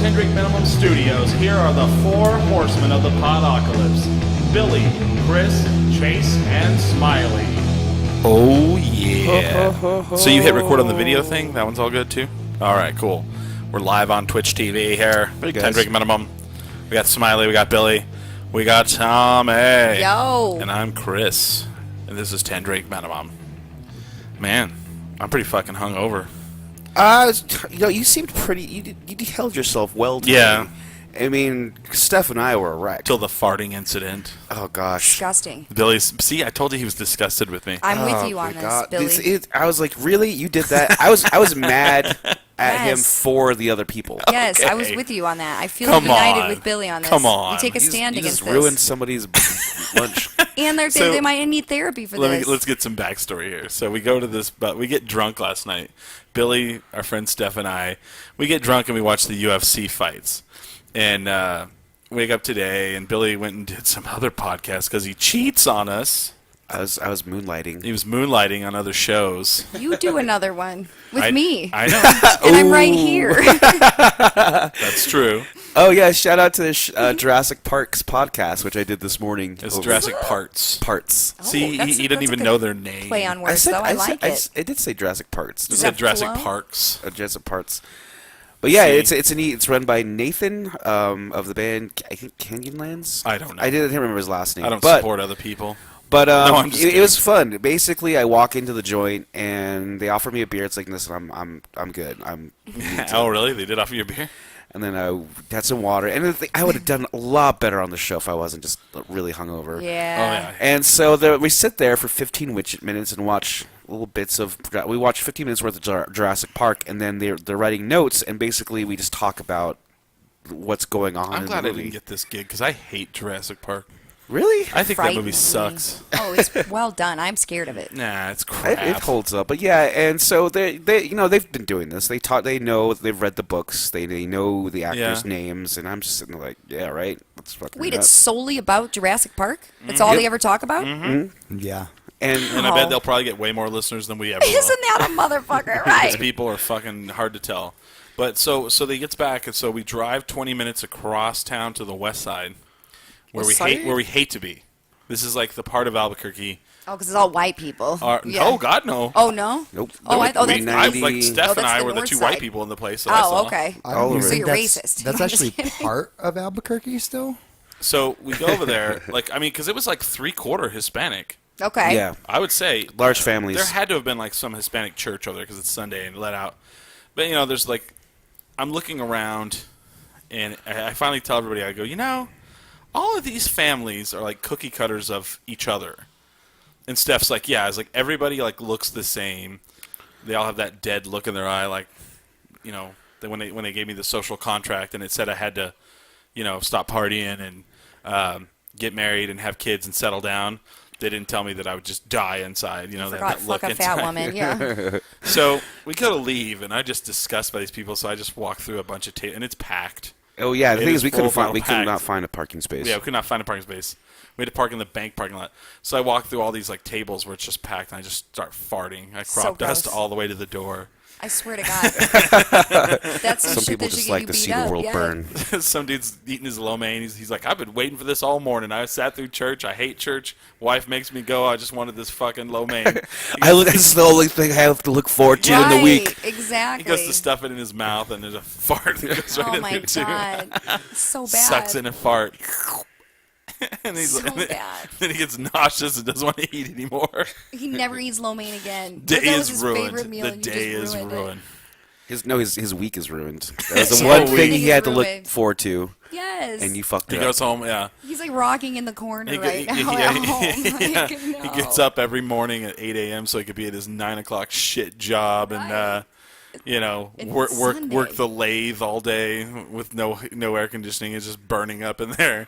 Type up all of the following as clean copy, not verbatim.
10 Drink Minimum Studios, here are the four horsemen of the Podocalypse. Billy, Chris, Chase, and Smiley. Oh, yeah. So you hit record on the video thing? That one's all good, too? All right, cool. We're live on Twitch TV here. 10 Drink Minimum. We got Smiley, we got Billy, we got Tommy. Yo. And I'm Chris. And this is 10 Drink Minimum. Man, I'm pretty fucking hungover. You seemed pretty. You held yourself well today. Yeah. I mean, Steph and I were a wreck. Till the farting incident. Oh gosh. Disgusting. Billy's. See, I told you he was disgusted with me. I'm with you on this, Billy. I was like, really? You did that? I was mad at him for the other people. Yes, Okay. I was with you on that. I feel Come united on. with Billy on this. Come on. We take a stand You against just this. ruined somebody's lunch. And they might need therapy for this. Let's get some backstory here. So we go to this, but we get drunk last night. Billy, our friend Steph, and I, we get drunk and we watch the UFC fights. And wake up today, and Billy went and did some other podcast because he cheats on us. I was moonlighting. He was moonlighting on other shows. You do another one with me. I know. And I'm right here. That's true. Oh yeah! Shout out to the Jurassic Parks podcast, which I did this morning. It's Jurassic Parts. See, he didn't even know their name. Play on words, though. I like it. I did say Jurassic Parts. It said Jurassic flow? Parks. Jurassic Parts. But yeah, See? it's run by Nathan of the band, I think Canyonlands. I don't know. I didn't remember his last name. I don't support other people. But No, I'm just it was fun. Basically, I walk into the joint and they offer me a beer. It's like, listen, I'm good. Oh, really? They did offer you a beer? And then I had some water. And I would have done a lot better on the show if I wasn't just really hungover. Yeah. Oh, yeah. And so we sit there for 15 minutes and watch little bits of. We watch 15 minutes worth of Jurassic Park, and then they're writing notes, and basically we just talk about what's going on. I'm in glad the I movie. didn't get this gig because I hate Jurassic Park. Really? I think that movie Frightening. sucks. Oh, it's well done. I'm scared of it. Nah, it's crap. It holds up, but yeah, and so they've been doing this. They know, they've read the books, they know the actors' names, and I'm just sitting there like, yeah, right. Let's fucking. Wait, it's solely about Jurassic Park? That's all Yep. they ever talk about? Yeah, and I bet they'll probably get way more listeners than we ever will. Isn't that a motherfucker, right? Because people are fucking hard to tell. But so they gets back, and so we drive 20 minutes across town to the west side, where West we side? hate to be. This is like the part of Albuquerque. Oh, because it's all white people. Yeah. No, God, no. Oh, no? Nope. Oh, that's Like 90. Steph and that's I the were the north two white side. people in the place that I saw. Oh, okay. I don't over So it. you're think racist. That's I'm just actually kidding. part of Albuquerque still? So we go over there, because it was like 3/4 Hispanic. Okay. yeah, I would say large families. there had to have been like some Hispanic church over there because it's Sunday and let out. But there's like, I'm looking around, and I finally tell everybody, I go, all of these families are like cookie cutters of each other. And Steph's like, yeah, it's like everybody like looks the same. They all have that dead look in their eye, like, when they gave me the social contract and it said I had to, stop partying and get married and have kids and settle down. They didn't tell me that I would just die inside. Forgot that look fuck a fat inside. woman, yeah. So we go to leave, and I'm just disgusted by these people. So I just walk through a bunch of and it's packed. Oh yeah, the It thing is is we full could packed. not find a parking space. Yeah, we could not find a parking space. We had to park in the bank parking lot. So I walk through all these like tables where it's just packed, and I just start farting. I So crop dust gross. all the way to the door. I swear to God. That's some Some shit people that just should like get to you see beat the up, world yeah. burn. Some dude's eating his lo mein. He's like, I've been waiting for this all morning. I sat through church. I hate church. Wife makes me go. I just wanted this fucking lo mein. This is the only thing I have to look forward to in the week. Right, exactly. He goes to stuff it in his mouth, and there's a fart that goes right Oh in my there too. God. So bad. Sucks in a fart. And he's So and then, bad. then he gets nauseous and doesn't want to eat anymore. He never eats lo mein again. Day That was is his ruined. favorite meal, The and you day just is ruined it. ruined. His week is ruined. That was the Yeah, one thing everything he had is to look ruined. forward to, Yes. and you fucked He it goes up. home, yeah. He's like rocking in the corner right now yeah, at home. yeah. Like, He no. gets up every morning at 8 a.m. so he could be at his 9 o'clock shit job and, Right. It's work Sunday. the lathe all day with no air conditioning. It's just burning up in there.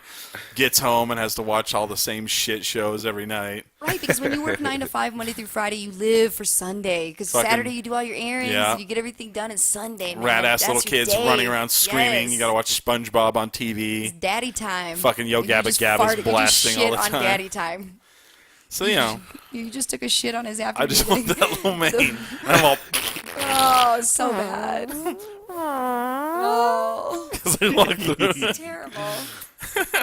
Gets home and has to watch all the same shit shows every night. Right, because when you work 9 to 5 Monday through Friday, you live for Sunday. Because Fucking- Saturday you do all your errands, Yeah. you get everything done, and Sunday, man. Rat ass that's little your kids day. running around screaming. Yes. You gotta watch SpongeBob on TV. It's daddy time. Fucking Yo You Gabba just Gabba's farted. You just blasting all shit the on time. daddy time. So You just took a shit on his I afternoon. just want that little man. I'm all. Oh, so bad. Oh. as I walked through. It's terrible.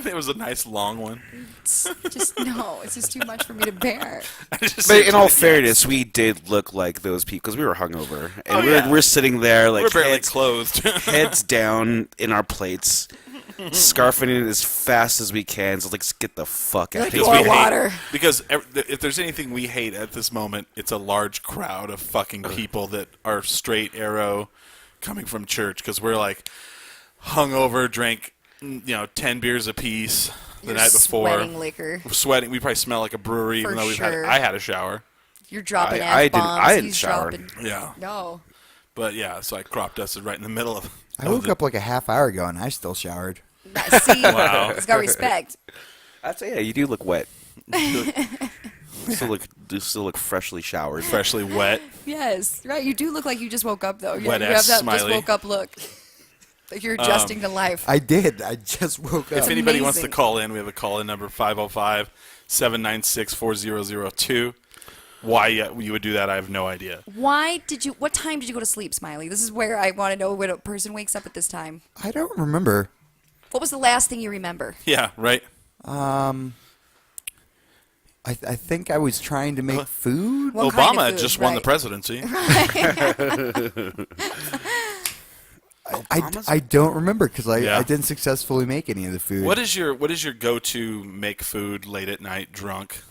It was a nice long one. It's just no. It's just too much for me to bear. But in all fairness, we did look like those people because we were hungover, and we're sitting there like we're barely heads, clothed. heads down in our plates, scarfing it as fast as we can. So let's get the fuck out Like, of here. pour water. Because if there's anything we hate at this moment, it's a large crowd of fucking people that are straight arrow coming from church. Because we're like hungover, drank 10 beers apiece the night before. Sweating liquor. We're sweating. We probably smell like a brewery, For even though sure. I had a shower. You're dropping I F-bombs. didn't He's shower. dropping. Yeah. No. But yeah, so I crop dusted right in the middle of. I woke up like a half hour ago and I still showered. See, Wow. it's got respect. I'd say, yeah, you do look wet. You still look freshly showered. Freshly wet. Yes, right. You do look like you just woke up, though. Yeah, Wet you ass have that just Smiley. woke up look. Like you're adjusting to life. I did. I just woke up. If anybody wants to amazing. call in, we have a call-in number 505-796-4002. Why you would do that, I have no idea. What time did you go to sleep, Smiley? This is where I want to know when a person wakes up at this time. I don't remember. What was the last thing you remember? Yeah, right? I think I was trying to make food. What kind Obama of had food? just won the Right. presidency. I don't remember because Yeah. I didn't successfully make any of the food. What is your go-to make food late at night drunk?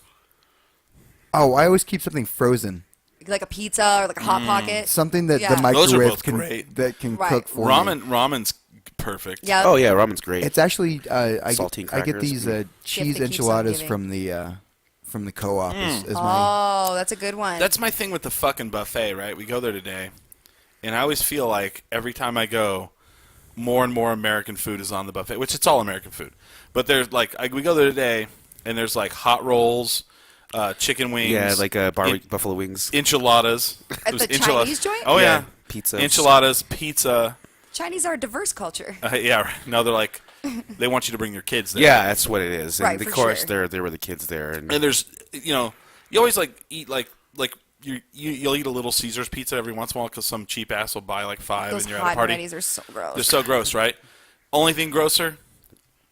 Oh, I always keep something frozen. Like a pizza or like a hot pocket? Something that Yeah. the Those are microwave both can great. that can Right. cook for me. Ramen's perfect. Yeah. Oh yeah, ramen's great. It's actually I Saltine get crackers. these cheese that keeps on enchiladas giving. from the co-op as my Oh, that's a good one. That's my thing with the fucking buffet, right? We go there today, and I always feel like every time I go, more and more American food is on the buffet, which it's all American food. But there's like we go there today, and there's like hot rolls, chicken wings, yeah, like buffalo wings. enchiladas. At It was the Chinese joint? Oh yeah, pizza. enchiladas, pizza. Chinese are a diverse culture. Yeah, no, they're like they want you to bring your kids there. Yeah, that's what it is. And Right, of for course, sure. there were the kids there, and And there's you always like eat like you'll eat a little Caesar's pizza every once in a while because some cheap ass will buy like 5 Those and you're at a hot party. and readies are so gross. They're so gross, right? Only thing grosser,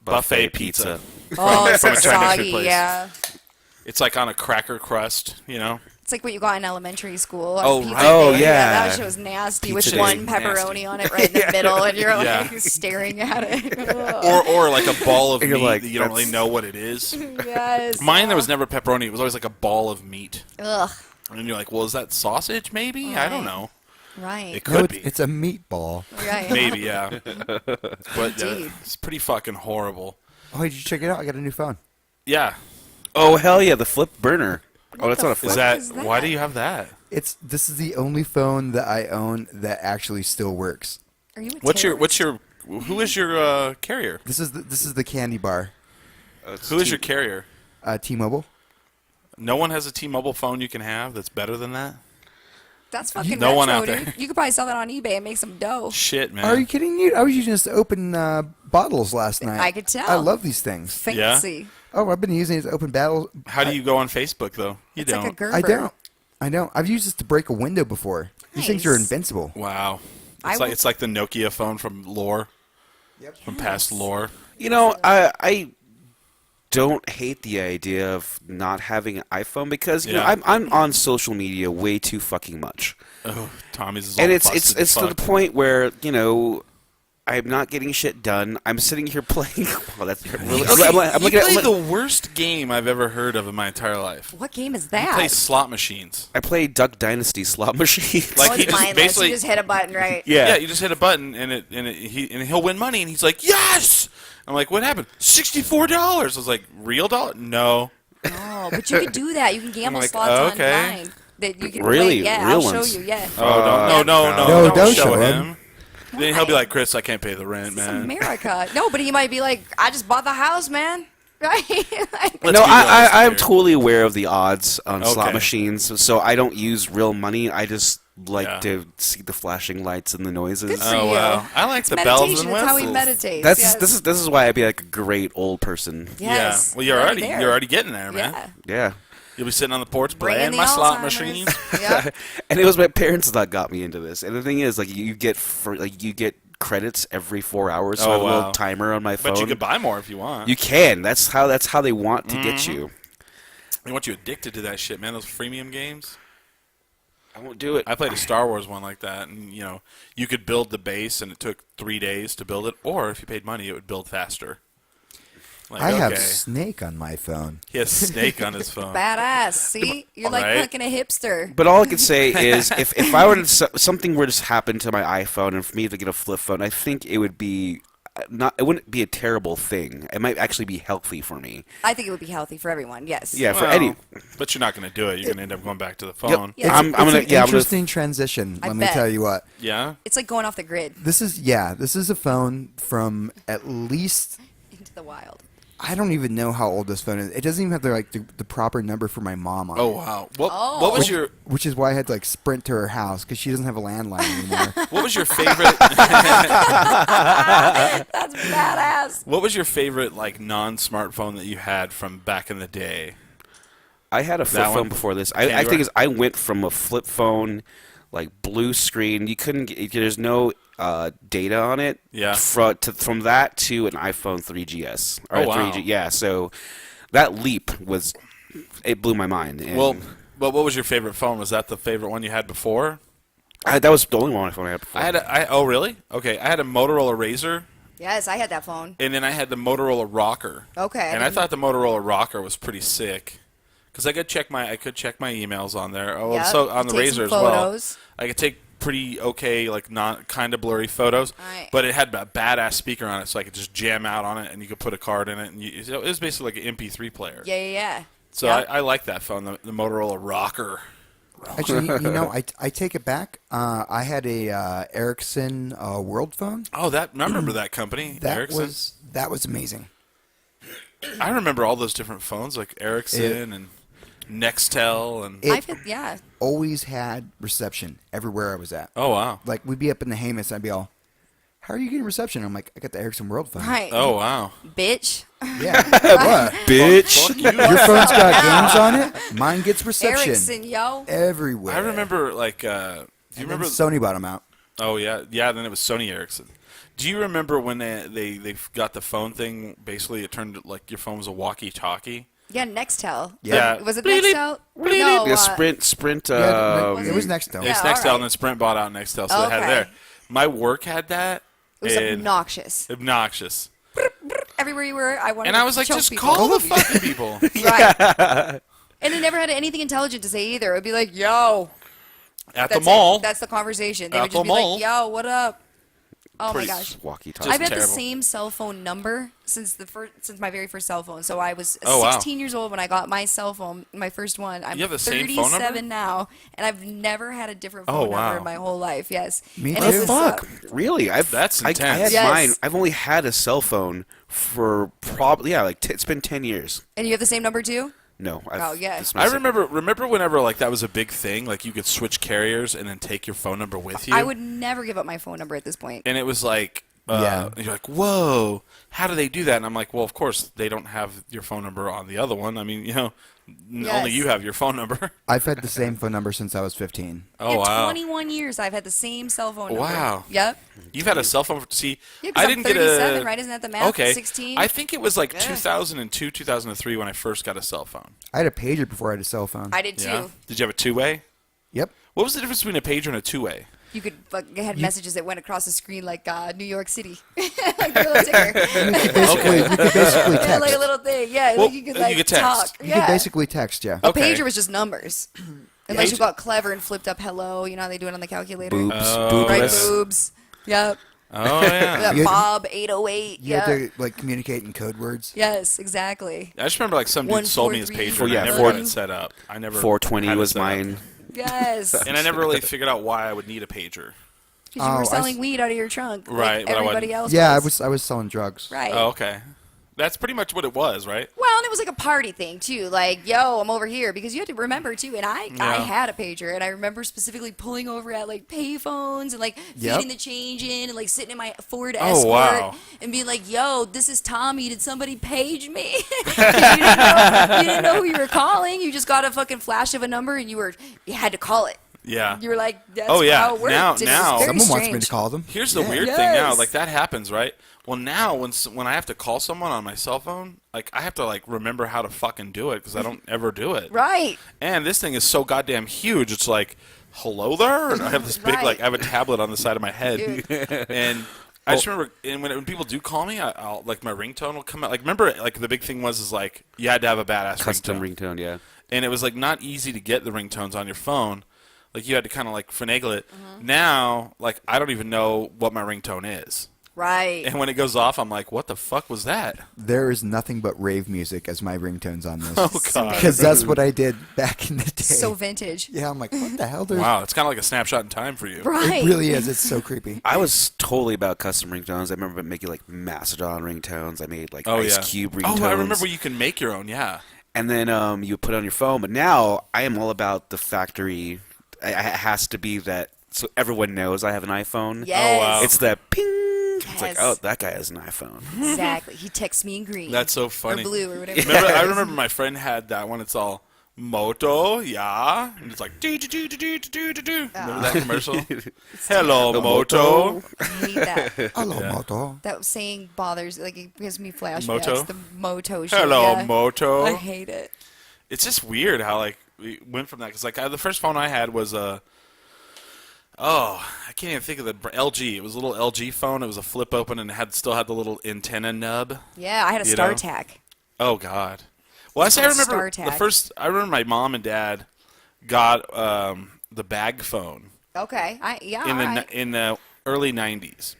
buffet pizza. Oh, it's so from a Chinese food soggy, place. yeah. It's like on a cracker crust, It's like what you got in elementary school. Oh, Pizza right. Oh, Day. yeah. That shit was nasty Pizza with Day. one pepperoni on it right in the middle, and you're like Yeah. staring at it. Ugh. or like a ball of And meat you're like, that you don't really that's- know what it is. Yes. Mine, there was never pepperoni. It was always like a ball of meat. Ugh. And you're like, well, is that sausage maybe? I don't know. Right. It No, could be. it's a meatball. Right. Maybe, yeah. But Indeed. it's pretty fucking horrible. Oh, did you check it out? I got a new phone. Yeah. oh hell yeah, the flip burner. Oh, that's the not a flip. Is that, is that? why do you have that? This is the only phone that I own that actually still works. Are you a Who is your carrier? This is the candy bar. Who is your carrier? T-Mobile. No one has a T-Mobile phone you can have that's better than that? That's fucking No one retro, out there. dude. You could probably sell that on eBay and make some dough. Shit, man. Are you kidding me? I was using this to open bottles last night. I could tell. I love these things. Fancy. Oh, I've been using it to open battles. How do you go on Facebook, though? You It's don't. like a Gerber. I don't. I've used this to break a window before. These things are Nice. invincible. Wow. I will- It's like the Nokia phone from Lore, from past Lore. You know, I don't hate the idea of not having an iPhone because you know Yeah. I'm on social media way too fucking much, Oh, Tommy's is all and it's busted it's to the fuck. point where I'm not getting shit done. I'm sitting here playing. Well, that's really. Okay, I'm you looking play at. the worst game I've ever heard of in my entire life. What game is You that? play slot machines. I play Duck Dynasty slot machines. Like, Oh, he it's just mindless. basically- You just hit a button, right? Yeah, you just hit a button and he'll win money and he's like, yes. I'm like, what happened? $64. I was like, real dollar? No. Oh, but you can do that. You can gamble like, slots okay. online. That you can Really? play. Yeah, Real I'll ones? show you. Yeah. Oh, no, No, don't show show him. Then he'll be Why? like, Chris, I can't pay the rent, It's man. America. No, but he might be like, I just bought the house, man. Right? Like, Let's No, be I'm realistic here. totally aware of the odds on slot Okay. machines, so I don't use real money. I just like Yeah. to see the flashing lights and the noises. Good for Oh, you. wow. I like the bells and meditation. whistles. That's how he meditates. That's yes. this is why I'd be like a great old person. Yes. Yeah. Well, you're there. already getting there, man. Yeah. Yeah. You'll be sitting on the porch Bring playing in the my slot Alzheimer's. machines. Yeah. And it was my parents that got me into this. And the thing is, like, you get credits every 4 hours. So I have a little timer on my phone. But you could buy more if you want. You can. That's how they want to get you. They want you addicted to that shit, man. Those freemium games. I won't do it. I played a Star Wars one like that, and you could build the base, and it took 3 days to build it. Or if you paid money, it would build faster. Like, I have Snake on my phone. He has Snake on his phone. Badass. See, you're like Right? fucking a hipster. But all I can say is, if I were to something were to happen to my iPhone and for me to get a flip phone, I think it would be it wouldn't be a terrible thing. It might actually be healthy for me. I think it would be healthy for everyone. Yes. Yeah, for any. But you're not going to do it. You're going to end up going back to the phone. Yeah. I'm It's gonna. an Yeah, interesting transition. I Let me bet. tell you what. Yeah? It's like going off the grid This is a phone from at least, into the wild. I don't even know how old this phone is. It doesn't even have the proper number for my mom on Oh, it. wow. What was your Which is why I had to sprint to her house because she doesn't have a landline anymore. What was your favorite That's badass. What was your favorite non-smartphone that you had from back in the day? I had a flip That phone one? before this. I think I went from a flip phone, blue screen. You couldn't get. There's no data on it. Yeah. From that to an iPhone 3GS or Oh, wow. 3G. Yeah. So that leap it blew my mind. And But what was your favorite phone? Was that the favorite one you had before? that was the only phone I had before. Oh, really? Okay. I had a Motorola Razr, Yes, I had that phone. and then I had the Motorola Rocker. Okay. And I thought the Motorola Rocker was pretty sick. Because I could check my emails on there. Oh, Yep. so on the Take some Razr as well. photos. I could take pretty okay, not kind of blurry photos. Right. But it had a badass speaker on it, so I could just jam out on it, and you could put a card in it, and it was basically like an MP3 player. Yeah. So Yep. I like that phone, the Motorola Rocker. Actually, I take it back. I had a Ericsson World phone. Oh, I remember that company, Ericsson. That was amazing. I remember all those different phones, like Ericsson and Nextel and. It always had reception everywhere I was at. Oh wow! We'd be up in the Hamus, and I'd be all, "How are you getting reception?" I'm like, "I got the Ericsson World phone." Right. Oh wow! Bitch. Yeah. What? Bitch. Fuck you. Your phone's got games on it. Mine gets reception Ericsson, yo. everywhere. I remember do you And then remember? Sony bought them out. Oh yeah. Then it was Sony Ericsson. Do you remember when they got the phone thing? Basically, it turned your phone was a walkie-talkie. Yeah, Nextel. Yeah. Was it Bleep, Nextel? bleep. No. Yeah, Sprint. It was Nextel. Yeah, It's all Nextel, right. and then Sprint bought out Nextel, so they had it Okay. there. My work had that. It was and obnoxious. Obnoxious. Everywhere you were, I wanted And to I was like, choke just people. call the fucking people. Right. And it never had anything intelligent to say either. It would be like, yo. At That's the mall. It. That's the conversation. They At would just the be mall. like, yo, what up? Oh Pretty my gosh. Walkie-talkie. I've had terrible. the same cell phone number since my very first cell phone. So I was Oh, wow. 16 years old when I got my cell phone, my first one. I'm You have the same phone 37 number? now, and I've never had a different Oh, phone wow. number in my whole life. Yes. Me And too. it was, Fuck. Really? That's I intense. had Yes. mine. I've only had a cell phone for probably it's been 10 years. and you have the same number too? No. Oh, yeah. dismissed I it. remember whenever that was a big thing, you could switch carriers and then take your phone number with you. I would never give up my phone number at this point. And it was Yeah. you're like, whoa, how do they do that? And I'm like, well, of course they don't have your phone number on the other one. I mean, only Yes. you have your phone number. I've had the same phone number since I was 15. Oh In wow, 21 years, I've had the same cell phone number. Wow. Yep. you've had a cell phone. See, Yeah, 'cause I I'm didn't get 37, a right? Isn't that the math? Okay, 16? I think it was Yeah. 2002, 2003 when I first got a cell phone. I had a pager before I had a cell phone. I did too. Yeah. Did you have a two-way? Yep. What was the difference between a pager and a two-way? You could had messages that went across the screen like New York City, like the little ticker. You could basically Yeah, text. like a little thing. Yeah, Well, like you could you could text. talk. You Yeah. could basically text, yeah. A Okay. pager was just numbers. Unless you Pager- got clever and flipped up hello. You know how they do it on the calculator. Boobs. Right, Boobless. boobs. Yep. Oh yeah. Yeah, You had- Bob 808. You Yeah. had to communicate in code words. Yes, exactly. I just remember some dude sold me his 143. pager. And I never Yeah, got it set up. I never. 420 had it was set up. mine. Yes. And I never really figured out why I would need a pager. Because you Oh, were I selling s- weed out of your trunk. Right, Like but I everybody wasn't. else Yeah, was. I was selling drugs. Right. Oh, okay. That's pretty much what it was, right? Well, and it was like a party thing too. Like, yo, I'm over here because you had to remember too. And I Yeah. had a pager, and I remember specifically pulling over at payphones and Yep. feeding the change in and sitting in my Ford Oh, Escort wow. and being like, yo, this is Tommy. Did somebody page me? 'Cause you didn't know who you were calling. You just got a fucking flash of a number and you had to call it. Yeah. You were like, that's Oh, yeah. how it worked. Now- It was now- very Someone wants me to strange. call them. Here's the Yeah. weird thing now, Yes. like that happens, right? Well, now when I have to call someone on my cell phone, like I have to like remember how to fucking do it because I don't ever do it. Right. And this thing is so goddamn huge. It's like, hello there, and I have this big Right. I have a tablet on the side of my head, and I just remember, and when people do call me, I'll like my ringtone will come out. Like remember, like the big thing was like you had to have a badass Custom ringtone. ringtone, yeah. And it was like not easy to get the ringtones on your phone. Like you had to kind of like finagle it. Now, like I don't even know what my ringtone is. Right. And when it goes off, I'm like, what the fuck was that? There is nothing but rave music as my ringtones on this. Oh god. Because that's what I did back in the day. So vintage. Yeah, I'm like, what the hell? There's Wow, it's kind of like a snapshot in time for you. Right. It really is. It's so creepy. I was totally about custom ringtones. I remember making like Mastodon ringtones. I made like Oh Ice yeah. Cube ringtones. Oh, I remember where you can make your own. Yeah. And then you put it on your phone. But now I am all about the factory. It has to be that so everyone knows I have an iPhone. Yes. Oh, wow. It's the ping. It's like, Yes. oh, that guy has an iPhone. Exactly. He texts me in green. That's so or funny. blue or whatever. I remember my friend had that one. It's all Moto, yeah, and it's like do do do do do do do do. Remember that commercial? Hello, Moto. I hate that. Hello, Moto. That saying bothers, like, it gives me flashbacks. Moto? The Moto shit. Hello, yeah. Moto. I hate it. It's just weird how like we went from that because like the first phone I had was a. Oh, I can't even think of the LG. It was a little LG phone. It was a flip open and it still had the little antenna nub. Yeah, I had a You know? StarTAC. Oh God. Well, I remember StarTAC. the first. I remember my mom and dad got the bag phone Okay. in the early '90s,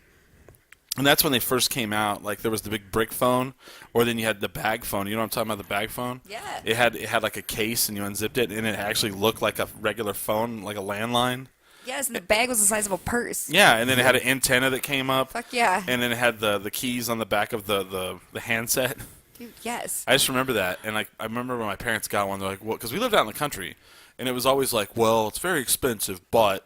and that's when they first came out. Like there was the big brick phone, or then you had the bag phone. You know what I'm talking about? The bag phone. Yeah. It had like a case, and you unzipped it, and it actually looked like a regular phone, like a landline. Yes, and the bag was the size of a purse. Yeah, and then it had an antenna that came up. Fuck yeah. And then it had the keys on the back of the handset. Dude, yes. I just remember that, and like I remember when my parents got one, they're like, "Well," because we lived out in the country, and it was always like, "Well, it's very expensive, but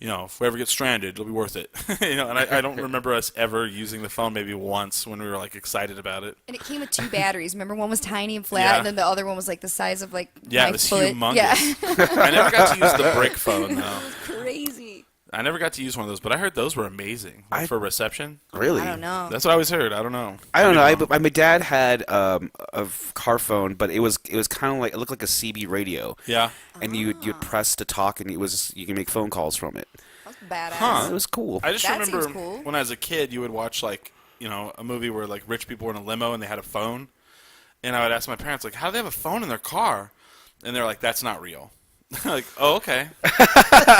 you know, if we ever get stranded, it'll be worth it." You know, and I don't remember us ever using the phone maybe once when we were like excited about it. And it came with 2 batteries. Remember, one was tiny and flat, Yeah. and then the other one was like the size of like Yeah, my it was foot. humongous. Yeah. I never got to use the brick phone though. Crazy. I never got to use one of those, but I heard those were amazing for reception. Really? I don't know. That's what I always heard. I don't know. I don't know. Maybe wrong. My dad had a car phone, but it was kind of like, it looked like a CB radio. Yeah. And you'd press to talk, and you can make phone calls from it. That's badass. Huh. It was cool. I just That remember seems cool. when I was a kid, you would watch like a movie where like rich people were in a limo and they had a phone, and I would ask my parents like, how do they have a phone in their car? And they're like, that's not real. Like, oh, okay.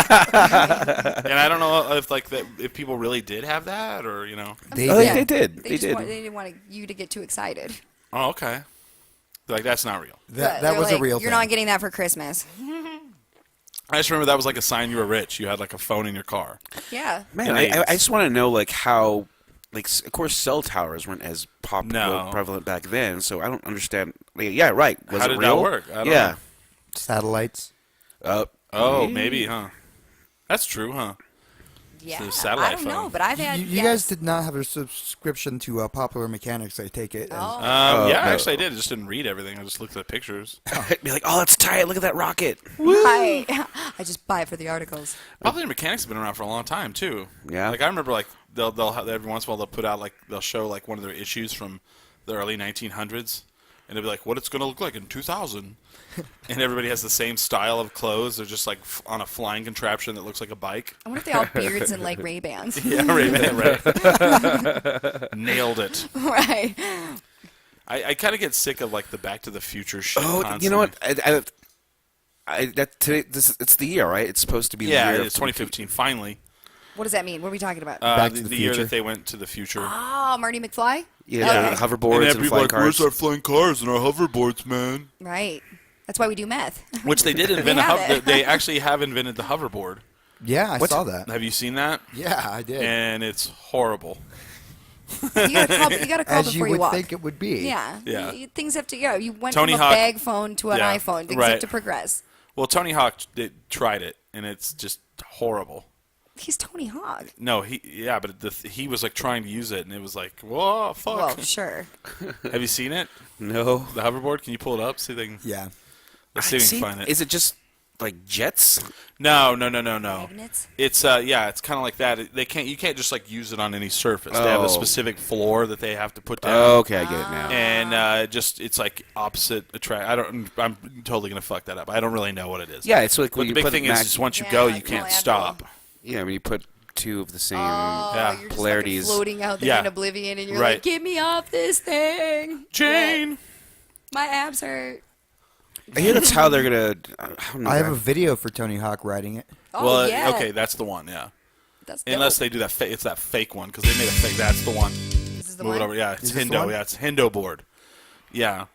And I don't know if like if people really did have that or They Oh, did. they did. They, They just did. they didn't want you to get too excited. Oh, okay. They're like, that's not real. That They're was like, a real You're thing. not getting that for Christmas. I just remember that was like a sign you were rich. You had like a phone in your car. Yeah. Man, In the I 80s. just want to know like how, like of course cell towers weren't as No. prevalent back then, so I don't understand. Like, yeah, right. Was How it did real? that work? I don't Yeah. Satellites. Oh, maybe, huh? That's true, huh? Yeah. a satellite I don't know, phone. but I've had. You guys did not have a subscription to Popular Mechanics, I take it. Oh. Yeah, no. actually I did. I just didn't read everything. I just looked at the pictures. Be like, oh, that's tight. Look at that rocket. Right. I just buy it for the articles. Popular Mechanics have been around for a long time too. Yeah. Like I remember, like they'll have, every once in a while they'll put out they'll show like one of their issues from the early 1900s, and they'll be like, what it's going to look like in 2000. And everybody has the same style of clothes. They're just like on a flying contraption that looks like a bike. I wonder if they all have beards and like Ray Bans. Yeah, right. Nailed it. Right. I kind of get sick of like the Back to the Future shit. Oh, constantly. you know what? It's the year, right? It's supposed to be Yeah, the year. it's 2015. Finally, What does that mean? What are we talking about? Back to the the year Future. that they went to the future. Oh, Marty McFly? Yeah, Okay. hoverboards and flying cars. flying cars and our hoverboards, man? Right. That's why we do meth. Which they did invent. have it. They actually have invented the hoverboard. Yeah, I saw that. Have you seen that? Yeah, I did. And it's horrible. You gotta call As you before you would walk. think it would be. Yeah. Yeah. Things have to go. You went Tony from a Hawk- bag phone to an Yeah, iPhone. Things right. have to progress. Well, Tony Hawk tried it, and it's just horrible. He's Tony Hawk. No, but he was like trying to use it, and it was like, whoa, fuck. Well, sure. Have you seen it? No. The hoverboard? Can you pull it up? See if they can. Yeah. Let's see if we See, can find it. is it just like jets. No. Magnets? It's it's kind of like that. You can't just like use it on any surface. They have a Oh. specific floor that they have to put down. Oh, okay, I get it now. And it's like opposite attract. I'm totally gonna fuck that up. I don't really know what it is. Yeah, it's like But when the you big put thing mag- is once you Yeah, go, like you can't Orlando. stop. Yeah, when you put two of the same. Yeah. You're just polarities. fucking floating out there Yeah. in oblivion, and you're Right. like, "Get me off this thing, Jane. My abs hurt." I hear that's how they're gonna. I don't know. I have a video for Tony Hawk riding it. Oh Well, yeah. okay, that's the one. Yeah. That's dope. Unless they do that, it's that fake one because they made a fake. That's the one. This is the Move one. it over. Yeah, it's Is this the Hindo. one? Yeah, it's Hindo board. Yeah,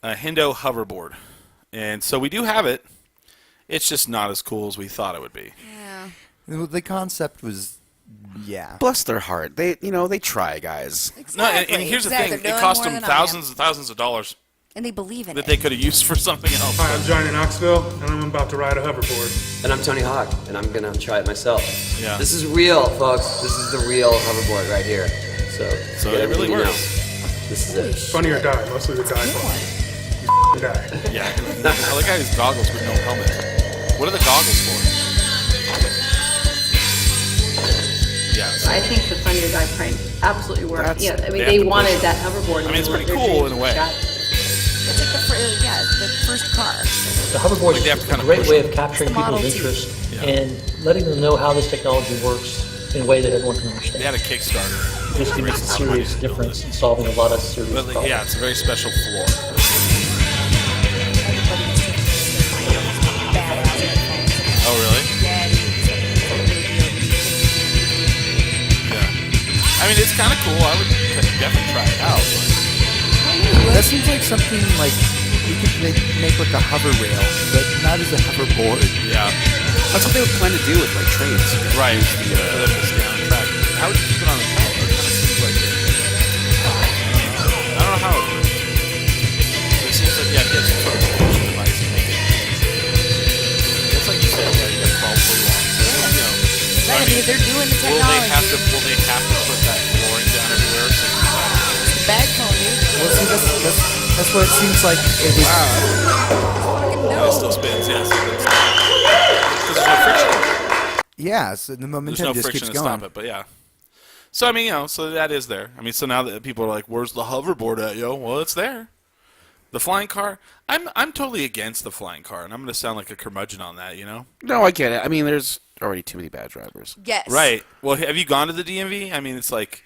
a Hindo hoverboard, and so we do have it. It's just not as cool as we thought it would be. Yeah. The concept was, yeah. Bless their heart. They try, guys. No, and here's the thing: Exactly. it They're cost doing them more than I am. thousands and thousands of dollars And they believe in that it. they could have used for something else. Hi, I'm Johnny Knoxville, and I'm about to ride a hoverboard. And I'm Tony Hawk, and I'm gonna try it myself. Yeah. This is real, folks. This is the real hoverboard right here. So get it really everything you works. know. This is it. Funny or die, mostly the die part. Die. Yeah, I like how his goggles with no helmet. What are the goggles for? Yeah, so- I think the Funny or Die prank absolutely worked. That's- Yeah, I mean, they they have to wanted push that hoverboard. I mean, it's and pretty their cool dreams in a way. got- It's like the first car. The hoverboard Like they have is to a kinda great push way it. of capturing It's the Model people's T. interest Yeah. and letting them know how this technology works in a way that everyone can They understand. had a Kickstarter. This can make a serious difference in solving a lot of serious But problems. yeah, it's a very special floor. Oh, really? Yeah. I mean, it's kind of cool. I would definitely try it out. But That seems like something like you could make like a hover rail, but not as a hoverboard. yeah, That's what they would plan to do with like trains. right. For them to stay on track. How would you keep it on the track? It kind of seems like I don't know how it works. It seems like you have some sort of push device to make it. It's like you said, yeah, you got to follow where you want. So, Right, I mean, if they're doing the Will they have to? technology. Will they have to put that flooring down everywhere? So you can Bag cone, dude. Well, see, that's what it seems like. It was, it still spins, yes. Because there's no friction. yeah, so the There's momentum no just friction keeps to going. stop it, but yeah. So I mean, so that is there. I mean, so now that people are like, "Where's the hoverboard at, yo?" Well, it's there. The flying car. I'm totally against the flying car, and I'm going to sound like a curmudgeon on that, you know? No, I get it. I mean, there's already too many bad drivers. Yes. Right. Well, have you gone to the DMV? I mean, it's like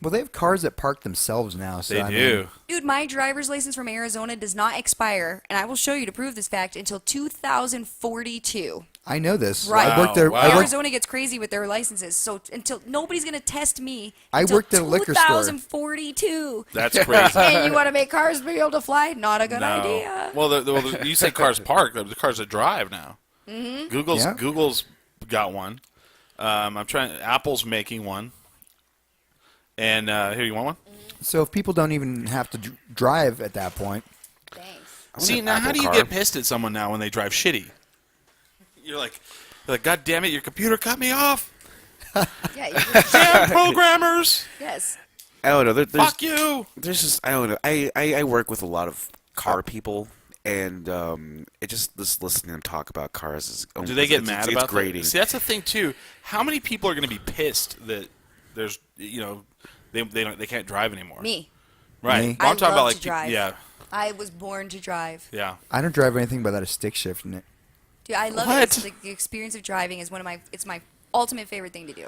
Well, they have cars that park themselves now. So they I do. Mean, Dude, my driver's license from Arizona does not expire, and I will show you to prove this fact, until 2042. I know this. Right. I worked there. Wow. I worked, Arizona gets crazy with their licenses, so until nobody's gonna test me. I until worked at a liquor store. 2042. That's crazy. And you want to make cars be able to fly? Not a good No. idea. Well, you say cars park. The cars that drive now. Mm-hmm. Google's Yeah. got one. I'm trying. Apple's making one. And here, you want one? so if people don't even have to drive at that point, Thanks. See, an now how Apple do you car. get pissed at someone now when they drive shitty? You're like, God damn it, your computer cut me off. Yeah. You Damn programmers. yes. I don't know. There's Fuck you. there's just I don't know. I work with a lot of car people, and it just listening to them talk about cars is. Do they get it's, mad it's about grating. that? See, that's the thing too. How many people are going to be pissed that there's, they can't drive anymore? Me. Right. Me. Well, I'm I talking about love like to drive. yeah, I was born to drive. yeah. I don't drive anything without a stick shift in it. Dude, I love What? it. It's like the experience of driving is it's my ultimate favorite thing to do.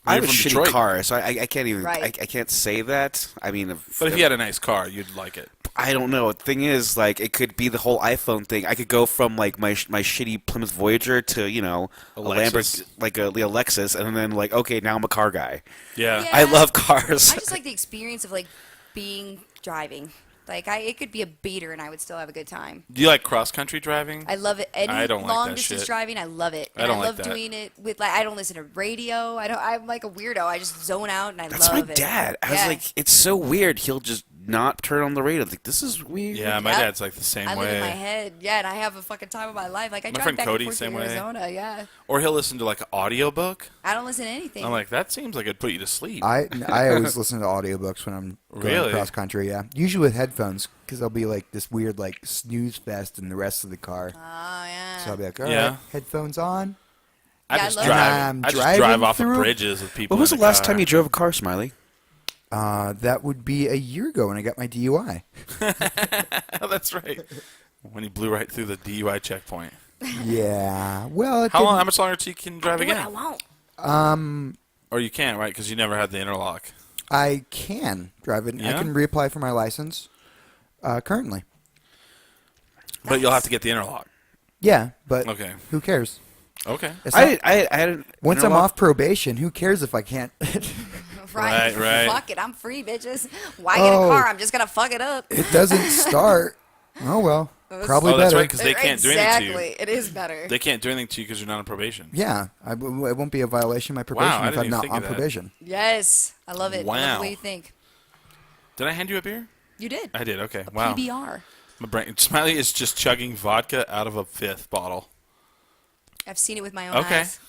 I have You're a from shitty Detroit. car, so I can't even Right. I can't say that. I mean, But if you had a nice car, you'd like it. I don't know. The thing is, like, it could be the whole iPhone thing. I could go from like my shitty Plymouth Voyager to a Lexus. Lamborghini, like a Lexus, and then like okay, now I'm a car guy. Yeah. Yeah. I love cars. I just like the experience of like being driving. Like it could be a beater and I would still have a good time. Do you like cross country driving? I love it. Any I don't like long that distance shit. driving, I love it. I And don't I like love that. doing it with like I don't listen to radio. I'm like a weirdo. I just zone out and I That's my love it. dad. I was Yeah. like, it's so weird. He'll just not turn on the radio. Like, this is weird. Yeah, my Yep. dad's like the same I live in my way. head. Yeah, and I have a fucking time of my life. Like I My drive friend back Cody, and forth same to way. Arizona. Yeah. Or he'll listen to like an audiobook. I don't listen to anything. I'm like, that seems like it'd put you to sleep. I always listen to audiobooks when I'm going Really? cross country. Yeah, usually with headphones because there'll be like this weird like snooze fest in the rest of the car. Oh yeah. So I'll be like, all Yeah. right, headphones on. I Yeah, I just love drive. that. I just Driving drive off of through- bridges with people. When was in the last car. time you drove a car, Smiley? That would be a year ago when I got my DUI. Oh, that's right. When he blew right through the DUI checkpoint. Yeah. Well, How long? How much longer till you can drive Do what I again? won't. Or you can't, right? Because you never had the interlock. I can drive it. I Yeah? can reapply for my license currently. But you'll have to get the interlock. Yeah, but Okay. who cares? Okay. It's not- I had once I'm off probation, who cares if I can't? Right. Right. Fuck it. I'm free, bitches. Why get a Oh. car? I'm just gonna fuck it up. It doesn't start. Oh well, probably Oh, that's better. right, because they can't do anything to you. Exactly. It is better. They can't do anything to you because you're not on probation. Yeah, it won't be a violation of my probation I if didn't I'm even not think on of that. probation. Yes. I love it. I love Wow. the way you think. Did I hand you a beer? You did. I did. Okay. A Wow. PBR. My brain. Smiley is just chugging vodka out of a fifth bottle. I've seen it with my own Okay. eyes.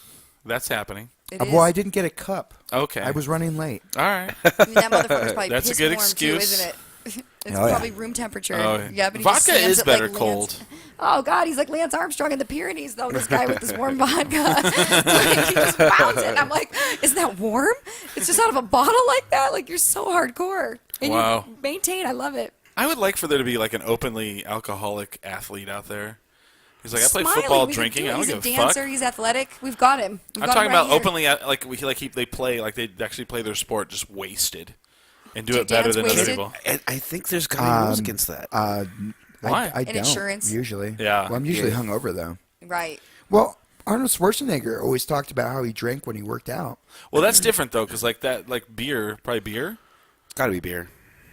That's happening. It Well, I is. didn't get a cup. Okay. I was running late. All right. I mean, that motherfucker's probably That's a piss good warm excuse. too, isn't it? It's Oh, yeah. probably room temperature. Oh, yeah, but he vodka just slams is it better like cold. Lance. Oh God, he's like Lance Armstrong in the Pyrenees, though. This guy with this warm vodka, like, he just pounds it. And I'm like, isn't that warm? It's just out of a bottle like that. Like you're so hardcore, and Wow. you maintain. I love it. I would like for there to be like an openly alcoholic athlete out there. He's like, I play Smiley, football, we could drinking. do it. I don't He's give a a fuck. dancer. He's athletic. We've got him. I'm talking about openly, they play like they actually play their sport just wasted, and do Do it better dance than other wasted? people. And I think there's got to be rules against that. Why? I And don't insurance. usually. Yeah. Well, I'm usually hungover though. Right. Well, Arnold Schwarzenegger always talked about how he drank when he worked out. Well, that's different though, because like that, like beer, probably beer, Got to be beer.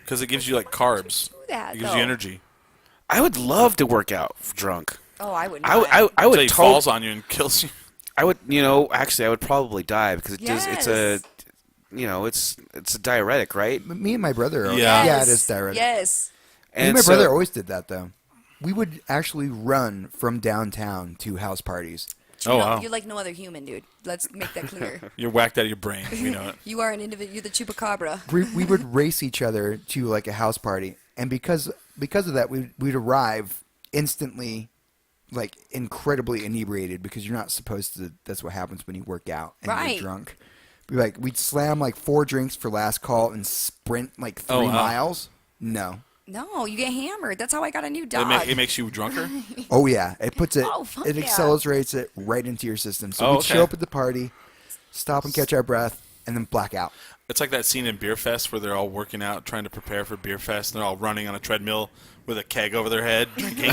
because it gives you like carbs. Do that, It gives though. you energy. I would love to work out drunk. Oh, I would. I Not. would. I Until would. he falls on you and kills you. I would. Actually, I would probably die because it does. It's a. It's a diuretic, right? Me and my brother. Yeah. Yeah, it is diuretic. Yes. Me and my brother always did that though. We would actually run from downtown to house parties. Oh No, wow, You're like no other human, dude. Let's make that clear. you're whacked out of your brain. We know it. You are an individual. You're the chupacabra. We would race each other to like a house party, and because of that, we'd arrive instantly, like incredibly inebriated because you're not supposed to. That's what happens when you work out and Right. you're drunk. We'd slam like 4 drinks for last call and sprint like 3 Oh, wow. miles. No. No, you get hammered. That's how I got a new dog. It makes you drunker. Oh yeah, it puts it. Oh, fuck it yeah. accelerates it right into your system. So Oh, we'd okay. show up at the party, stop and catch our breath, and then black out. It's like that scene in Beer Fest where they're all working out, trying to prepare for Beer Fest, and they're all running on a treadmill with a keg over their head, drinking.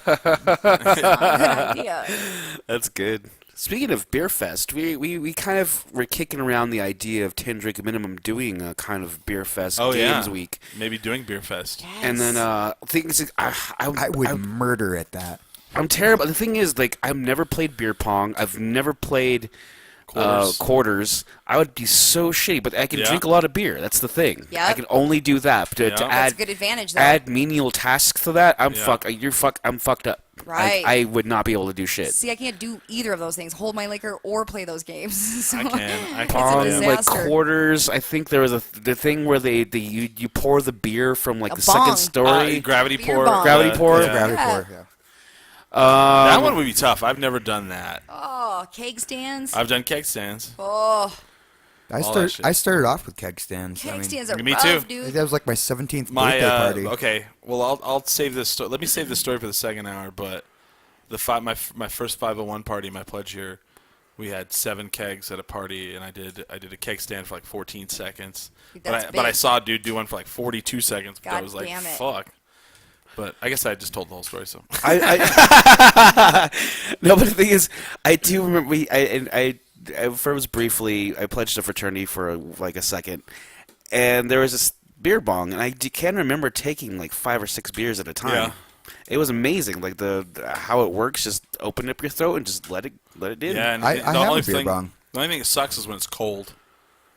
Good idea. That's good. Speaking of Beer Fest, we kind of were kicking around the idea of 10 drink minimum doing a kind of Beer Fest Oh games yeah, week, maybe doing Beer Fest. and then things. I would murder at that. I'm terrible. The thing is, like, I've never played beer pong. I've never played Quarters. quarters. I would be so shitty, but I can Yeah. drink a lot of beer. That's the thing. Yep. I can only do that. But to Yeah. That's add a good advantage, though. add menial tasks to that, I'm Yeah. I'm fucked up. Right. I would not be able to do shit. See, I can't do either of those things. Hold my liquor or play those games. So I can. Pong, It's a like disaster. quarters. I think there was the thing where you pour the beer from like A the second bong. story. Gravity Beer pour. bong. Gravity pour? Yeah. Gravity Yeah. pour, yeah. That one would be tough. I've never done that. Oh, keg stands. I've done keg stands. Oh, I All that shit. started off with keg stands. keg I mean, stands are Me rough, too. I think dude. that was like my 17th My birthday party. okay. Well, I'll save this. Let me save this story for the second hour. But my first 501 party, my pledge year, we had 7 kegs at a party, and I did a keg stand for like 14 seconds. That's But I big. saw a dude do one for like 42 seconds. But I God was like, damn it. fuck. But I guess I just told the whole story. So No, but the thing is, I do remember I was briefly I pledged a fraternity for like a second, and there was this beer bong, and I can remember taking like 5 or 6 beers at a time. Yeah. It was amazing, like the how it works. Just open up your throat and just let it in. yeah, and I the have only a beer thing bong. the only thing that sucks is when it's cold.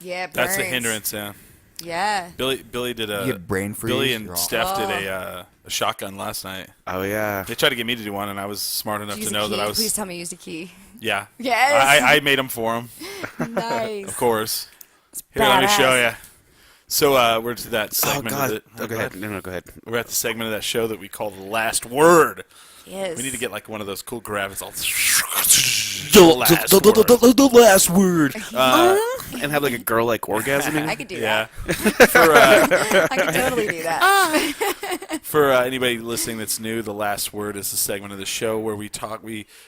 Yeah, it That's the burns. hindrance. Yeah. Yeah. Billy did a You get brain freeze. Billy and You're all- Steph did a shotgun last night. Oh yeah. They tried to get me to do one, and I was smart enough Did you to use a know that key? I was. Please tell me you used a key. Yeah. Yes. I made them for him, Nice. of course. Here, let me show badass. you. So we're to that Oh segment. God! Of Oh, go ahead. No, go ahead. We're at the segment of that show that we call the last word. Yes. We need to get like one of those cool graphics. All The last word. And have like a girl like orgasming. I could do yeah. that. I could totally do that. For anybody listening that's new, the last word is the segment of the show where we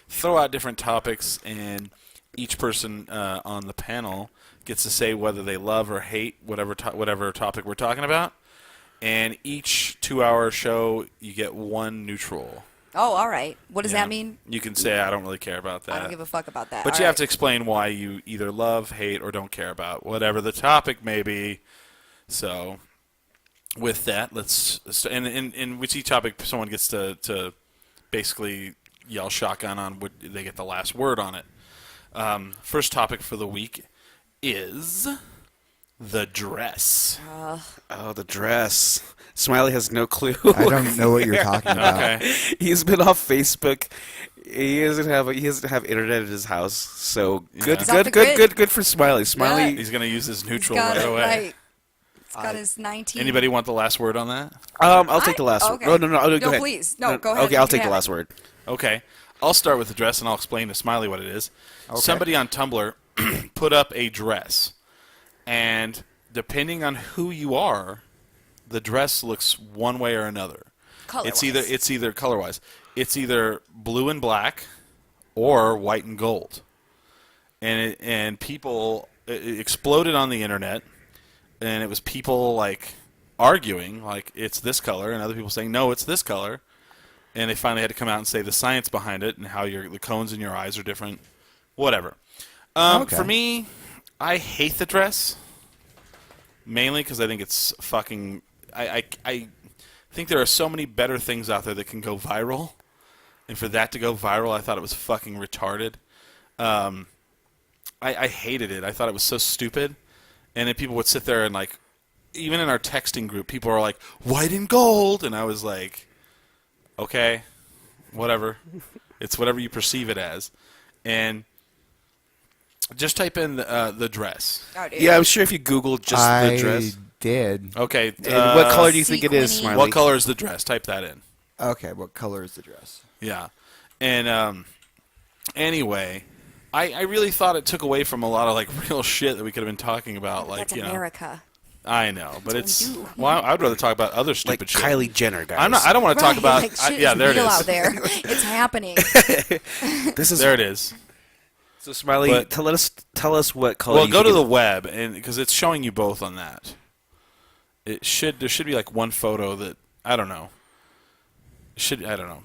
throw out different topics, and each person on the panel gets to say whether they love or hate whatever topic we're talking about. And each 2-hour show, you get one neutral. Oh, all right. What does Yeah. that mean? You can say, I don't really care about that. I don't give a fuck about that. But All you have right. to explain why you either love, hate, or don't care about whatever the topic may be. So, with that, and with each topic, someone gets to basically yell shotgun on what they get the last word on it. First topic for the week is the dress. Oh, the dress. Smiley has no clue. I don't know what you're talking about. Okay. He's been off Facebook. He doesn't have internet at his house. So good, He's off the grid. good for Smiley. Smiley. He's going to use his He's neutral got right it away. right. He's got his 19. Anybody want the last word on that? I'll take the last word. okay. No, go No, ahead. please. No, go ahead. Okay, I'll You can take the have last it. word. Okay. I'll start with the dress, and I'll explain to Smiley what it is. Somebody on Tumblr put up a dress, and depending on who you are, the dress looks one way or another. Color-wise. It's either color-wise. It's either blue and black or white and gold. And people it exploded on the internet, and it was people like arguing like it's this color, and other people saying no, it's this color. And they finally had to come out and say the science behind it and how the cones in your eyes are different. Whatever. Okay. For me, I hate the dress. Mainly because I think it's fucking... I think there are so many better things out there that can go viral. And for that to go viral, I thought it was fucking retarded. I hated it. I thought it was so stupid. And then people would sit there and like... Even in our texting group, people are like, white and gold! And I was like, okay, whatever. It's whatever you perceive it as. And... Just type in the dress. Oh, dude. Yeah, I'm sure if you Google just the dress. I did. Okay. And what color do you think it is, Sequiny. Smiley? What color is the dress? Type that in. Okay, what color is the dress? Yeah. And anyway, I really thought it took away from a lot of like real shit that we could have been talking about. Like, That's you know, America. I know, but That's it's what we do. well, I'd rather talk about other Like stupid shit. Kylie Jenner, guys. I don't want to talk about. Like, shit Yeah, is there it real is. out there. It's happening. This is There it is. So Smiley, But- tell us what color. Well, you go think to the it- web, and because it's showing you both on that. There should be like one photo that I don't know. I don't know.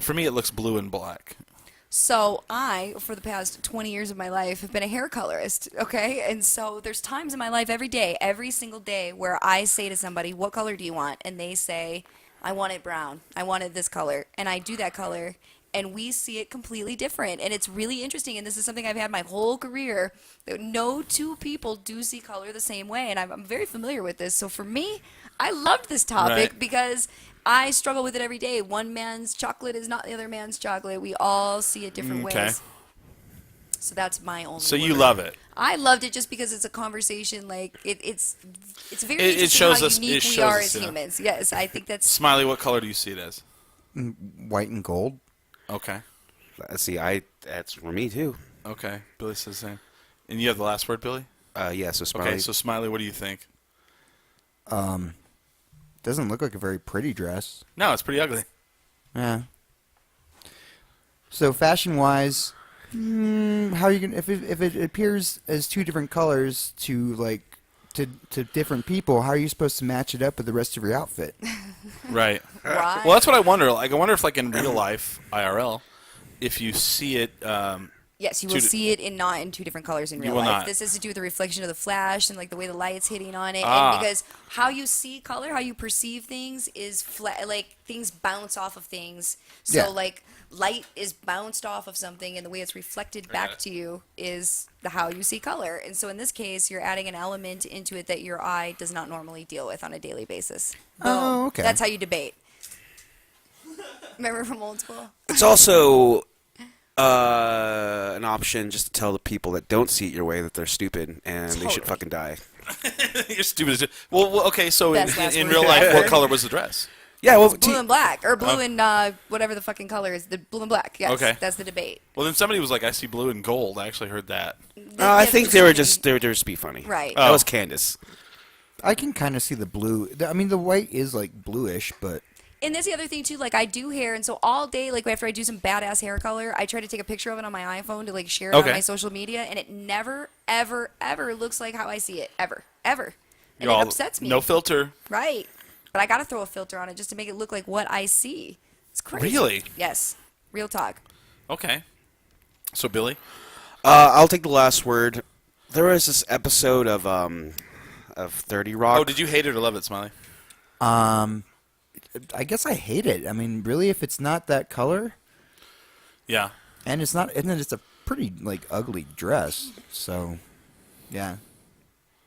For me, it looks blue and black. So I, for the past 20 years of my life, have been a hair colorist, okay? And so there's times in my life every day, every single day, where I say to somebody, what color do you want? And they say, I want it brown. I want it this color. And I do that color, and we see it completely different. And it's really interesting, and this is something I've had my whole career, that no two people do see color the same way. And I'm very familiar with this. So for me, I loved this topic Right. because I struggle with it every day. One man's chocolate is not the other man's chocolate. We all see it different Okay. ways. So that's my only. So you word. love it. I loved it just because it's a conversation. Like it's very It interesting shows how us- unique it we shows are us, as yeah. humans. Yes, I think that's. Smiley, what color do you see it as? White and gold. Okay. See, that's for me too. Okay. Billy says the same. And you have the last word, Billy? Yeah. So Smiley. Okay. So Smiley, what do you think? Doesn't look like a very pretty dress. No, it's pretty ugly. Yeah. So fashion-wise, how are you gonna if it appears as two different colors to different people, how are you supposed to match it up with the rest of your outfit? Right. Right. Well, that's what I wonder. Like, I wonder if, like, in real life, IRL, if you see it. Yes, you will see it not in two different colors in real will life. not. This has to do with the reflection of the flash and like the way the light's hitting on it. Ah. And because how you see color, how you perceive things is like things bounce off of things. So Yeah. like light is bounced off of something, and the way it's reflected back to you is how you see color. And so in this case, you're adding an element into it that your eye does not normally deal with on a daily basis. Oh, Boom. okay. That's how you debate. Remember from old school? It's also an option just to tell the people that don't see it your way that they're stupid and they should Totally. fucking die. You're stupid. Well, okay. So Best last in word real life, ever. what color was the dress? Yeah, well, Blue and black, or blue and whatever the fucking color is. The blue and black. Yes, Okay. that's the debate. Well, then somebody was like, "I see blue and gold." I actually heard that. I think they were just be funny. Right. That was Candace. I can kind of see the blue. I mean, the white is like bluish, but And that's the other thing too. Like I do hair, and so all day, like after I do some badass hair color, I try to take a picture of it on my iPhone to like share it on Okay. my social media, and it never, ever, ever looks like how I see it, ever. And You're it all- upsets me. No filter. Right. But I gotta throw a filter on it just to make it look like what I see. It's crazy. Really? Yes. Real talk. Okay. So Billy. I'll take the last word. There was this episode of 30 Rock. Oh, did you hate it or love it, Smiley? I guess I hate it. I mean, really, if it's not that color, Yeah. and it's not, and then it's a pretty like ugly dress. So, yeah.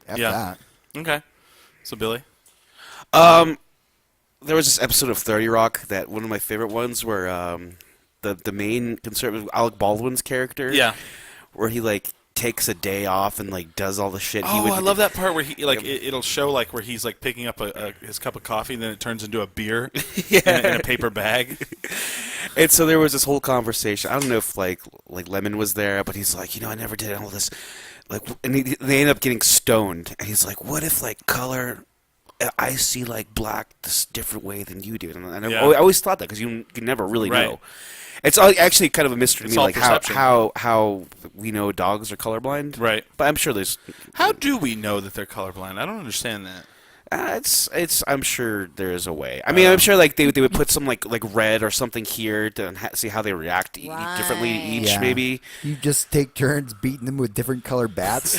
F Yeah. that. Okay. So Billy. There was this episode of 30 Rock that one of my favorite ones where the main conservative Alec Baldwin's character, Yeah. where he like takes a day off and like does all the shit. he Oh, would I love that part where he like it'll show like where he's like picking up his cup of coffee, and then it turns into a beer in a paper bag. And so there was this whole conversation. I don't know if like Lemon was there, but he's like, I never did all this. Like, and they end up getting stoned, and he's like, what if like color? I see like black this different way than you do, and I Yeah. always thought that because you never really Right. know. It's actually kind of a mystery to It's me, all like perception. how we know dogs are colorblind. Right. But I'm sure there's. How do we know that they're colorblind? I don't understand that. It's. I'm sure there is a way. I mean, I'm sure like they would put some like red or something here to see how they react differently to each. Yeah. Maybe. You just take turns beating them with different color bats.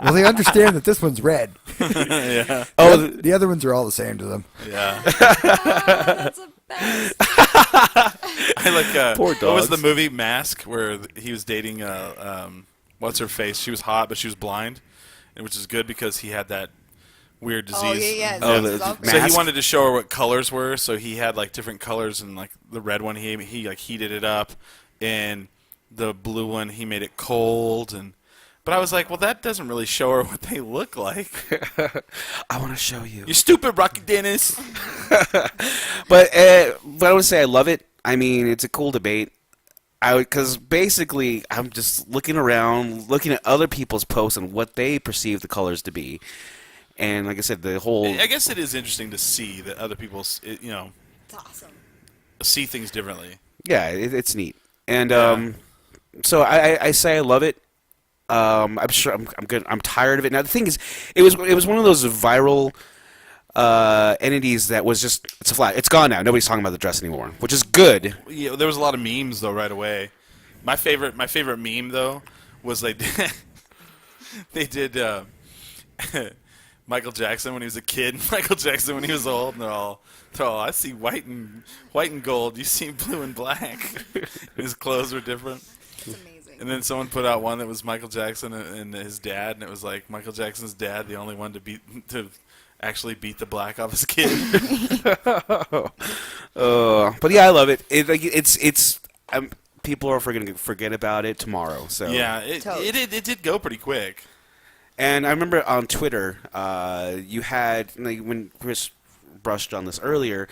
Well, they understand that this one's red. Yeah. Oh, The other ones are all the same to them. Yeah. That's the best. I like. Poor What was the dogs. movie Mask where he was dating what's her face? She was hot, but she was blind, and which is good because he had that weird disease. Oh yeah. Oh, This is the all Mask? So he wanted to show her what colors were. So he had like different colors, and like the red one he like heated it up, and the blue one he made it cold. And but I was like, well, that doesn't really show her what they look like. I want to show you. You stupid Rocky Dennis. But I would say I love it. I mean, it's a cool debate. Because basically, I'm just looking around, looking at other people's posts and what they perceive the colors to be. And like I said, the whole. I guess it is interesting to see that other people, It's awesome. see things differently. Yeah, it's neat. And so I say I love it. I'm sure I'm good. I'm tired of it. Now the thing is, it was one of those viral entities that was just it's gone now. Nobody's talking about the dress anymore, which is good. Yeah, there was a lot of memes though right away. My favorite meme though was they did Michael Jackson when he was a kid, and Michael Jackson when he was old, and they're all I see white and gold. You see blue and black. His clothes were different. It's amazing. And then someone put out one that was Michael Jackson and his dad, and it was like Michael Jackson's dad, the only one to actually beat the black off his kid. But yeah, I love it. It's people are going to forget about it tomorrow. So Yeah, it did go pretty quick. And I remember on Twitter, you had when Chris brushed on this earlier,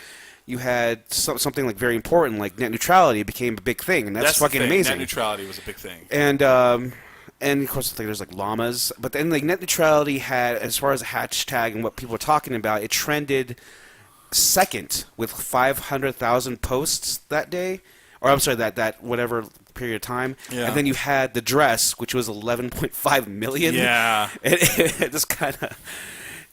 you had something like very important, like net neutrality became a big thing, and that's the fucking thing. amazing. Net neutrality was a big thing. And of course, there's like llamas, but then like net neutrality had, as far as a hashtag and what people were talking about, it trended second with 500,000 posts that day, or I'm sorry, that whatever period of time. Yeah. And then you had the dress, which was 11.5 million. Yeah. It just kind of.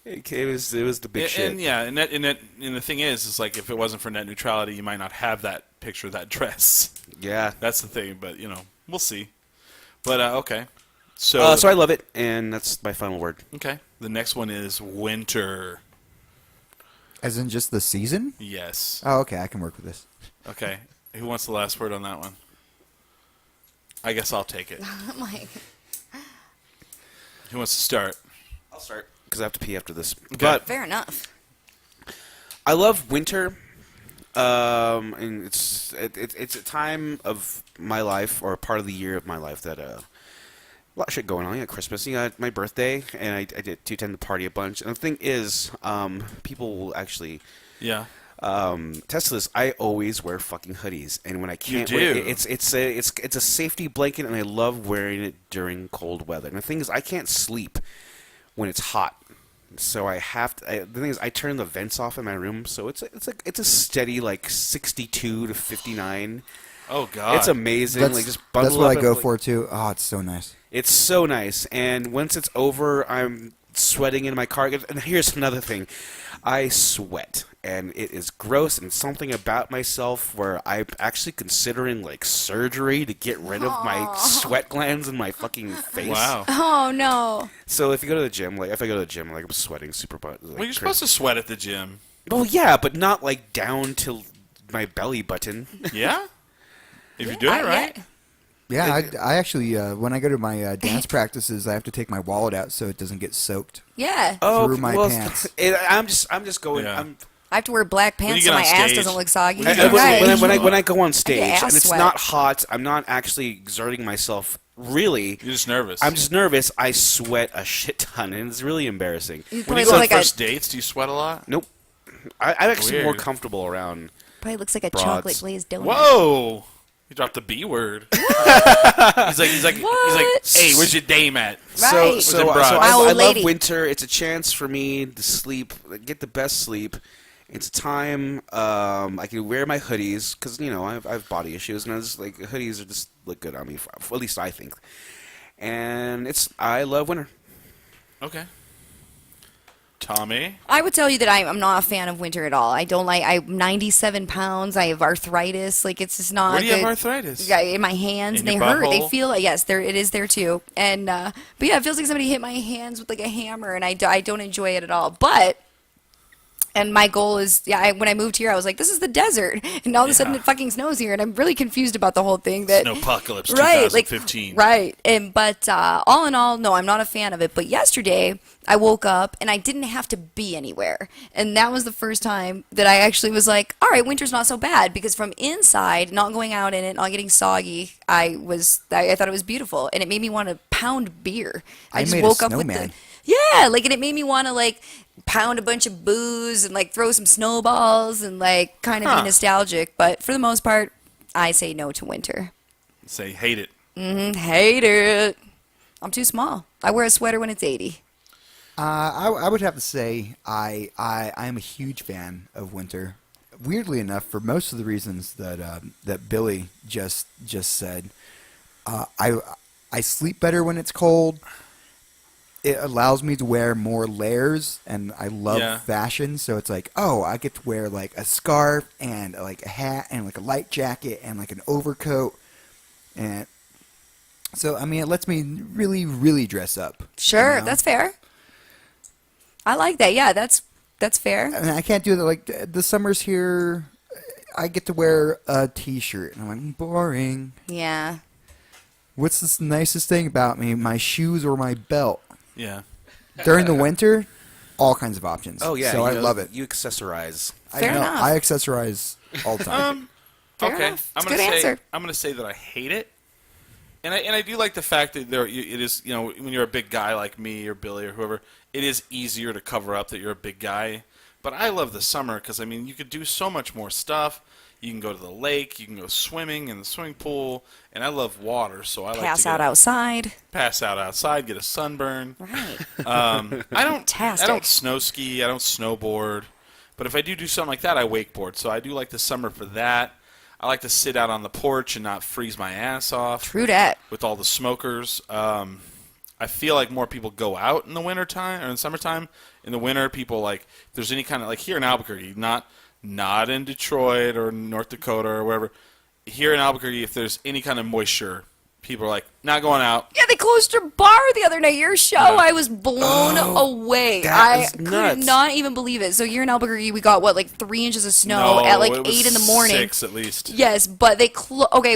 It was the big shit. And yeah, and the thing is like if it wasn't for net neutrality, you might not have that picture, that dress. Yeah. That's the thing, but we'll see. But okay, so I love it, and that's my final word. okay. The next one is winter. As in just the season? Yes. Oh, okay. I can work with this. Okay. Who wants the last word on that one? I guess I'll take it. I'm like, Who wants to start? I'll start because I have to pee after this. Okay. But fair enough. I love winter, and it's a time of my life, or a part of the year of my life that lot of shit going on. You got Christmas, you got my birthday, and I do tend to party a bunch. And the thing is, people will actually test this. I always wear fucking hoodies, and when I can't, wear it, it's a safety blanket, and I love wearing it during cold weather. And the thing is, I can't sleep when it's hot. So I have to. The thing is, I turn the vents off in my room, so it's a steady like 62 to 59. Oh God, it's amazing. Just that's what I go like, for too. Oh, it's so nice. It's so nice. And once it's over, I'm sweating in my car. And here's another thing, I sweat, and it is gross. And something about myself where I'm actually considering like surgery to get rid of my sweat glands in my fucking face. Wow. Oh no. So if you go to the gym, like I'm sweating super. Like, well, you're supposed to sweat at the gym. Well, yeah, but not like down to my belly button. Yeah. If you're doing it right. Yeah, I actually, when I go to my dance practices, I have to take my wallet out so it doesn't get soaked through my pants. I'm just going. I have to wear black pants so my ass doesn't look soggy. When I go on stage and it's not hot, I'm not actually exerting myself. Really, you're just nervous. I'm just nervous. I sweat a shit ton, and it's really embarrassing. When you go on first dates, do you sweat a lot? Nope. I'm actually more comfortable around. Probably looks like a broads. chocolate glazed donut. Whoa. You dropped the B word. He's like, hey, where's your dame at? Right. So I love winter. It's a chance for me to sleep, get the best sleep. It's a time I can wear my hoodies because I have body issues, and hoodies are just look good on me. At least I think. And I love winter. Okay. Tommy? I would tell you that I'm not a fan of winter at all. I don't like. I'm 97 pounds. I have arthritis. Like it's just not. Where do you have arthritis? Yeah, in my hands, and they hurt. They feel yes, it is there too. And but yeah, it feels like somebody hit my hands with like a hammer, and I don't enjoy it at all. But. And my goal is, when I moved here, I was like, this is the desert. And all of a sudden it fucking snows here. And I'm really confused about the whole thing. Snowpocalypse 2015. Right. But all in all, no, I'm not a fan of it. But yesterday, I woke up and I didn't have to be anywhere. And that was the first time that I actually was like, all right, winter's not so bad. Because from inside, not going out in it, not getting soggy, I thought it was beautiful. And it made me want to pound beer. I just woke up with the... Yeah, and it made me want to pound a bunch of booze and throw some snowballs and kind of be nostalgic. But for the most part, I say no to winter. Say hate it. Hate it. I'm too small. I wear a sweater when it's 80. I would have to say I am a huge fan of winter. Weirdly enough, for most of the reasons that Billy just said, I sleep better when it's cold. It allows me to wear more layers, and I love fashion. So it's I get to wear a scarf and a hat and a light jacket and an overcoat, and so it lets me really, really dress up. Sure, that's fair. I like that. Yeah, that's fair. I can't do that. The summers here, I get to wear a T-shirt, and I'm boring. Yeah. What's the nicest thing about me? My shoes or my belt. Yeah. During the winter, all kinds of options. Oh, yeah. So I love it. You accessorize. Fair enough. I accessorize all the time. Okay. Enough. I'm gonna say that I hate it. And I do like the fact that it is, when you're a big guy like me or Billy or whoever, it is easier to cover up that you're a big guy. But I love the summer because, you could do so much more stuff. You can go to the lake. You can go swimming in the swimming pool. And I love water, so I like to pass out outside. Pass out outside, get a sunburn. Right. I don't Fantastic. I don't snow ski. I don't snowboard. But if I do something like that, I wakeboard. So I do like the summer for that. I like to sit out on the porch and not freeze my ass off. True that. With all the smokers. I feel like more people go out in the wintertime or in the summertime. In the winter, people if there's any kind of here in Albuquerque, not in Detroit or North Dakota or wherever. Here in Albuquerque, if there's any kind of moisture, people are not going out. Yeah, they closed your bar the other night. Your show, I was blown away. I could not even believe it. So here in Albuquerque, we got 3 inches of snow at 8 in the morning. 6 at least. Yes, but they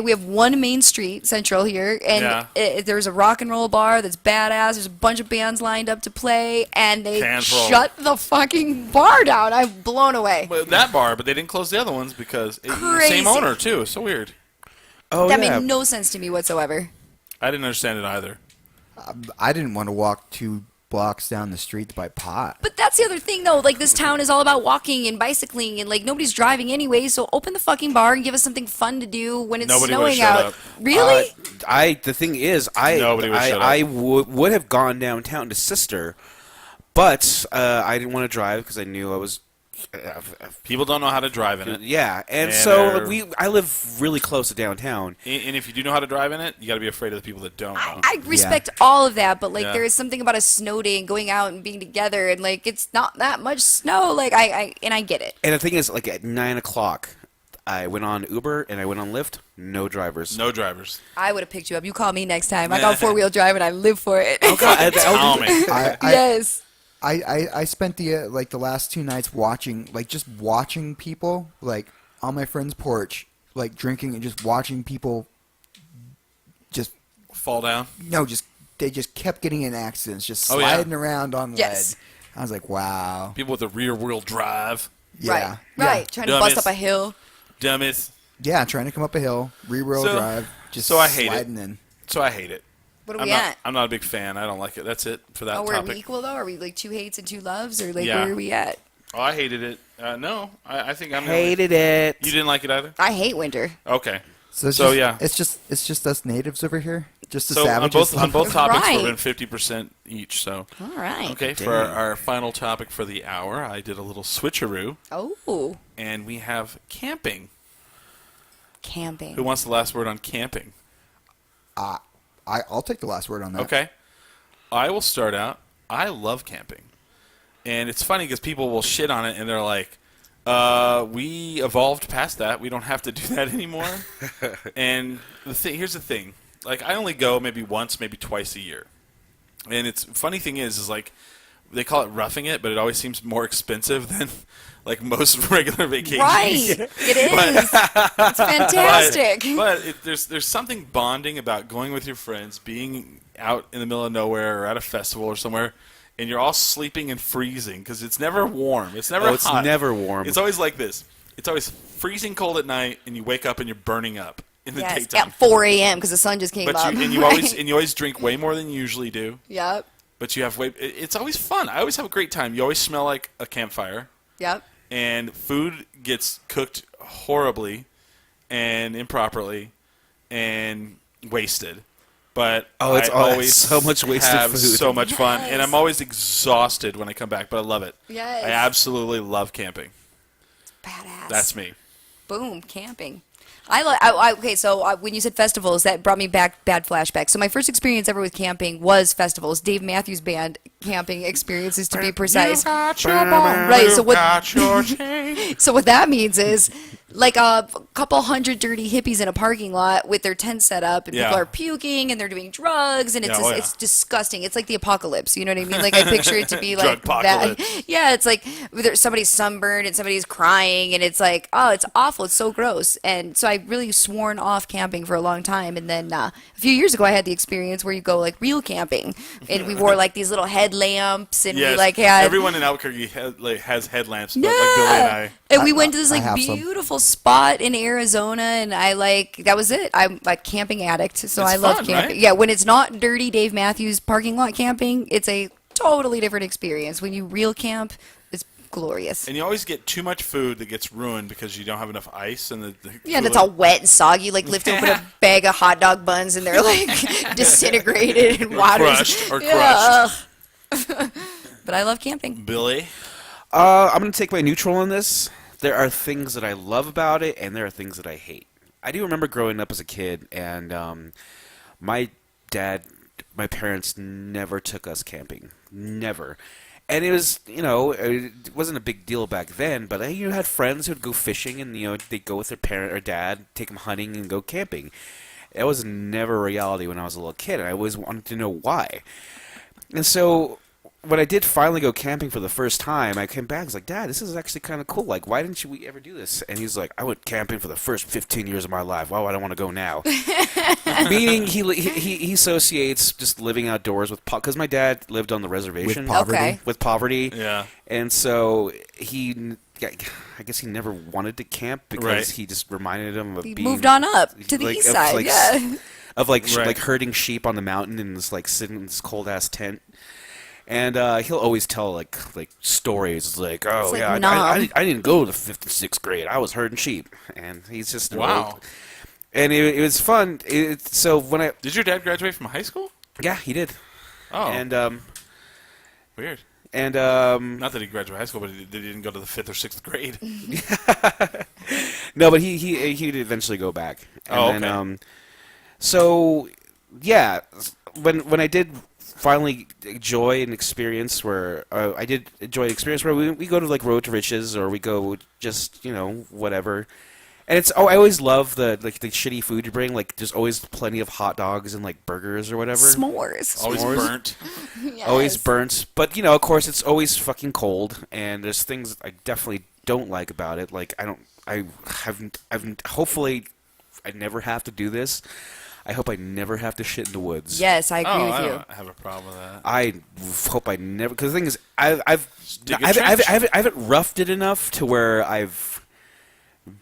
we have one main street, Central here, and there's a rock and roll bar that's badass. There's a bunch of bands lined up to play, and they shut the fucking bar down. I'm blown away. Well, that bar, but they didn't close the other ones because same owner too. So weird. Oh, that made no sense to me whatsoever. I didn't understand it either. I didn't want to walk 2 blocks down the street to buy pot. But that's the other thing, though. Like, this town is all about walking and bicycling, and, like, nobody's driving anyway, so open the fucking bar and give us something fun to do when it's Nobody would've snowing showed out. up. Really? The thing is, Nobody would shut up. I would have gone downtown to Sister, but I didn't want to drive because I knew I was. People don't know how to drive in it. Yeah, and And so they're- I live really close to downtown. And if you do know how to drive in it, you got to be afraid of the people that don't know. I respect all of that, but, like, Yeah. there is something about a snow day and going out and being together, and, like, it's not that much snow. Like, I get it. And the thing is, like at 9 o'clock, I went on Uber and I went on Lyft. No drivers. No drivers. I would have picked you up. You call me next time. I got 4-wheel drive, and I live for it. Tell me. Yes. I spent the the last 2 nights watching people like on my friend's porch, like drinking and just watching people just Fall down. they just kept getting in accidents, just Oh, yeah. sliding around on Yes. lead. I was like, wow. People with a rear wheel drive. Yeah. Right. Trying to bust Dummies. up a hill. Dummies. Yeah, trying to come up a hill, rear-wheel So- drive, just so I hate it. sliding in. So I hate it. What are I'm we not, at? I'm not a big fan. I don't like it. That's it for that Oh, we're topic. equal, though? Are we, like, 2 hates and 2 loves? Or, like, Yeah. where are we at? Oh, I hated it. No, I think I'm Hated it. You didn't like it either? I hate winter. Okay. So, So, yeah. it's just us natives over here, just the So on savages. both topics, Right. we're in 50% each. So All right. okay, for our final topic for the hour, I did a little switcheroo, Oh, and we have camping. camping. Who wants the last word on camping? I'll take the last word on that. Okay. I will start out. I love camping. And it's funny because people will shit on it and they're like, we evolved past that. We don't have to do that anymore. And here's the thing. Like, I only go maybe once, maybe twice a year. And it's funny thing is like, they call it roughing it, but it always seems more expensive than like most regular vacations. Right. It is. It's fantastic. But there's something bonding about going with your friends, being out in the middle of nowhere or at a festival or somewhere, and you're all sleeping and freezing because it's never warm. It's never It's hot. never warm. It's always like this. It's always freezing cold at night, and you wake up and you're burning up in the Yes, daytime. at 4 a.m. because the sun just came But up. you always drink way more than you usually do. Yep. But you have it's always fun. I always have a great time. You always smell like a campfire. Yep. And food gets cooked horribly and improperly and wasted. But It's I always always so much wasted have food. so much fun, Yes. and I'm always exhausted when I come back. But I love it. Yes. I absolutely love camping. Badass. That's me. Boom, camping. Okay, so when you said festivals, that brought me back bad flashbacks. So my first experience ever with camping was festivals. Dave Matthews Band camping experiences, to be precise. Right. So what that means is like a couple hundred dirty hippies in a parking lot with their tent set up, and Yeah. people are puking and they're doing drugs, and it's Yeah, it's disgusting. It's like the apocalypse. You know what I mean? Like I picture it to be like that. Drugpocalypse. Yeah, it's like somebody's sunburned and somebody's crying, and it's like, oh, it's awful. It's so gross. And so I really sworn off camping for a long time, and then a few years ago I had the experience where you go like real camping, and we wore like these little headlamps, and Yes. we like had Everyone in Albuquerque has headlamps, but like Billy and I. and we went to this I like have some. beautiful spot in Arizona, and that was it. I'm a camping addict, so It's I love fun, camping. right? Yeah, when it's not dirty Dave Matthews parking lot camping, it's a totally different experience. When you real camp, it's glorious. And you always get too much food that gets ruined because you don't have enough ice and the Yeah, and it's all wet and soggy. Like lift open a bag of hot dog buns, and they're like disintegrated and water. crushed. But I love camping. Billy. I'm going to take my neutral on this. There are things that I love about it, and there are things that I hate. I do remember growing up as a kid, and my parents never took us camping. Never. And it was, it wasn't a big deal back then, but you had friends who'd go fishing, and, they'd go with their parent or dad, take them hunting, and go camping. It was never a reality when I was a little kid, and I always wanted to know why. And so when I did finally go camping for the first time, I came back and was like, Dad, this is actually kind of cool. Like, why didn't we ever do this? And he's like, I went camping for the first 15 years of my life. Why would I want to go now? Meaning he associates just living outdoors with because my dad lived on the reservation. With poverty. Okay. With poverty. Yeah. And so I guess he never wanted to camp because Right. he just reminded him of He being... moved on up to the like, east of, side. like, Yeah. of like Right. like herding sheep on the mountain and this like sitting in this cold ass tent. And he'll always tell like stories like, oh It's like yeah, Nom. I didn't go to the 5th and 6th grade. I was herding sheep, and he's just Wow. And it was fun. So when I Did your dad graduate from high school? yeah he did. Oh, And weird. and Not that he graduated high school, but he didn't go to the 5th or 6th grade. no, but he did eventually go back. And Oh, then, okay. So yeah, when I did finally enjoy an experience where I did enjoy an experience where we go to like Road to Riches or we go just whatever. And it's I always love the shitty food you bring. Like there's always plenty of hot dogs and like burgers or whatever. S'mores. Always S'mores. burnt. Yes. Always burnt. But of course it's always fucking cold. And there's things I definitely don't like about it. Like I've hopefully I never have to do this. I hope I never have to shit in the woods. Yes, I agree Oh, with I you. don't have a problem with that. I hope I never. Because the thing is, I dig a trench. haven't roughed it enough to where I've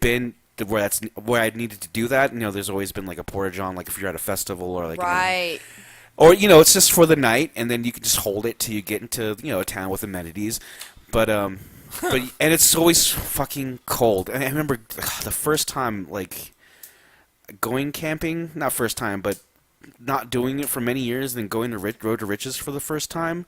been to where I needed to do that. There's always been like a portage on, like if you're at a festival or like Right. or it's just for the night, and then you can just hold it till you get into a town with amenities. But and it's always fucking cold. And I remember the first time like going camping, not first time, but not doing it for many years, then going to Road to Riches for the first time.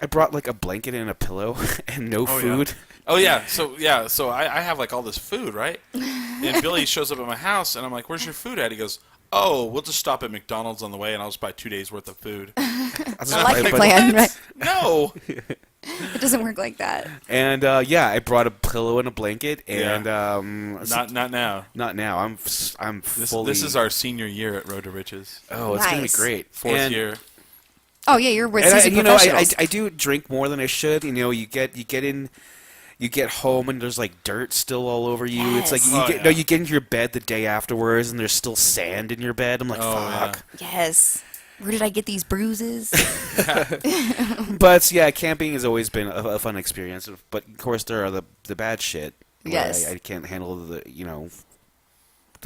I brought like a blanket and a pillow and no food. Oh yeah, so I have like all this food, right? And Billy shows up at my house, and I'm like, "Where's your food at?" He goes, "Oh, we'll just stop at McDonald's on the way, and I'll just buy 2 days worth of food." I like your But- plan. Right? No. It doesn't work like that. And I brought a pillow and a blanket, and Not now. not now. I'm fully. This is our senior year at Road to Riches. Oh, it's gonna be Nice. great. Fourth And- year. Oh yeah, you're with And seasoned I professionals. I do drink more than I should. You get home and there's like dirt still all over you. It's like Yes. you get into your bed the day afterwards and there's still sand in your bed. I'm like, fuck. Yes. Where did I get these bruises? But yeah, camping has always been a fun experience. But of course, there are the bad shit. Where Yes. I can't handle the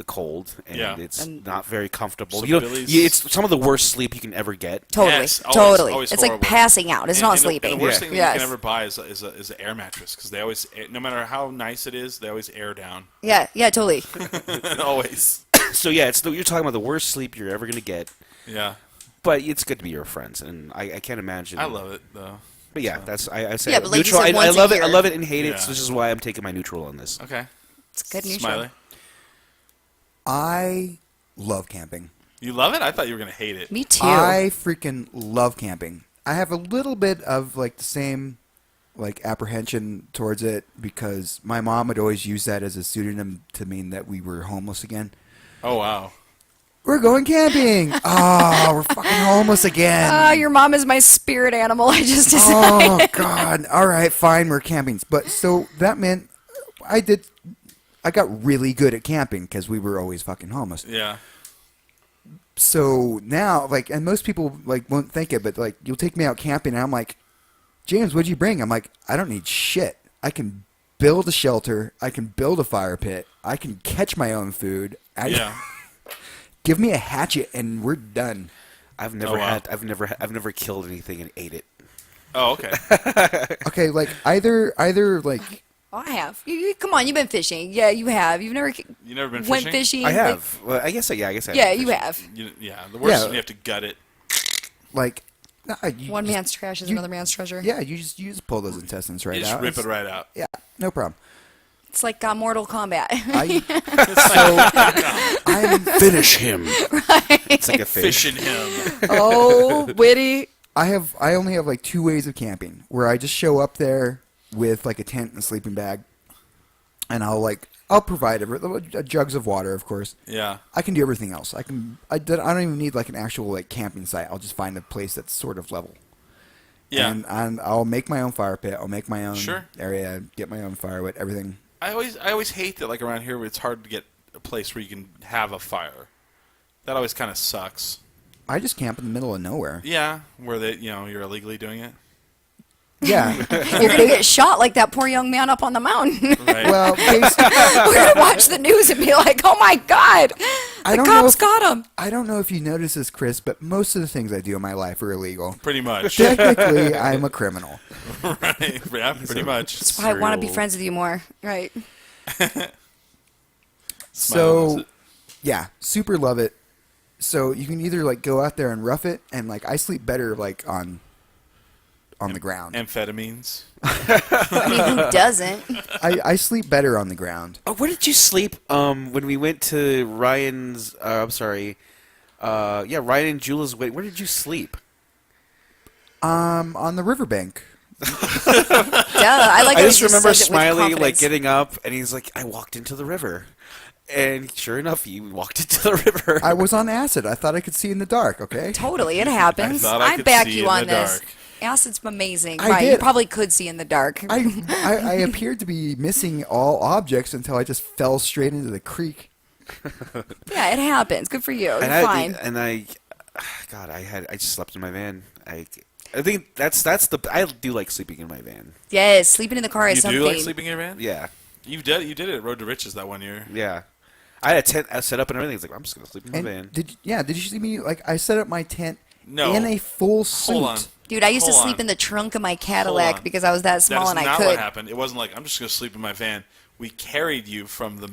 cold, and Yeah. it's not very comfortable. So Billy's- It's some of the worst sleep you can ever get. Totally. Yes, always- Totally. always It's horrible. like passing out. It's not And sleeping. the worst Yeah. thing that Yes. you can ever buy is an air mattress, because they always, no matter how nice it is, they always air down. Yeah, totally. Always. So yeah, you're talking about the worst sleep you're ever gonna get. Yeah. But it's good to be your friends, and I can't imagine. I love it though. But yeah, I say Yeah, but like you neutral. said, I once a love it. I year. love it and hate it. Yeah. So this is why I'm taking my neutral on this. Okay. It's good neutral. Smiley. I love camping. You love it? I thought you were gonna hate it. Me too. I freaking love camping. I have a little bit of like the same like apprehension towards it because my mom would always use that as a pseudonym to mean that we were homeless again. Oh wow. We're going camping. Oh, we're fucking homeless again. Your mom is my spirit animal. I just Oh decided. God! All right, fine. We're camping, but so that meant I got really good at camping because we were always fucking homeless. Yeah. So now, like, and most people like won't think it, but like, you'll take me out camping, and I'm like, James, what'd you bring? I'm like, I don't need shit. I can build a shelter. I can build a fire pit. I can catch my own food. Yeah. Give me a hatchet, and we're done. I've never wow. I've never killed anything and ate it. Oh okay. Okay, like either like. Oh, I have. Come on, you've been fishing. Yeah, you have. You've never You never been went fishing? fishing. I like- have. Well, I guess. Yeah, I guess. I yeah, have. you have. Yeah. The worst Yeah. is when you have to gut it. Like, nah, you One just- man's trash is you- another man's treasure. Yeah, you just pull those intestines right You just out. rip it right out. Yeah, no problem. It's like Mortal Kombat. I'm Finish him. It's like a fish. Fishing him. Oh, witty. I only have like 2 ways of camping where I just show up there with like a tent and a sleeping bag, and I'll provide jugs of water, of course. Yeah. I can do everything else. I don't even need like an actual like camping site. I'll just find a place that's sort of level. Yeah. And I'll make my own fire pit. I'll make my own Sure. area. Get my own firewood. Everything. I always hate that, like around here it's hard to get a place where you can have a fire. That always kind of sucks. I just camp in the middle of nowhere. Yeah, where you're illegally doing it. Yeah. You're gonna get shot like that poor young man up on the mountain. Right. Well, We're gonna watch the news and be like, "Oh my God, I the don't cops know got him." I don't know if you notice this, Chris, but most of the things I do in my life are illegal. Pretty much. Technically, I'm a criminal. Right. Yeah, pretty much. That's why I want to be friends with you more. Right. So, yeah, super love it. So you can either like go out there and rough it, and like I sleep better like on the ground. Amphetamines. I mean, who doesn't? I sleep better on the ground. Oh, where did you sleep? When we went to Ryan's, Ryan and Julie's wedding. Where did you sleep? On the riverbank. Duh. I like. I how just you remember said it with Smiley like confidence. getting up, and he's like, "I walked into the river," and sure enough, he walked into the river. I was on acid. I thought I could see in the dark. Okay. Totally, it happens. I thought I could back see you in on the this. dark. Acid's amazing. I Right, you did. probably could see in the dark. I appeared to be missing all objects until I just fell straight into the creek. Yeah, it happens. Good for you. and You're fine. God, I just slept in my van. I think that's I do like sleeping in my van. Yes, sleeping in the car is You something. do like sleeping in your van? Yeah, You did it at Road to Riches that one year. yeah. I had a tent set up and everything. It's like I'm just gonna sleep in my And van. did you see me? Like I set up my tent No. in a full suit. Hold on. Dude, I used to Hold sleep on. in the trunk of my Hold Cadillac on. because I was that small That is and I not could. what happened. It wasn't like I'm just going to sleep in my van. We carried you from the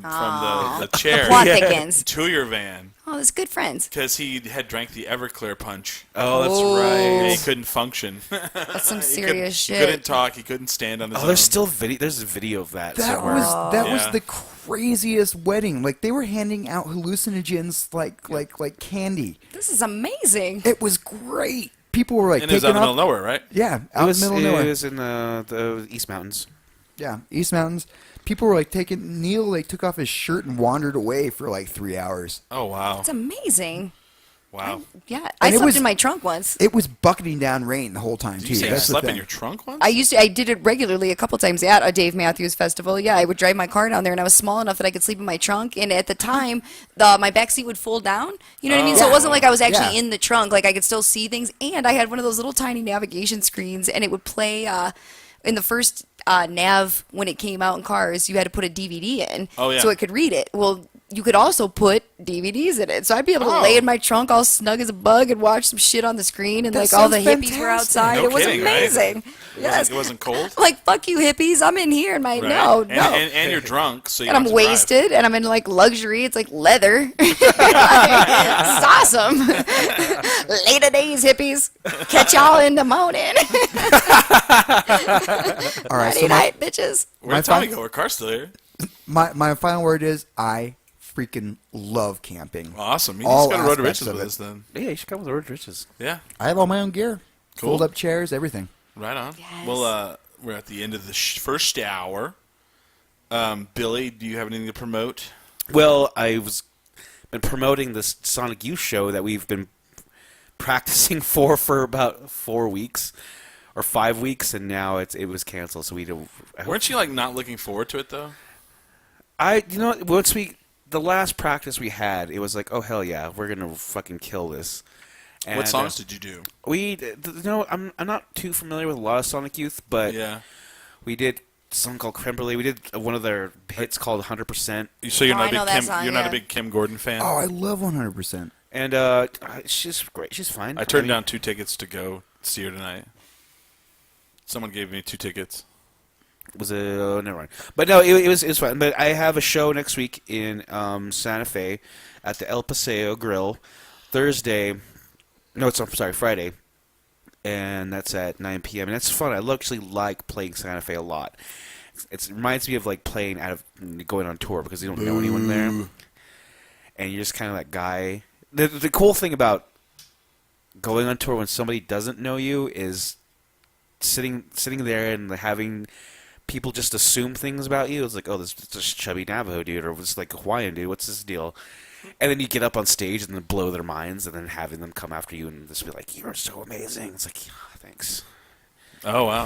chair Plot thickens. to your van Oh, that's good friends. because he had drank the Everclear punch. Oh, that's Oh. And right. he couldn't function. That's some He serious He shit. couldn't talk. He couldn't stand on his own. Oh, there's still video. There's a video of that. That somewhere. was Yeah. the craziest wedding. Like they were handing out hallucinogens like candy. This is amazing. It was great. People were like and it was taking out in the off. middle of nowhere, right? Yeah, It out was, in the middle of nowhere. it was in the East Mountains. Yeah, East Mountains. People were like taking Neil. Like took off his shirt and wandered away for like 3 hours. Oh, wow. It's amazing. Wow. Yeah, I And it slept was- in my trunk once. It was bucketing down rain the whole time Did too. you say you That's the slept in thing. your trunk once? I did it regularly a couple times at a Dave Matthews Festival. Yeah, I would drive my car down there, and I was small enough that I could sleep in my trunk. And at the time, my back seat would fold down. You know what I mean? So it wasn't like I was actually Yeah. in the trunk. Like I could still see things. And I had one of those little tiny navigation screens, and it would play in the first nav when it came out in cars. You had to put a DVD in, Oh, yeah. so it could read it. Well, you could also put DVDs in it. So I'd be able to Oh. lay in my trunk all snug as a bug and watch some shit on the screen, and That like all the sounds hippies were fantastic. outside. No it was kidding, right? amazing. Yes. It wasn't cold? Like, fuck you, hippies. I'm in here in my, Right. no. And you're drunk, so you And don't I'm have to drive. wasted, and I'm in like luxury. It's like leather. It's awesome. Later days, hippies. Catch y'all in the morning. All right, Friday so night, bitches. Where'd Tommy go? Our car's still here. my final word is I freaking love camping. Awesome. You All just got to Road to aspects Riches of with it. us then. Yeah, you should come with the Road Riches. Yeah. I have all my own gear. Cool. Fold up chairs, everything. Right on. Yes. Well, we're at the end of the first hour. Billy, do you have anything to promote? Well, been promoting this Sonic Youth show that we've been practicing for about 4 weeks or 5 weeks, and now it was canceled. So we don't. Weren't you like not looking forward to it though? Once the last practice we had, it was like, oh hell yeah, we're gonna fucking kill this. And, What songs did you do? I'm not too familiar with a lot of Sonic Youth, but Yeah. we did a song called Creme-Brulee. We did one of their hits called 100%. So you're Oh, not I know a big that Kim. song, You're not yeah. a big Kim Gordon fan. Oh, I love 100%. And she's great. She's fine. I turned down 2 tickets to go see her tonight. Someone gave me 2 tickets. Was it? Never mind. But no, it was fun. But I have a show next week in Santa Fe at the El Paseo Grill Thursday. No, Friday, and that's at 9 p.m. And that's fun. I actually like playing Santa Fe a lot. It reminds me of like playing going on tour because you don't know anyone there, and you're just kind of that guy. The cool thing about going on tour when somebody doesn't know you is sitting there and having people just assume things about you. It's like, oh, this chubby Navajo dude, or this like Hawaiian dude. What's this deal? And then you get up on stage and then blow their minds, and then having them come after you and just be like, "You're so amazing." It's like, oh, thanks, Oh wow.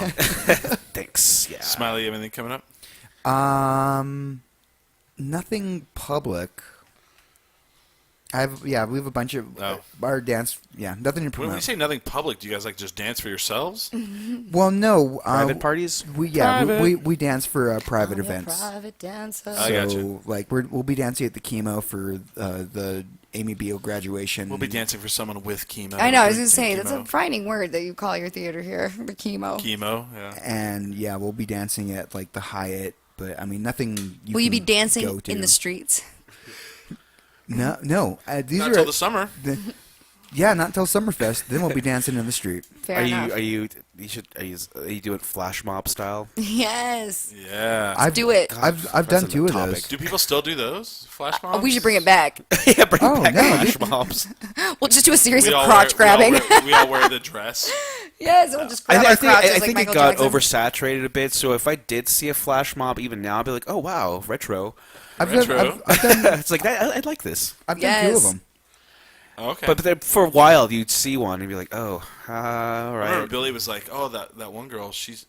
thanks, yeah. Smiley, you have anything coming up? Nothing public. we have a bunch of our dance. Yeah, nothing to promote. When you say nothing public, do you guys like just dance for yourselves? Well, no. Private parties? We dance for private events. Private dancer. I got So you. like we'll be dancing at the chemo for the Amy Beale graduation. We'll be dancing for someone with chemo. I know. I was gonna Drink say chemo. that's a frightening word that you call your theater here, the chemo. Chemo, yeah. And yeah, we'll be dancing at like the Hyatt. But I mean, nothing. Will you be can dancing go to. in the streets? No. These Not are until the summer. Yeah, not until Summerfest. Then we'll be dancing in the street. Fair enough. Are you doing flash mob style? Yes. Yeah. I've do it. I've done two of those. Do people still do those flash mobs? Oh, we should bring it back. Yeah, bring Oh, back no, flash mobs. We'll just do a series We of all crotch grabbing. We all wear the dress. Yes, we'll just grab I our think crotches I like think Michael it got Jackson. oversaturated a bit. So if I did see a flash mob, even now, I'd be like, "Oh wow, retro." I've Retro. done, I've done It's like I'd like this. I've done two of Yes. them. Okay. But then for a while, you'd see one and be like, "Oh, all I remember right." Billy was like, "Oh, that one girl, she's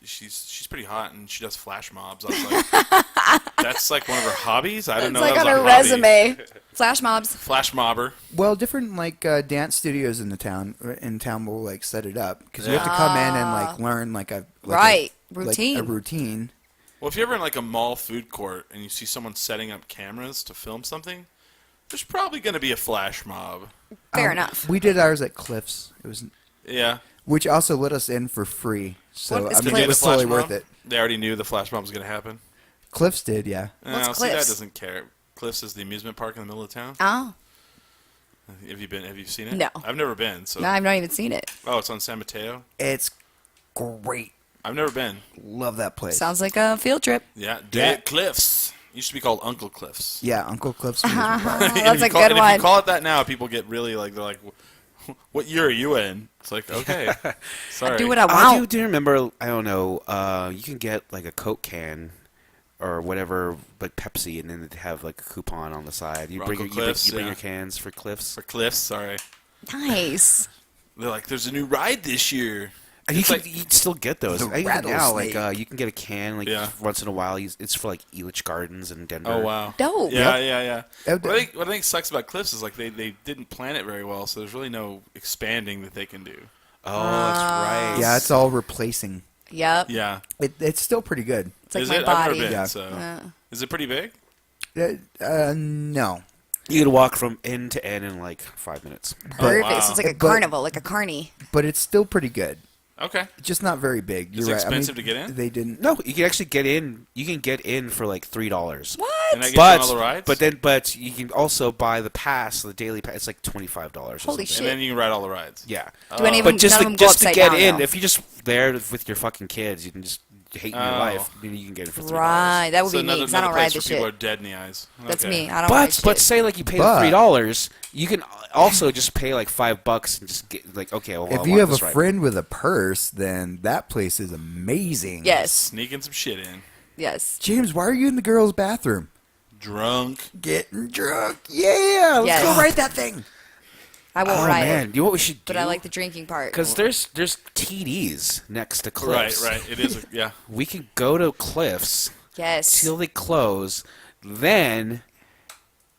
pretty hot and she does flash mobs." I was like, "That's like one of her hobbies." I didn't It's know like that on was her a hobby. resume. Flash mobs. Flash mobber. Well, different like dance studios in town will like set it up because you have to come in and like learn like a Right. like Routine. a routine. Well, if you're ever in like a mall food court and you see someone setting up cameras to film something, there's probably going to be a flash mob. Fair enough. We did ours at Cliff's. It was Yeah. which also let us in for free. So What is I mean, Cliff's? it was totally Flash worth mob? it. They already knew the flash mob was going to happen. Cliff's did, yeah. What's No, see, that Cliff's? doesn't care. Cliff's is the amusement park in the middle of town. Oh. Have you seen it? No. I've never been. So. No, I've not even seen it. Oh, it's on San Mateo. It's great. I've never been. Love that place. Sounds like a field trip. Yeah, Dead Cliffs. Used to be called Uncle Cliffs. Yeah, Uncle Cliff's. amusement park. And That's if you a call- good and If one. you call it that now, people get really like, they're like, "What year are you in?" It's like, okay, sorry. Do what I Do want. you remember? I don't know. You can get like a Coke can or whatever, like Pepsi, and then it'd have like a coupon on the side. You For bring Uncle your, Cliff's, you bring yeah. your cans for Cliffs. For Cliffs, sorry. Nice. They're like, "There's a new ride this year." And you It's can like- you still get those. The Even now, like rattlesnake. you can get a can like Yeah. once in a while. It's for like Elitch Gardens in Denver. Oh wow. Dope. Yeah, yeah. Yep. What I think sucks about Cliffs is like they didn't plan it very well, so there's really no expanding that they can do. Oh, that's right. Yeah, it's all replacing. Yep. Yeah. It's still pretty good. It's like Is my it? body. I've never been. Yeah. So, is it pretty big? No. You can walk from end to end in like 5 minutes. Perfect. wow. So it's like a But- carnival, like a carny. But it's still pretty good. Okay. Just not very big. You're Is it right. expensive to get in? They didn't. No, you can actually get in. You can get in for like $3. What? And that gets you on But all the rides. but you can also buy the pass, the daily pass. It's like $25. Holy and shit. then you can ride all the rides. Yeah. Do any of them, But just none to, of them go just to upside get down, in, though? if you're just there with your fucking kids, you can just hate your Oh. life. Then you can get it for $3. Right. That would So be me another, because I another don't ride place this where people are shit. dead in the eyes. That's Okay. me. I don't ride But shit. say like you pay the But- $3, you can also just pay like $5 and just get like okay. Well, I If you want have a this ride. friend with a purse, then that place is amazing. Yes. Sneaking some shit in. Yes. James, why are you in the girls' bathroom? Drunk. Getting drunk. Yeah. Let's Yes. go ride that thing. I won't oh ride man, it. you know what we should do? But I like the drinking part. Because there's TDs next to Cliffs. Right. It is. Yeah. We can go to Cliffs Yes. till they close, then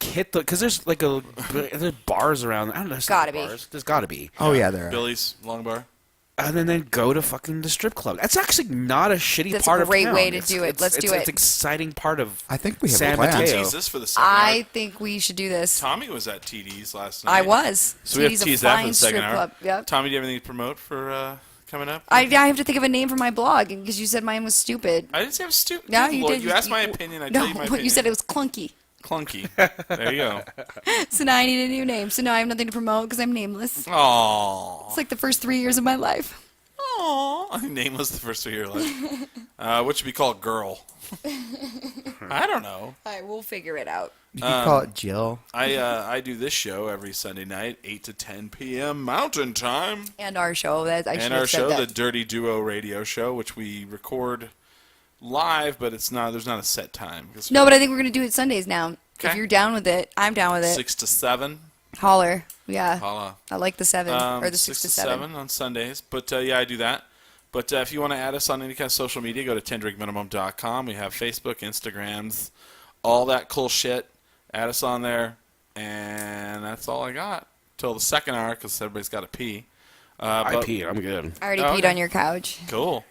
hit the because there's like there's bars around. I don't know. There's Gotta be. bars. There's gotta be. Oh yeah, there. Are. Billy's Long Bar. And then go to fucking the strip club. That's actually not a shitty That's a part great of town. way to It's- do it. it's- Let's it's- do It's it. an exciting part of I think we have San a plan. Mateo. Tease this for the second I hour. think we should do this. Tommy was at TD's last night. I was. So we have TD's to a tease that for fine the second strip hour. club. Yep. Tommy, do you have anything to promote for coming up? I have to think of a name for my blog because you said mine was stupid. I didn't say I was stupid. No, Good you Lord, did. You asked my opinion. I No, tell you my but opinion. you said it was clunky. Clunky. There you go. So now I need a new name. So now I have nothing to promote because I'm nameless. Aww. It's like the first 3 years of my life. Aww. Nameless the first 3 years of your life. What should be called Girl? I don't know. All right, we'll figure it out. You can call it Jill. I do this show every Sunday night, 8 to 10 p.m. Mountain Time. And our show. I should And have our said show, that. the Dirty Duo Radio Show, which we record live, but there's not a set time. No, but I think we're going to do it Sundays now. If Okay. you're down with it, I'm down with it. 6 to 7. Holler. Yeah. Holla. I like the 7 or the 6 to 7. on Sundays. But yeah, I do that. But if you want to add us on any kind of social media, go to 10drinkminimum.com. We have Facebook, Instagrams, all that cool shit. Add us on there. And that's all I got till the second hour because everybody's got to pee. I peed. I'm good. I already Oh, peed okay. on your couch. Cool.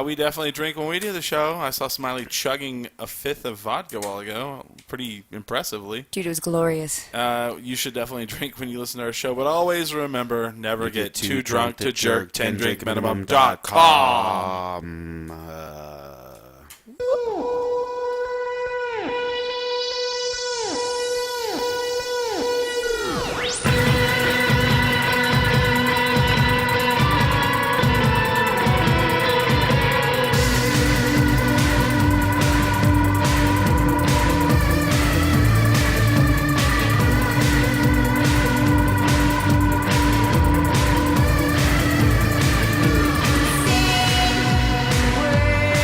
We definitely drink when we do the show. I saw Smiley chugging a fifth of vodka a while ago, pretty impressively. Dude, it was glorious. You should definitely drink when you listen to our show, but always remember, never get too drunk to jerk. 10drinkminimum.com. Away.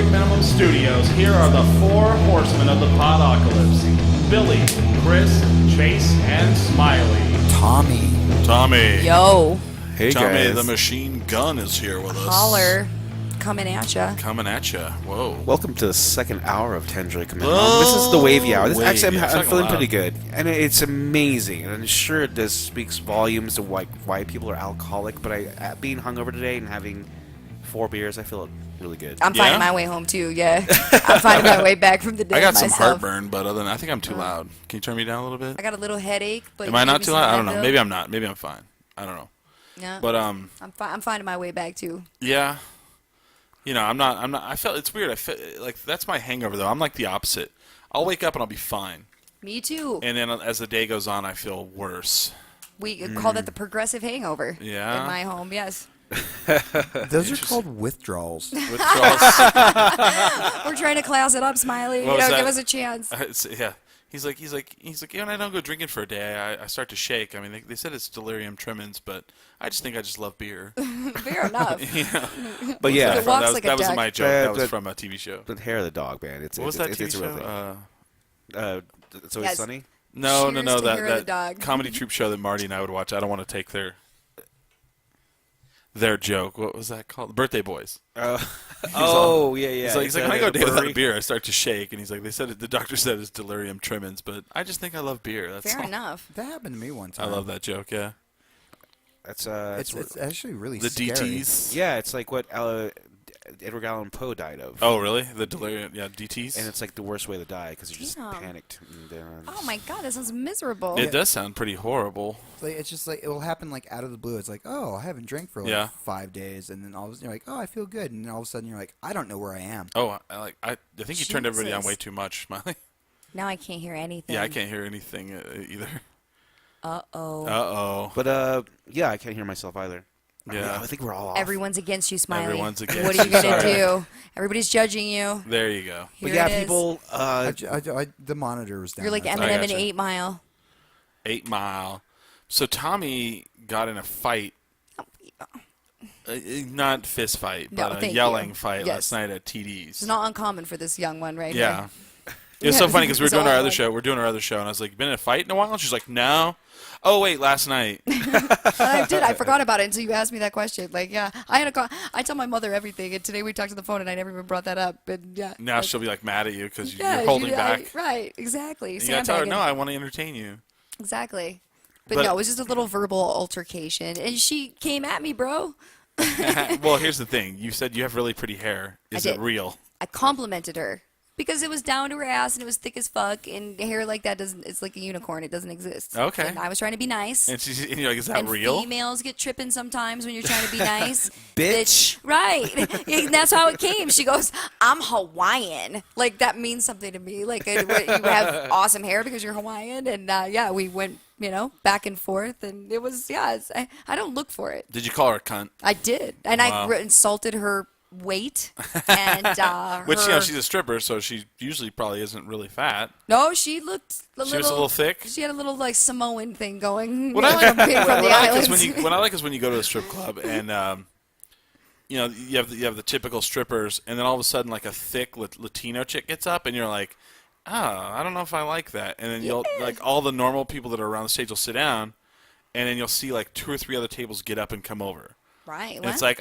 Very Minimum Studios, here are the four horsemen of the Podocalypse. Billy, Chris, Chase, and Smiley. Tommy. Yo, Hey Tommy guys. the Machine Gun is here with us. holler, coming at ya. Coming at ya. Whoa. Welcome to the second hour of Tendrily Coming Home. This is the wavy hour. Actually, I'm Talking feeling loud. pretty good, and it's amazing. And I'm sure this speaks volumes to why people are alcoholic. But being hungover today and having 4 beers, I feel really good. I'm Yeah? finding my way home too. Yeah, I'm finding my way back from the day. I got some myself. heartburn, but other than I think I'm too loud. Can you turn me down a little bit? I got a little headache, but Am you I gave not me too some loud? I don't know. Advil. Maybe I'm not. Maybe I'm fine. I don't know. Yeah, But I'm finding my way back too. yeah. You know, I'm not. I felt it's weird. I feel like that's my hangover though. I'm like the opposite. I'll wake up and I'll be fine, Me too. and then as the day goes on, I feel worse. We call that the progressive hangover. Yeah? In my home, yes. Those are called withdrawals. Withdrawals. We're trying to class it up, Smiley. What was that? Give us a chance. Yeah. He's like, when I don't go drinking for a day, I start to shake. I mean, they said it's delirium tremens, but I just think I just love beer. Fair enough. But yeah, It walks that was, like a that was duck. my joke. That was but- from a TV show. the hair of the dog, man. What was that TV it's a real show? thing. It's always Yes. sunny. No, Cheers to that Hair of the Dog. comedy troupe show that Marty and I would watch. I don't want to take their joke. What was that called? The Birthday Boys. Oh yeah. He's like, when I go a the day without a brewery. beer, I start to shake, and he's like, the doctor said it's delirium tremens, but I just think I love beer. That's Fair all. enough. That happened to me one I time. love that joke. Yeah, It's actually really the scary. DTs. Yeah, it's like what Edward Allan Poe died of. Oh, really? The delirium? Yeah, DTs. And it's like the worst way to die because you're just Damn. panicked. And, Oh my God, that sounds miserable. It does sound pretty horrible. It's just like it will happen like out of the blue. It's like, oh, I haven't drank for like Yeah. 5 days, and then all of a sudden you're like, oh, I feel good, and then all of a sudden you're like, I don't know where I am. Oh, I think you turned everybody down Jesus. way too much, Smiley. Now I can't hear anything. Yeah, I can't hear anything either. Uh-oh. Uh-oh. But yeah, I can't hear myself either. Yeah. I think we're all off. Everyone's against you, Smiley. Everyone's against What are you you, going to sorry. do? Everybody's judging you. There you go. Here But yeah, it is. people. The monitor was down. You're like that's Eminem in gotcha. 8 Mile. 8 Mile. So Tommy got in a fight. Not fist fight, No, but a thank yelling you. fight Yes. last night at TD's. It's not uncommon for this young one right Yeah. here. It was so Yeah, funny because we were it's doing our all other fun. show. We're doing our other show, and I was like, "Been in a fight in a while?" And she's like, "No." Oh wait, last night. I did. I forgot about it until you asked me that question. Like, yeah, I tell my mother everything, and today we talked on the phone, and I never even brought that up. And yeah, Now like, she'll be like mad at you because yeah, you're holding you- back. right, exactly. You gotta tell her, Sandbagging. "No, I want to entertain you." Exactly. But But- no, it was just a little verbal altercation, and she came at me, bro. Well, here's the thing. You said you have really pretty hair. Is it did. real? I complimented her because it was down to her ass and it was thick as fuck, and hair like that doesn't. It's like a unicorn. It doesn't exist. Okay. And I was trying to be nice. And you're like, "Is that And real?" females get tripping sometimes when you're trying to be nice. Bitch. Right. And that's how it came. She goes, I'm Hawaiian. Like, that means something to me. Like, you have awesome hair because you're Hawaiian. And, yeah, we went, back and forth. And it was, I don't look for it. Did you call her a cunt? I did. And Wow. I insulted her weight. And Which, her... she's a stripper, so she usually probably isn't really fat. No, she looked She was a little thick? She had a little, like, Samoan thing going. What I like, from the what I like is islands. what I like is when you go to a strip club and you have the typical strippers, and then all of a sudden like a thick Latino chick gets up, and you're like, oh, I don't know if I like that, and then you'll like all the normal people that are around the stage will sit down, and then you'll see like 2 or 3 other tables get up and come over, Right. and it's like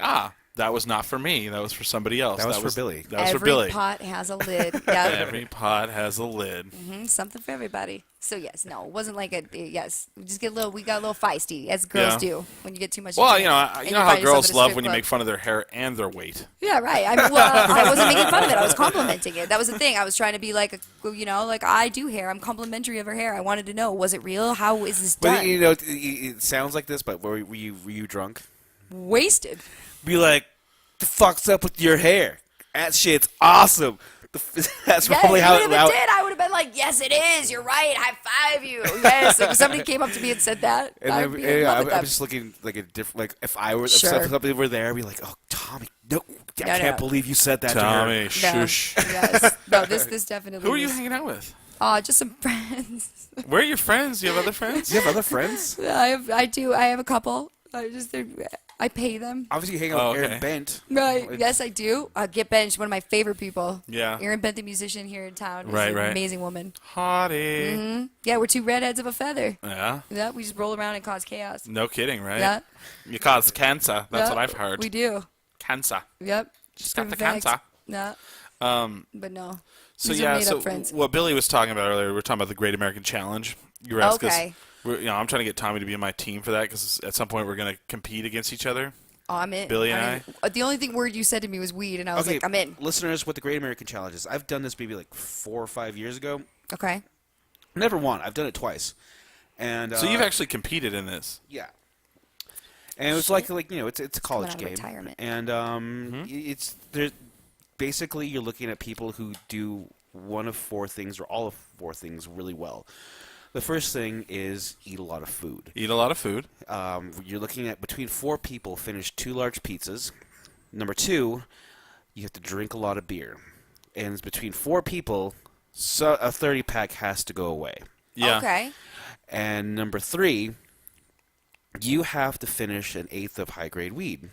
that was not for me, that was for somebody else. That was for Billy. That was for Every Billy. pot has a lid. Yeah. Every pot has a lid. Something for everybody. So yes, no, it wasn't like yes. We just we got a little feisty as girls do when you get too much. Well, into it, and you know how find yourself girls at a love strip when you club. make fun of their hair and their weight. Yeah, right. I wasn't making fun of it. I was complimenting it. That was the thing. I was trying to be like, like I do hair. I'm complimentary of her hair. I wanted to know, was it real? How is this done? But it sounds like this. But were you drunk? Wasted. Be like, the fuck's up with your hair? That shit's awesome. That's probably yes, how even if it did, I would have been like, yes, it is. You're right. High five you. Yes. If somebody came up to me and said that, I'd be in love with I'm them. just looking like a different. Like if I were Sure. if somebody were there, I'd be like, oh, Tommy, no, I No, can't no. believe you said that Tommy, to her. No. shush. Yes. No, this definitely. Who are you was- hanging out with? Just some friends. Where are your friends? Do you have other friends? Do you have other friends? I do. I have a couple. I pay them. Obviously, you hang out with okay. Aaron Bent. Right. Yes, I do. Get Benched, one of my favorite people. Yeah. Erin Bent, the musician here in town. Is Right, an right. amazing woman. Hottie. Yeah, we're two redheads of a feather. Yeah. Yeah, we just roll around and cause chaos. No kidding, right? Yeah. You cause cancer. That's Yeah, what I've heard. We do. Cancer. Yep. She's got the Proven facts. cancer. Yeah. But no. So These are yeah, made so up friends. what Billy was talking about earlier, we were talking about the Great American Challenge. You were asking Okay. us, I'm trying to get Tommy to be in my team for that because at some point we're going to compete against each other. Oh, I'm in. Billy and The only word you said to me was weed, and I was Okay, like, I'm in. listeners, what the Great American Challenge is. I've done this maybe like 4 or 5 years ago. Okay. Never won. I've done it twice. And So you've actually competed in this. yeah. And it was like it's a college out of game. retirement. And it's there's basically you're looking at people who do one of 4 things or all of 4 things really well. The first thing is eat a lot of food. Eat a lot of food. You're looking at between 4 people finish 2 large pizzas. Number 2, you have to drink a lot of beer. And it's between 4 people, so a 30-pack has to go away. Yeah. Okay. And number 3, you have to finish an eighth of high-grade weed.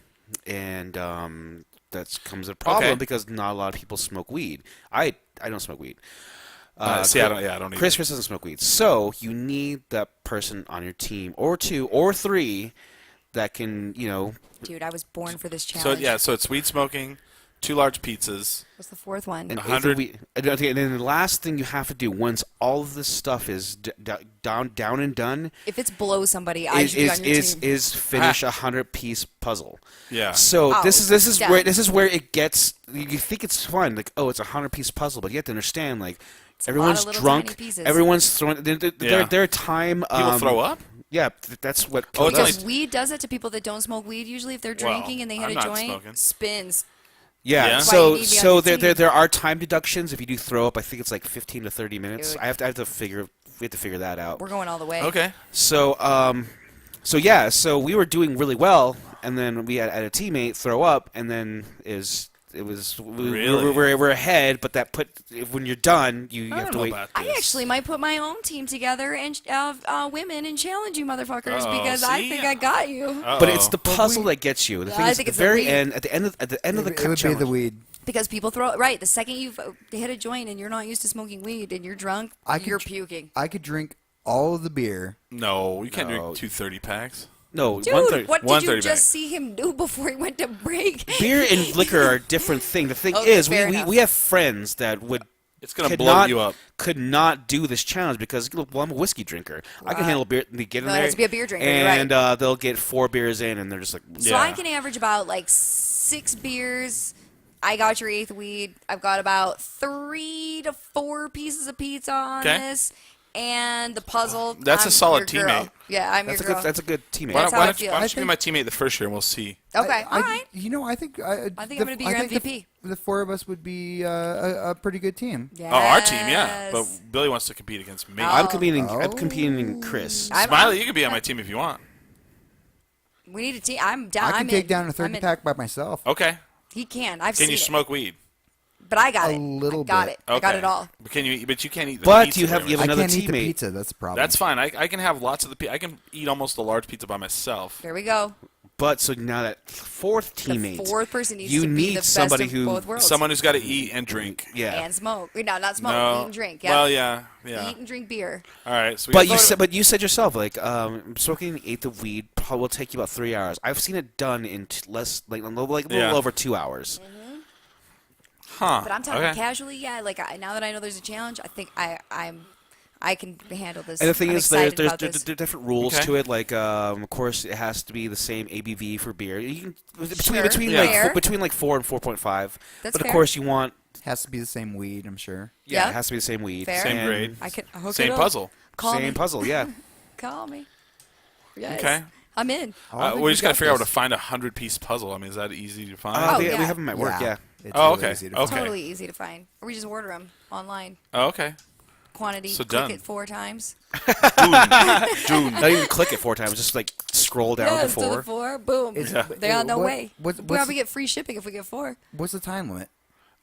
And that comes a problem Okay. because not a lot of people smoke weed. I don't smoke weed. See, I don't either. Chris doesn't smoke weed. So you need that person on your team, or 2 or 3, that can, Dude, I was born for this So challenge. so it's weed smoking, 2 large pizzas. What's the fourth one? and 100 and then the last thing you have to do once all of this stuff is down and done If it's below somebody, I should be on your team. is finish a 100-piece puzzle. Yeah. So Oh, this is done. where it gets. You think it's fun, like, oh, it's a 100-piece puzzle, but you have to understand, like, a lot everyone's of little drunk, tiny pieces. everyone's throwing. Yeah. There are time. People throw up? Yeah, that's what. Oh, kills it's us. Because weed does it to people that don't smoke weed. Usually, if they're drinking and they hit I'm a not joint, smoking. spins. Yeah. Yeah. That's why you So need to be on your team. there are time deductions if you do throw up. I think it's like 15 to 30 minutes. Dude. We have to figure that out. We're going all the way. Okay. So so we were doing really well, and then we had a teammate throw up, and then Really? we're ahead, but when you're done, you I have don't to know wait. about I this. actually might put my own team together and women and challenge you motherfuckers Uh-oh, because I see? think I got you. Uh-oh. But it's the puzzle that gets you. The thing I is, think at it's the the very weed. end, at the end of the It would be challenge, the weed. Because people throw it right. The second you've hit a joint and you're not used to smoking weed and you're drunk, you're puking. I could drink all of the beer. No, you can't No. drink 2 30-packs. No, Dude, 130. what did you 130 just bag. see him do before he went to break? Beer and liquor are a different thing. The thing Okay, is, fair we enough. have friends that would It's going to could blow not, you up. could not do this challenge because, well, I'm a whiskey drinker. I can Right. handle beer. They get in No, it there, has to be a beer drinker, you're right. and they'll get 4 beers in, and they're just like, So I can average about like 6 beers. I got your 8th weed. I've got about 3 to 4 pieces of pizza on Okay. this. And the puzzle. That's a I'm solid your girl. teammate. Yeah, I'm that's your girl. that's a good teammate. Why That's don't, how I why feel. don't you be my teammate the first year and we'll see? Okay, all right. I think I'm gonna be your MVP. The 4 of us would be a pretty good team. Yes. Oh, our team, yeah. But Billy wants to compete against me. I'm competing in Chris. Smiley, you can be on my team if you want. We need a team. I'm down. I I'm can take in. down a I'm 30 in. pack by myself. Okay. He can. I've Can seen you it. smoke weed? But I got A it. little I got bit. it. I got Okay. it all. But you can't eat the But pizza. you have whatever. I another can't eat the teammate. pizza. That's the problem. That's fine. I can have lots of the pizza. I can eat almost a large pizza by myself. There we go. But so now that 4th teammate, The 4th person needs you to be need the best somebody of who both worlds. Someone who's got to eat and drink. yeah. And smoke. No, not smoke. No. Eat and drink. Yeah. Well, yeah. Eat and drink beer. All right. So we But got you said yourself, like, smoking an eighth of weed probably will take you about 3 hours. I've seen it done in less, like a little Yeah. over 2 hours. Huh. But I'm talking okay. casually. Yeah. Like now that I know there's a challenge, I think I can handle this. And the thing I'm is, there's excited about this. different rules Okay. to it. Like, of course, it has to be the same ABV for beer. You can Sure. between Fair. like 4 and 4.5. That's but of fair. course, you want Has to be the same weed, I'm sure. Yeah. it has to be the same weed, Fair. Same and grade. I can hook Same it up. puzzle. Call same me. puzzle. Yeah. Call me. Yes. Okay. I'm in. We just got to figure out how to find a 100-piece puzzle. I mean, is that easy to find? Oh, we yeah. have them at work. Yeah. It's Oh, really okay. easy to Okay. find. Totally easy to find. Or we just order them online. Oh, okay. Quantity. So click done. it 4 times. Not even click it 4 times. Just like scroll down Yes, to to 4. the 4. Boom. It's- They're on their what- way. what's- we what's- probably get free shipping if we get 4. What's the time limit?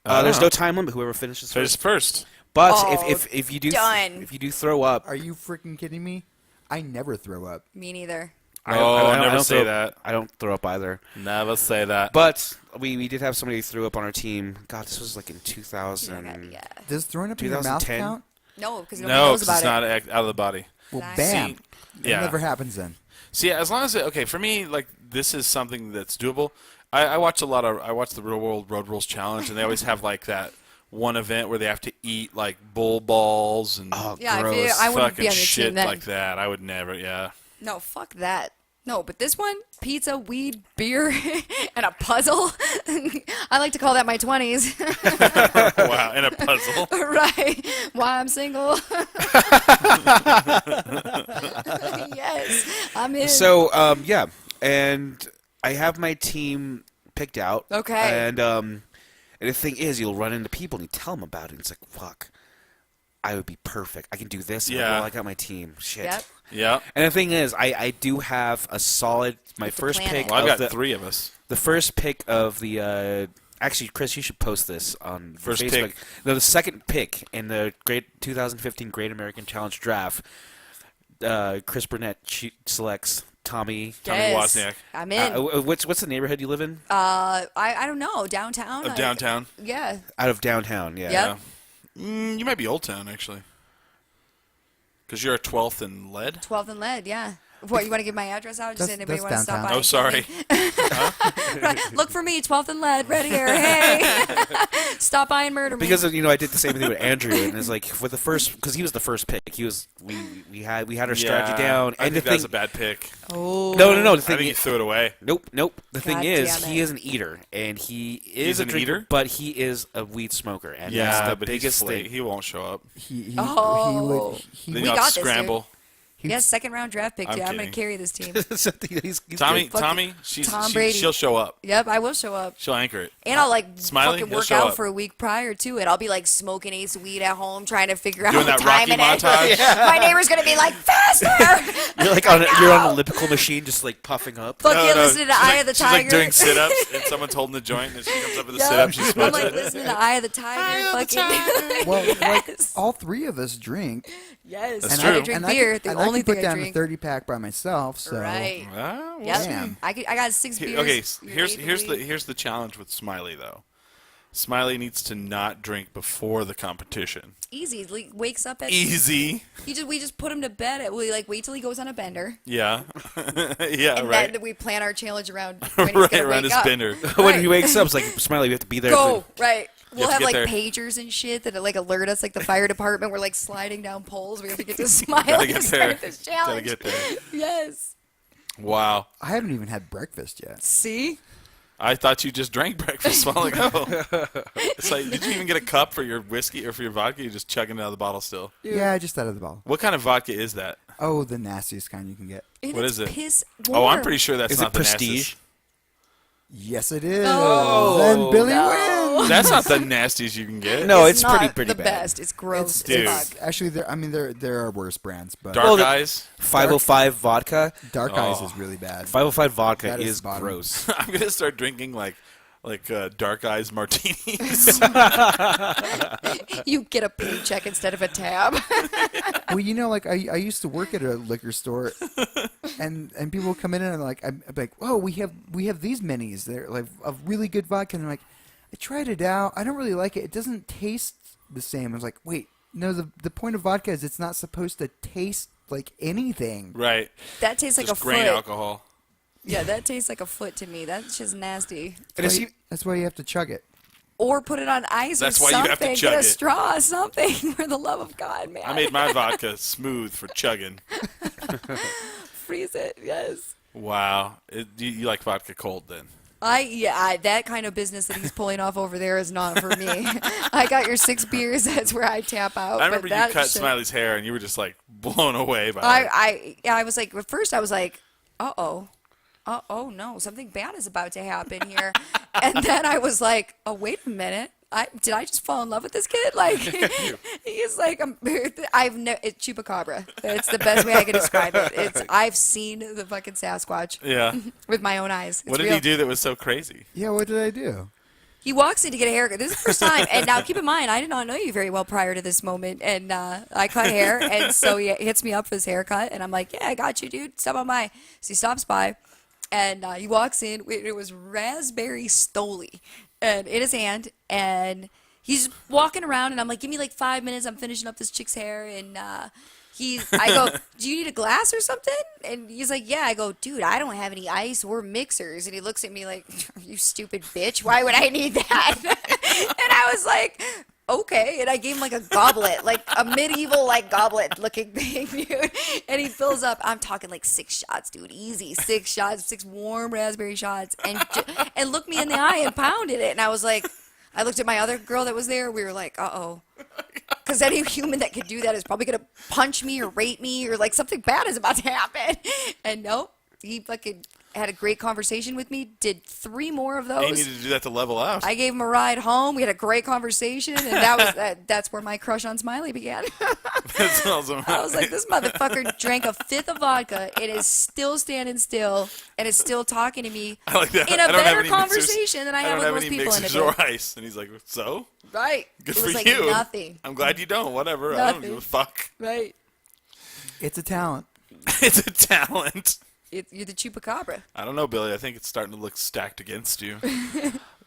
There's no time limit. Whoever finishes There's first. first. But Oh, if you do done. if you do throw up, Are you freaking kidding me? I never throw up. Me neither. never don't say throw, that. I don't throw up either. Never say that. But we did have somebody who threw up on our team. God, this was like in 2000. Yeah. Does throwing up in your mouth 2010? count? No, because nobody No, knows because about it's it. not out of the body. Well, Exactly. bam. See, yeah. It never happens then. See, as long as for me, like this is something that's doable. I watch the Real World Road Rules Challenge, and they always have like that one event where they have to eat like bull balls and Yeah, gross. I wouldn't fucking be on your shit team then. like that. I would never. Yeah. No, fuck that. No, but this one, pizza, weed, beer, and a puzzle. I like to call that my 20s. Wow, and a puzzle. Right. Why I'm single. Yes, I'm in. So, yeah, and I have my team picked out. Okay. And the thing is, you'll run into people and you tell them about it. And it's like, fuck, I would be perfect. I can do this. Yeah. Well, I got my team. Shit. Yep. Yeah. And the thing is, I do have a solid. My first plan pick. it. Well, I've of got the, 3 of us. The first pick of the. Actually, Chris, you should post this on First Facebook. pick. No, the second pick in the 2015 Great American Challenge Draft. Chris Burnett selects Tommy Yes, Wozniak. I'm in. what's the neighborhood you live in? I don't know. Downtown? Of downtown. Yeah. Out of downtown, yeah. Yep. You might be Old Town, actually. Because you're a 12th in lead? 12th and Lead, yeah. What, you want to give my address out? Just That's- anybody want to that's stop by? downtown. Oh, sorry. Right. Look for me, 12th and Lead, right here. Hey. Stop by and murder me. Because I did the same thing with Andrew, and it's like for the first, because he was the first pick. We had our strategy down, I and think the that was thing. a bad pick. Oh. No. The I thing think you threw it away. Nope. The thing God is, damn he it. is an eater, and he is He's a an drinker, eater? but he is a weed smoker, and Yeah, that's the but biggest he's thing. He won't show up. He Oh. he Then We you have got to this, scramble. Yes, second round draft pick. I'm I'm going to kidding. carry this team. He's Tommy, Fucking Tom Brady. she'll show up. Yep, I will show up. She'll anchor it. And I'll Smiley, fucking he'll work show out up. for a week prior to it. I'll be like smoking ace of weed at home, trying to figure Doing out that time Rocky in it. montage. My neighbor's gonna be like, faster! You're like you're on an elliptical machine, just like puffing up. Fucking listening to She's Eye like, of the she's like Tiger. doing sit-ups, and someone's holding the joint, and she comes up with the Yep. sit-up. She I'm smokes like it. listening to Eye of the Tiger. Fucking well, like yes. all 3 of us drink. Yes. That's And true. I drink and beer. I The can only put thing I down a drink. 30-pack by myself. So Right. Ah, we'll Yep. see. Damn. I got 6 beers. Okay, You're here's the challenge with Smiley though. Smiley needs to not drink before the competition. Easy. He wakes up at. Easy. We just put him to bed. We wait till he goes on a bender. Yeah. Yeah. And Right. then we plan our challenge around when he's Right gonna around wake his up. bender. When he wakes up, it's like Smiley, we have to be there. Go right. We'll have have to get like there. pagers and shit that like alert us, like the fire department. We're like sliding down poles. We have to get to Smile Gotta get and there. start this challenge. Gotta get there. Yes. Wow. I haven't even had breakfast yet. See? I thought you just drank breakfast a while ago. It's like, did you even get a cup for your whiskey or for your vodka? You're just chugging it out of the bottle still. Yeah, just out of the bottle. What kind of vodka is that? Oh, the nastiest kind you can get. And What it's is it? Piss Oh, I'm warm. pretty sure that's Is not it the Prestige? nastiest. Yes, it is. Oh, then Billy wins. That's not the nastiest you can get. No, It's it's not pretty the bad. best. It's gross Dude. as fuck. Actually, there are worse brands, but Dark Well, the- Eyes. 505 vodka. Dark Eyes is really bad. 505 vodka That is is the bottom. gross. I'm gonna start drinking like Dark Eyes martinis. You get a paycheck instead of a tab. Well, like I used to work at a liquor store, and people come in and I'm like, whoa, we have these minis. They're like of really good vodka, and I'm like, I tried it out. I don't really like it. It doesn't taste the same. I was like, wait, no. The point of vodka is it's not supposed to taste like anything. Right. That tastes like Just a grain foot. alcohol. Yeah, that tastes like a foot to me. That's just nasty. That's why you have to chug it. Or put it on ice That's or why you something. have to Get chug a it. straw, something. For the love of God, man. I made my vodka smooth for chugging. Freeze it. Yes. Wow. You like vodka cold then? That kind of business that he's pulling off over there is not for me. I got your 6 beers. That's where I tap out. I remember but you that cut shit- Smiley's hair and you were just like blown away by it. I was like, at first I was like, oh no, something bad is about to happen here. And then I was like, oh, wait a minute. Did I just fall in love with this kid? Like, he's like, it's chupacabra. It's the best way I can describe it. I've seen the fucking Sasquatch Yeah. with my own eyes. It's What did real. he do that was so crazy? Yeah, what did I do? he walks in to get a haircut. This is the first time. And now keep in mind, I did not know you very well prior to this moment. And I cut hair. And so he hits me up for this haircut. And I'm like, yeah, I got you, dude. Stop on by. So he stops by. And he walks in. It was raspberry stoli and in his hand. And he's walking around. And I'm like, give me like 5 minutes. I'm finishing up this chick's hair. And I go, do you need a glass or something? And he's like, yeah. I go, dude, I don't have any ice or mixers. And he looks at me like, you stupid bitch. Why would I need that? And I was like, okay. And I gave him like a goblet, like a medieval like goblet looking thing, dude. And he fills up. I'm talking like 6 shots, dude. Easy. 6 shots, 6 warm raspberry shots. And looked me in the eye and pounded it. And I was like, I looked at my other girl that was there. We were like, uh-oh. Because any human that could do that is probably going to punch me or rape me or like something bad is about to happen. And no, he fucking had a great conversation with me, did 3 more of those. You needed to do that to level out. I gave him a ride home. We had a great conversation. And that's where my crush on Smiley began. That's awesome. I was like, this motherfucker drank a 5th of vodka. It is still standing still and is still talking to me I like that. in a I don't have better any conversation than I have with most people in a mixers day. or ice. And he's like, so? Right. Good it for was like you. nothing. I'm glad you don't. Whatever. I don't Nothing. give a fuck. Right. It's a talent. It's a talent. You're the chupacabra. I don't know, Billy. I think it's starting to look stacked against you.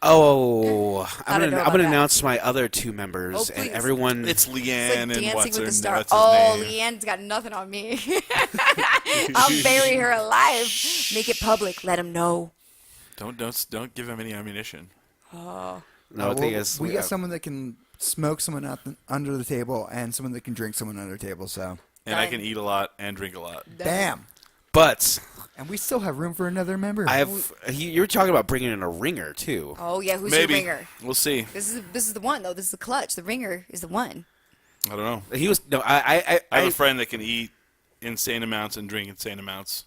Oh, I I'm don't know gonna about that. announce my other 2 members, Oh, and please. everyone. It's It's like Leanne and Dancing what's with her the Stars. what's his Oh, name? Leanne's got nothing on me. I'll bury her alive. Make it public. Let him know. Don't give him any ammunition. Oh. No, the thing is, we got someone that can smoke someone under the table and someone that can drink someone under the table. So, And I can eat a lot and drink a lot. bam. but And we still have room for another member. I have. You were talking about bringing in a ringer too. Oh yeah, who's Maybe. your ringer? We'll see. This is the one though. This is the clutch. The ringer is the one. I don't know. He was no. I I have a friend that can eat insane amounts and drink insane amounts.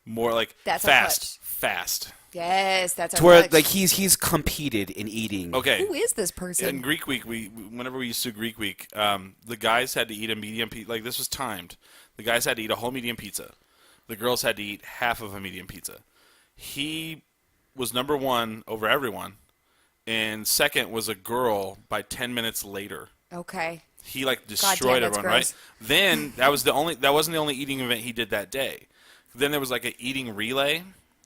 More like That's our fast. Yes, that's to our where clutch. like he's competed in eating. Okay. Who is this person? In Greek Week, whenever we used to Greek Week, the guys had to eat a medium pizza. Like this was timed. The guys had to eat a whole medium pizza. The girls had to eat half of a medium pizza. He was number 1 over everyone, and second was a girl by 10 minutes later. Okay. He like damn, destroyed that's everyone, gross. right? Then that wasn't the only eating event he did that day. Then there was like an eating relay,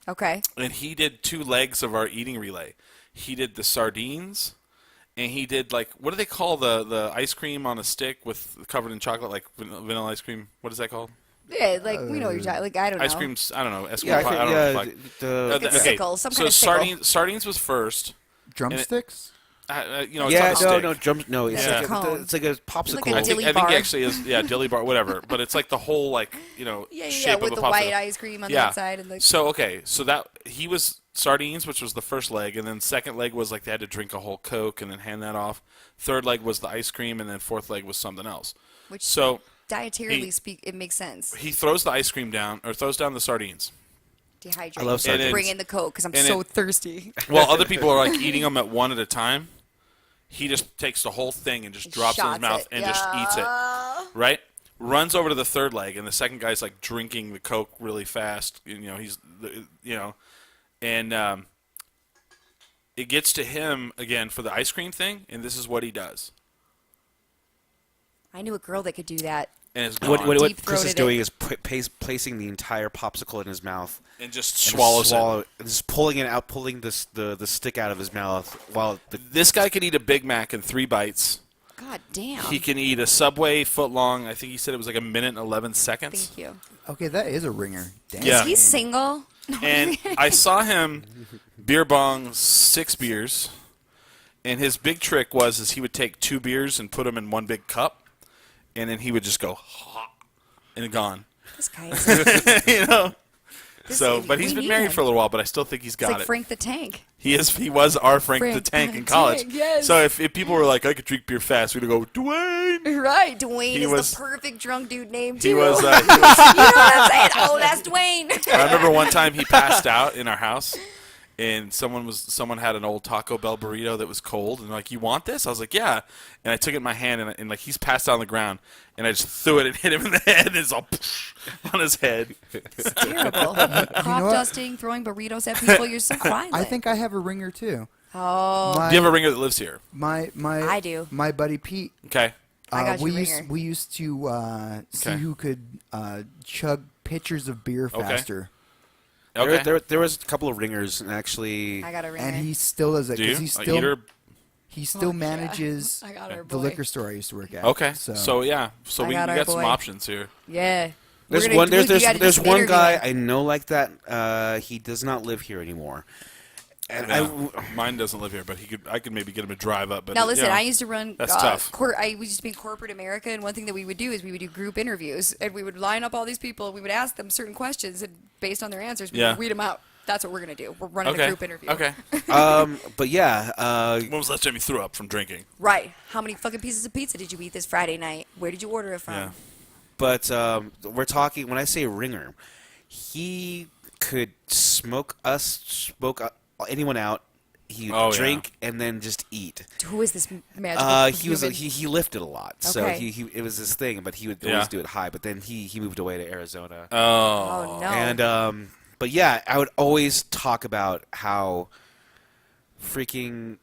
Okay. and he did 2 legs of our eating relay. He did the sardines, and he did like what do they call the ice cream on a stick with covered in chocolate, like vanilla ice cream? What is that called? Yeah, like we know what you're talking. Like I don't know. Ice creams. I don't know. Eskimo Yeah, pie, I don't know. yeah. Like, The, It's sickle, some kind of sickle. Sardines was first. Drumsticks? It's yeah, on a no, stick. no, drums. No, it's Yeah. like Cone. it's like a popsicle. Like a I think dilly bar. he actually is. Yeah, dilly bar, whatever. But it's like the whole Yeah, shape with of a the popsicle. white ice cream on the outside and the. So that he was sardines, which was the first leg, and then second leg was like they had to drink a whole Coke and then hand that off. Third leg was the ice cream, and then fourth leg was something else. Which So dietarily it makes sense. he throws the ice cream down, or throws down the sardines. Dehydrate. I love sardines. Bring in the Coke because I'm And so it- thirsty. While other people are like eating them at one at a time, he just takes the whole thing and just drops it in his Shots mouth it. and just eats it. Right? Runs over to the third leg, and the second guy's like drinking the Coke really fast. And it gets to him again for the ice cream thing, and this is what he does. I knew a girl that could do that. And it's gone. What Chris is Deep-throated doing it. is placing the entire popsicle in his mouth and just and swallows it. and just pulling it out, pulling the stick out of his mouth while This guy can eat a Big Mac in 3 bites. God damn. He can eat a Subway foot long. I think he said it was like 1 minute and 11 seconds. Thank you. Okay, that is a ringer. Damn. Yeah. Is he single? And I saw him beer bong 6 beers, and his big trick was he would take 2 beers and put them in one big cup, and then he would just go and gone. This guy is You know. This So, idiot. but he's We been need married him. for a little while, but I still think he's It's got like it. Frank the Tank. He was our Frank the Frank Tank the in college. Tank, yes. So if people were like, I could drink beer fast, we'd go, Dwayne. Right, Dwayne He is was- the perfect drunk dude name too. He was. you know what I'm saying? Oh, that's Dwayne. I remember one time he passed out in our house, and someone had an old Taco Bell burrito that was cold, and like, you want this? I was like, yeah. And I took it in my hand, and like he's passed out on the ground, and I just threw it and hit him in the head, and it's all on his head. It's terrible. Crop what? dusting, throwing burritos at people. You're so violent. I think I have a ringer too. Oh, My, Do you have a ringer that lives here? I do. My buddy Pete. Okay. I got we your used ringer. we used to see Okay. who could chug pitchers of beer faster. Okay. There was a couple of ringers, and actually, I got a ringer. And he still does it Do you? because he still manages I got our the boy. liquor store I used to work at. Okay. So, So we I we got our got some boy. options here. Yeah. there's We're gonna- one we gotta do there's some one guy interviewing. I know like that. He does not live here anymore. And Yeah. Mine doesn't live here, but I could maybe get him to drive up. But Now listen, you know, I used to run. That's tough. I used to be in corporate America, and one thing that we would do is we would do group interviews, and we would line up all these people, and we would ask them certain questions, and based on their answers, we Yeah. would read them out. That's what we're gonna do. We're running Okay. a group interview. Okay. but yeah, When was the last time you threw up from drinking? Right. How many fucking pieces of pizza did you eat this Friday night? Where did you order it from? Yeah. but we're talking. When I say ringer, he could smoke anyone out. He would Oh, yeah. drink and then just eat. Who is this magical He was human? he lifted a lot, so Okay. he it was his thing. But he would Yeah. always do it high. But then he moved away to Arizona. Oh no. And but yeah, I would always talk about how freaking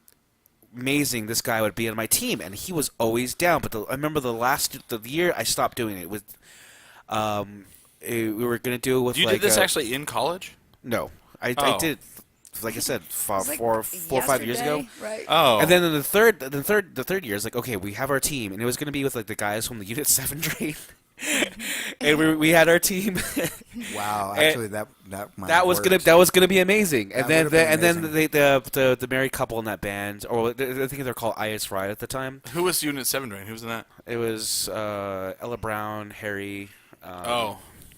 amazing this guy would be on my team, and he was always down. But I remember the year I stopped doing it with, we were gonna do it with You like did this actually in college? no, I Oh. did, like I said, It's like 4 or 5 years ago. yesterday, Right. Oh. And then in the third year, it's like, okay, we have our team, and it was going to be with like the guys from the Unit 7 train, and we had our team. wow, And actually that might that have was worked. gonna be amazing. And That then would've been the married couple in that band, or I think they're called IS Ride at the time. Who was Unit 7 train? Who was in that? It was Ella Brown, Harry,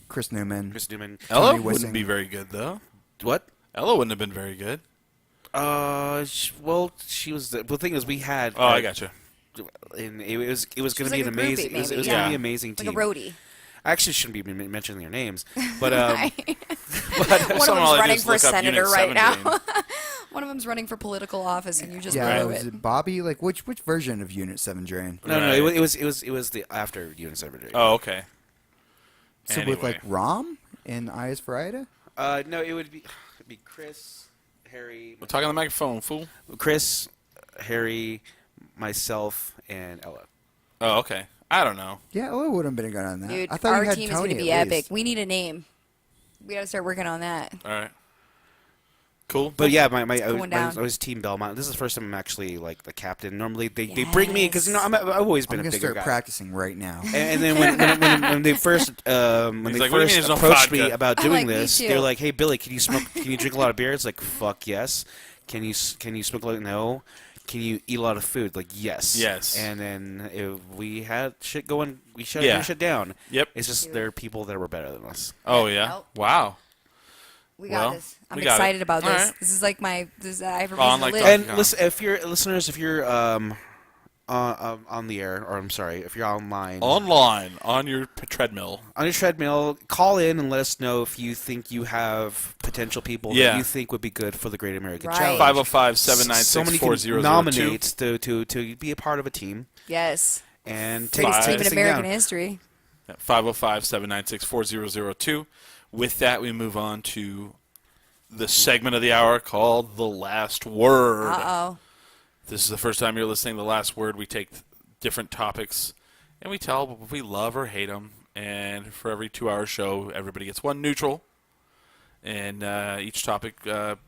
Chris Newman. Chris Newman. Ella Tony wouldn't Wissing. be very good, though. What? Ella wouldn't have been very good. Well, she was. The thing is, we had. Oh, I gotcha. And it was going was to like be a an groupie, amazing. It was maybe, going to yeah. be an amazing Like team. a roadie. I actually shouldn't be mentioning their names, but One of Someone all them's I do running is for look up senator Unit right 7 now. train. One of them's running for political office, and you just Yeah, blew was it. it Bobby? Like which version of Unit 7 Drain? no, Right. it was the after Unit 7. Oh, okay. So Anyway. with like Rom and Eyes for Ida? No, it'd be Chris, Harry, We're talking on the microphone, fool. Harry, myself, and Ella. Oh, okay. I don't know. Yeah, it would have been good on that. Dude, I thought our you had team Tony is going to be at epic. least. We need a name. We got to start working on that. All right. Cool. But yeah, I going down. was Team Belmont. This is the first time I'm actually like the captain. Normally they bring me because I've always been I'm a going to bigger start guy. practicing right now. And then when they first He's like, "What do you mean there's no approached me vodka?" about I'm doing like, me this, too. they're like, "Hey Billy, can you drink a lot of beer?" It's like, "Fuck yes." Can you smoke a lot? No. Can you eat a lot of food? Like yes. Yes. And then if we had shit going, we shut Yeah. shit down. Yep. It's just there are people that were better than us. Oh, yeah. Nope. Wow. We got Well, this. I'm we got excited it. about All this. right. This is like I have a Oh, reason like to live. Donkey And Kong. listen, if you're listeners, if you're on the air, or I'm sorry, if you're online On your treadmill. on your treadmill, call in and let us know if you think you have potential people Yeah. that you think would be good for the Great American Right. Challenge. 505-796-4002. nominates to be a part of a team Yes. and take Biggest team this in thing American down. history. 505-796-4002. With that, we move on to the segment of the hour called The Last Word. Uh-oh. This is the first time you're listening to The Last Word. We take different topics, and we tell if we love or hate them. And for every 2-hour show, everybody gets one neutral. And each topic,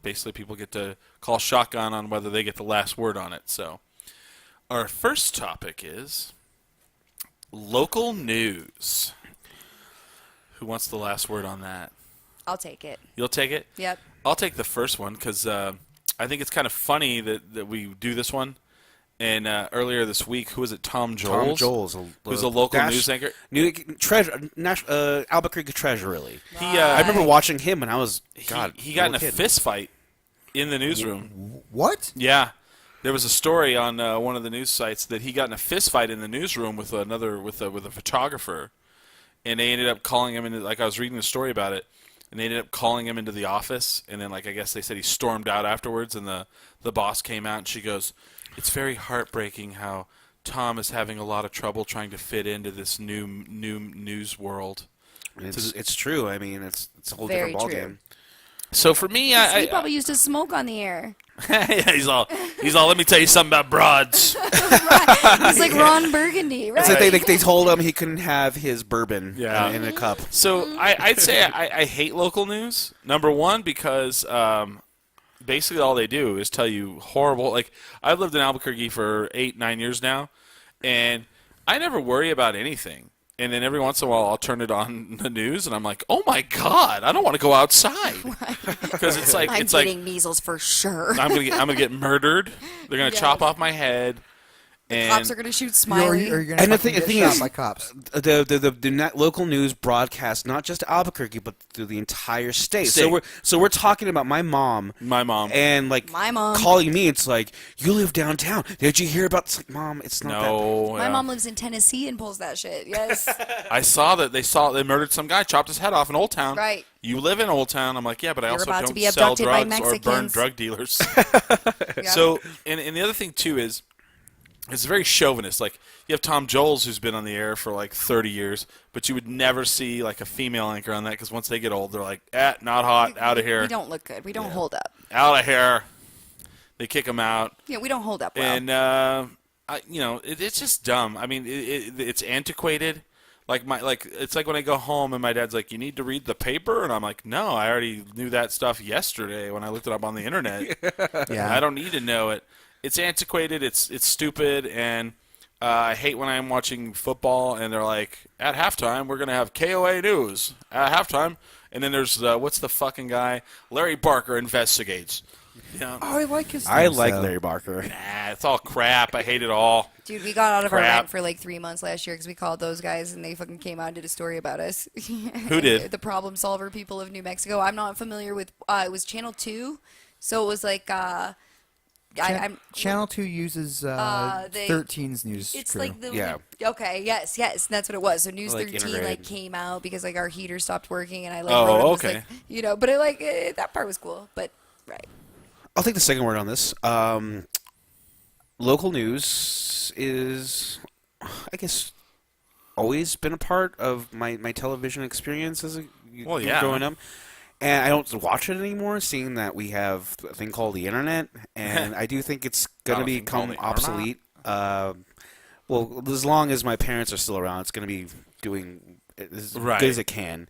basically people get to call shotgun on whether they get the last word on it. So our first topic is local news. Who wants the last word on that? I'll take it. You'll take it? Yep. I'll take the first one because I think it's kind of funny that we do this one. And earlier this week, who was it? Tom Joles? Tom Joles, who's a local news anchor. Albuquerque Treasure, really. He, I remember watching him when I was he got in a fist fight in the newsroom. What? Yeah, there was a story on one of the news sites that he got in a fist fight in the newsroom with a photographer, and they ended up calling him into. Like I was reading the story about it, and they ended up calling him into the office, and then I guess they said he stormed out afterwards, and the boss came out and she goes, "It's very heartbreaking how Tom is having a lot of trouble trying to fit into this new news world." It's true. I mean, it's a whole Very different true. ballgame. So for me, He probably used to smoke on the air. Yeah, he's all. Let me tell you something about broads. He's like Ron Burgundy, right? So they told him he couldn't have his bourbon Yeah. in a cup. So I'd say I hate local news. Number one, because basically all they do is tell you horrible. Like, I've lived in Albuquerque for 8-9 years now, and I never worry about anything. And then every once in a while, I'll turn it on the news, and I'm like, "Oh my God, I don't want to go outside," because it's like I'm getting measles for sure. I'm gonna get murdered. They're gonna chop off my head. And Cops are gonna shoot Smiley. Or you're gonna And the fucking thing get shot is, by cops. the local news broadcast not just Albuquerque but through the entire state. So we're talking about my mom, and like My mom. calling me. It's like, you live downtown. Did you hear about? It's like, Mom, it's not that. no, My mom lives in Tennessee and pulls that shit. Yes. I saw that they murdered some guy, chopped his head off in Old Town. Right. You live in Old Town. I'm like, yeah, but I You're also about to don't be sell abducted by drugs or burn Mexicans. drug dealers. Yeah. So, and the other thing too is, it's very chauvinist. Like, you have Tom Jones, who's been on the air for like 30 years, but you would never see like a female anchor on that, because once they get old, they're like, not hot, out of here. We don't look good. We don't hold up. Out of here. They kick them out. Yeah, we don't hold up well. And it's just dumb. I mean, it's antiquated. It's like when I go home and my dad's like, "You need to read the paper," and I'm like, "No, I already knew that stuff yesterday when I looked it up on the internet. Yeah. I don't need to know it." It's antiquated. It's stupid, and I hate when I'm watching football and they're like, "At halftime, we're gonna have KOA news at halftime," and then there's what's the fucking guy? Larry Barker investigates. Oh, I like his. I things, like though. Larry Barker. Nah, it's all crap. I hate it all. Dude, we got out of our Crap. rent for like 3 months last year because we called those guys and they fucking came out and did a story about us. Who did? The problem solver people of New Mexico. I'm not familiar with. It was Channel 2, so it was like. I'm Channel 2 uses 13's news It's crew. like the Yeah. Okay, yes, that's what it was. So News Like 13 integrated. came out because like our heater stopped working and I like Oh, wrote it, was, okay. like, but it that part was cool, but right. I'll take the second word on this. Local news is, I guess, always been a part of my television experience as growing up. And I don't watch it anymore, seeing that we have a thing called the internet, and I do think it's going to become obsolete. Well, as long as my parents are still around, it's going to be doing as good as it can.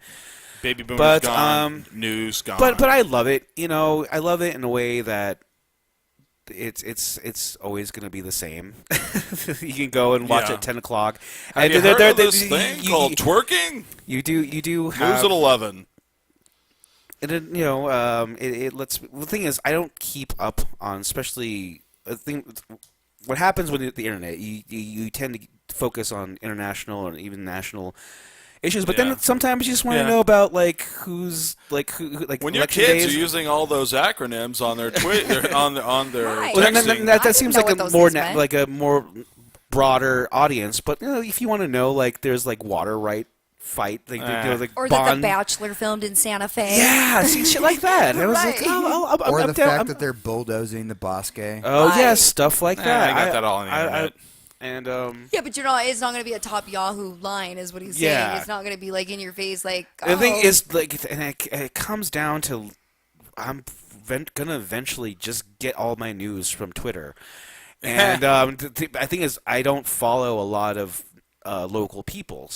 Baby boomers gone, news gone. But I love it. I love it in a way that it's always going to be the same. You can go and watch at 10 o'clock. Have you heard of this thing called twerking? You do have News at 11. And then, it lets. The thing is, I don't keep up on, especially what happens with the internet. You tend to focus on international or even national issues, but then sometimes you just want to know about who's who when your kids are using all those acronyms on their on their Right. Well, texting. that seems know like what a those more things meant. like a more broader audience. But if you want to know, there's water right fight, or Bond. that The Bachelor filmed in Santa Fe. Yeah, see shit like that. And I was like, Right. Or I'm the down, fact that they're bulldozing the Bosque. Oh Right. yeah, stuff like that. I got that all on the internet. And Yeah, but it's not going to be a top Yahoo line, is what he's saying. Yeah. It's not going to be in your face, the thing is, and it comes down to, I'm gonna eventually just get all my news from Twitter, and I think is I don't follow a lot of local people,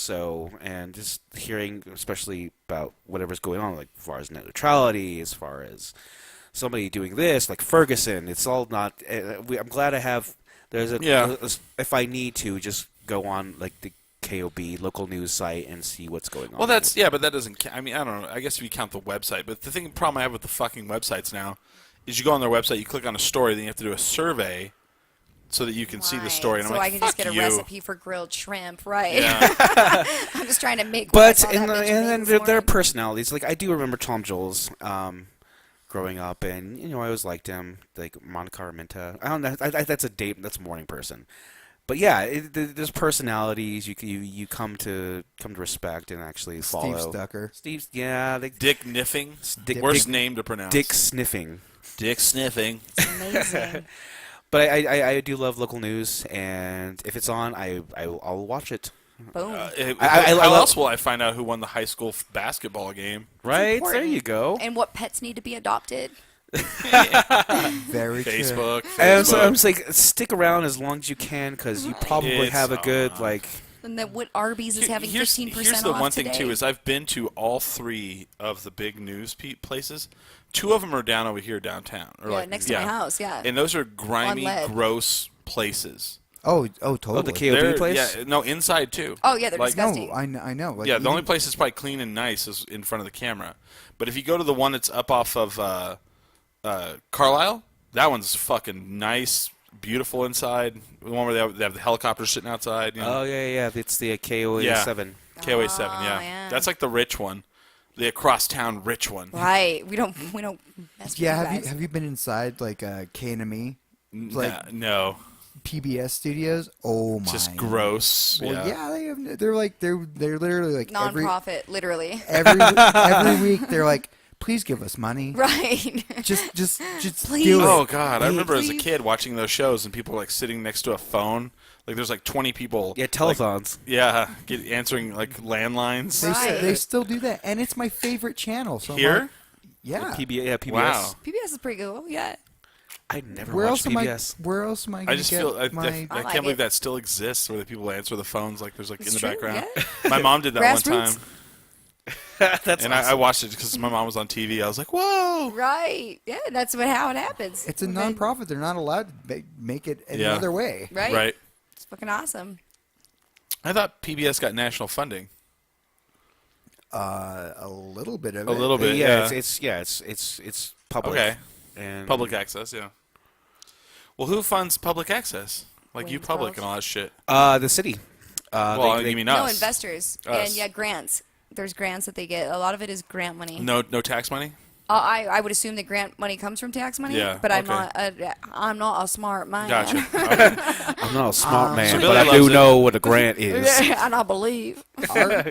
and just hearing especially about whatever's going on, as far as net neutrality, as far as somebody doing this, like Ferguson. It's all not. I'm glad I have. There's if I need to, just go on the KOB local news site and see what's going on. Well, but that doesn't. I mean, I don't know. I guess if you count the website, but the problem I have with the fucking websites now is you go on their website, you click on a story, then you have to do a survey so that you can see the story. And so I'm like, I can just fuck get a you. recipe for grilled shrimp, right? Yeah. I'm just trying to make. What I But saw that bitch make and this their morning. personalities. I do remember Tom Jones growing up, and I always liked him. Monica Armenta. I don't know. That's that's a morning person. But yeah, there's personalities you come to respect and actually follow. Steve Stucker. Steve's Dick Niffing. Worst name to pronounce. Dick Sniffing. Dick Sniffing. Amazing. But I do love local news, and if it's on, I'll watch it. Boom. How else will I find out who won the high school basketball game? Right Important. there, you go. And what pets need to be adopted? Very true. Facebook. And so Facebook. I'm just like, stick around as long as you can because you probably It's have a good on. like. And that what Arby's is having 15% Here's the off one today. thing too is I've been to all 3 of the big news places. 2 of them are down over here downtown, or Yeah, like next to my house, yeah. And those are grimy, lead. gross places. Oh, totally. the KOB They're- place? Yeah, no, inside too. Oh, yeah, they're Like- disgusting. No, I know. Like, Yeah, the only even- place that's probably clean and nice is in front of the camera. But if you go to the one that's up off of Carlisle, that one's fucking nice, beautiful inside. The one where they have the helicopters sitting outside. You know? Oh yeah. It's the KOA Yeah. 7. KOA 7, Oh, yeah. yeah. That's like the rich one, the across town rich one. Right. We don't mess with Yeah, you guys. have you been inside like K&ME, like No, PBS studios? Oh my! just gross. Well, yeah, they're literally like Non-profit, literally. every week they're like, please give us money. Right. Just Please. do it. Oh god, I remember as a Please. kid watching those shows and people were, like sitting next to a phone. Like there's like 20 people. Yeah, like, telethons. answering like landlines. Right. They still do that, and it's my favorite channel. So I'm Here? like, yeah. PBS. Wow. PBS is pretty cool, yeah. I never Where watched else PBS. Where else am I? I Gonna just get feel I my? I can't like believe it. that still exists where the people answer the phones like there's like It's in the true, background. yeah. My mom did that one Grassroots. time. That's And awesome. I watched it because my mom was on TV. I was like, whoa. Right. Yeah, that's how it happens. It's a Okay. non-profit. They're not allowed to make it any Yeah. other way. Right. Right. It's fucking awesome. I thought PBS got national funding. A little bit of A it. little bit. yeah, Yeah. it's public. Okay. And Public access, yeah. Well, who funds public access? Like you Wayne's public World. and all that shit. The city. Well, you mean us? No, investors. Us. And yeah, grants. There's grants that they get. A lot of it is grant money. No tax money? I would assume that grant money comes from tax money. Yeah, But I'm okay. not a smart man. Gotcha. Okay. I'm not a smart man, So but Billy I loves do it. know what a grant is. and I believe.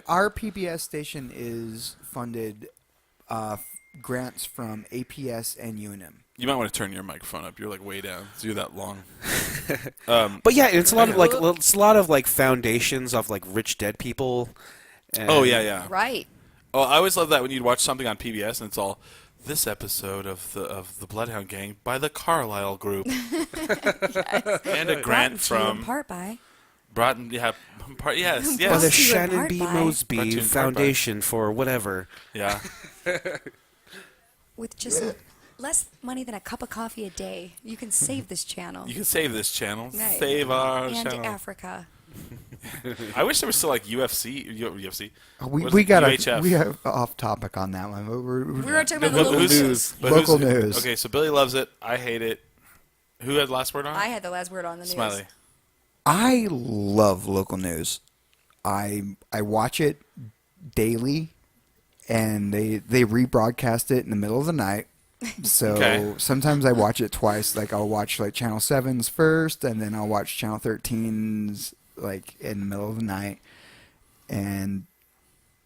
Our PBS station is funded grants from APS and UNM. You might want to turn your microphone up. You're like way down. So you're that long. But yeah, it's a lot of like foundations of like rich dead people. And Oh yeah. Right. Oh, I always love that when you'd watch something on PBS and it's all this episode of the Bloodhound Gang by the Carlisle Group and a Brought grant to you in from part by. Broughton. Yeah, part yes, Or the Brought yes, to you in Shannon part B. by- Brought to Mosby you in part by- Foundation for whatever. yeah. With just less money than a cup of coffee a day, you can save this channel. You can save this channel. Right. Save our and channel. Africa. I wish there was still like UFC. We What is it? got UHF. we are off topic on that one. But We were talking about the But local who's- news. but Local who's- news. Okay, so Billy loves it. I hate it. Who had the last word on it? I had the last word on the news. Smiley. I love local news. I watch it daily, and they rebroadcast it in the middle of the night. So Okay. sometimes I watch it twice. Like I'll watch like Channel 7's first, and then I'll watch Channel 13's like in the middle of the night. And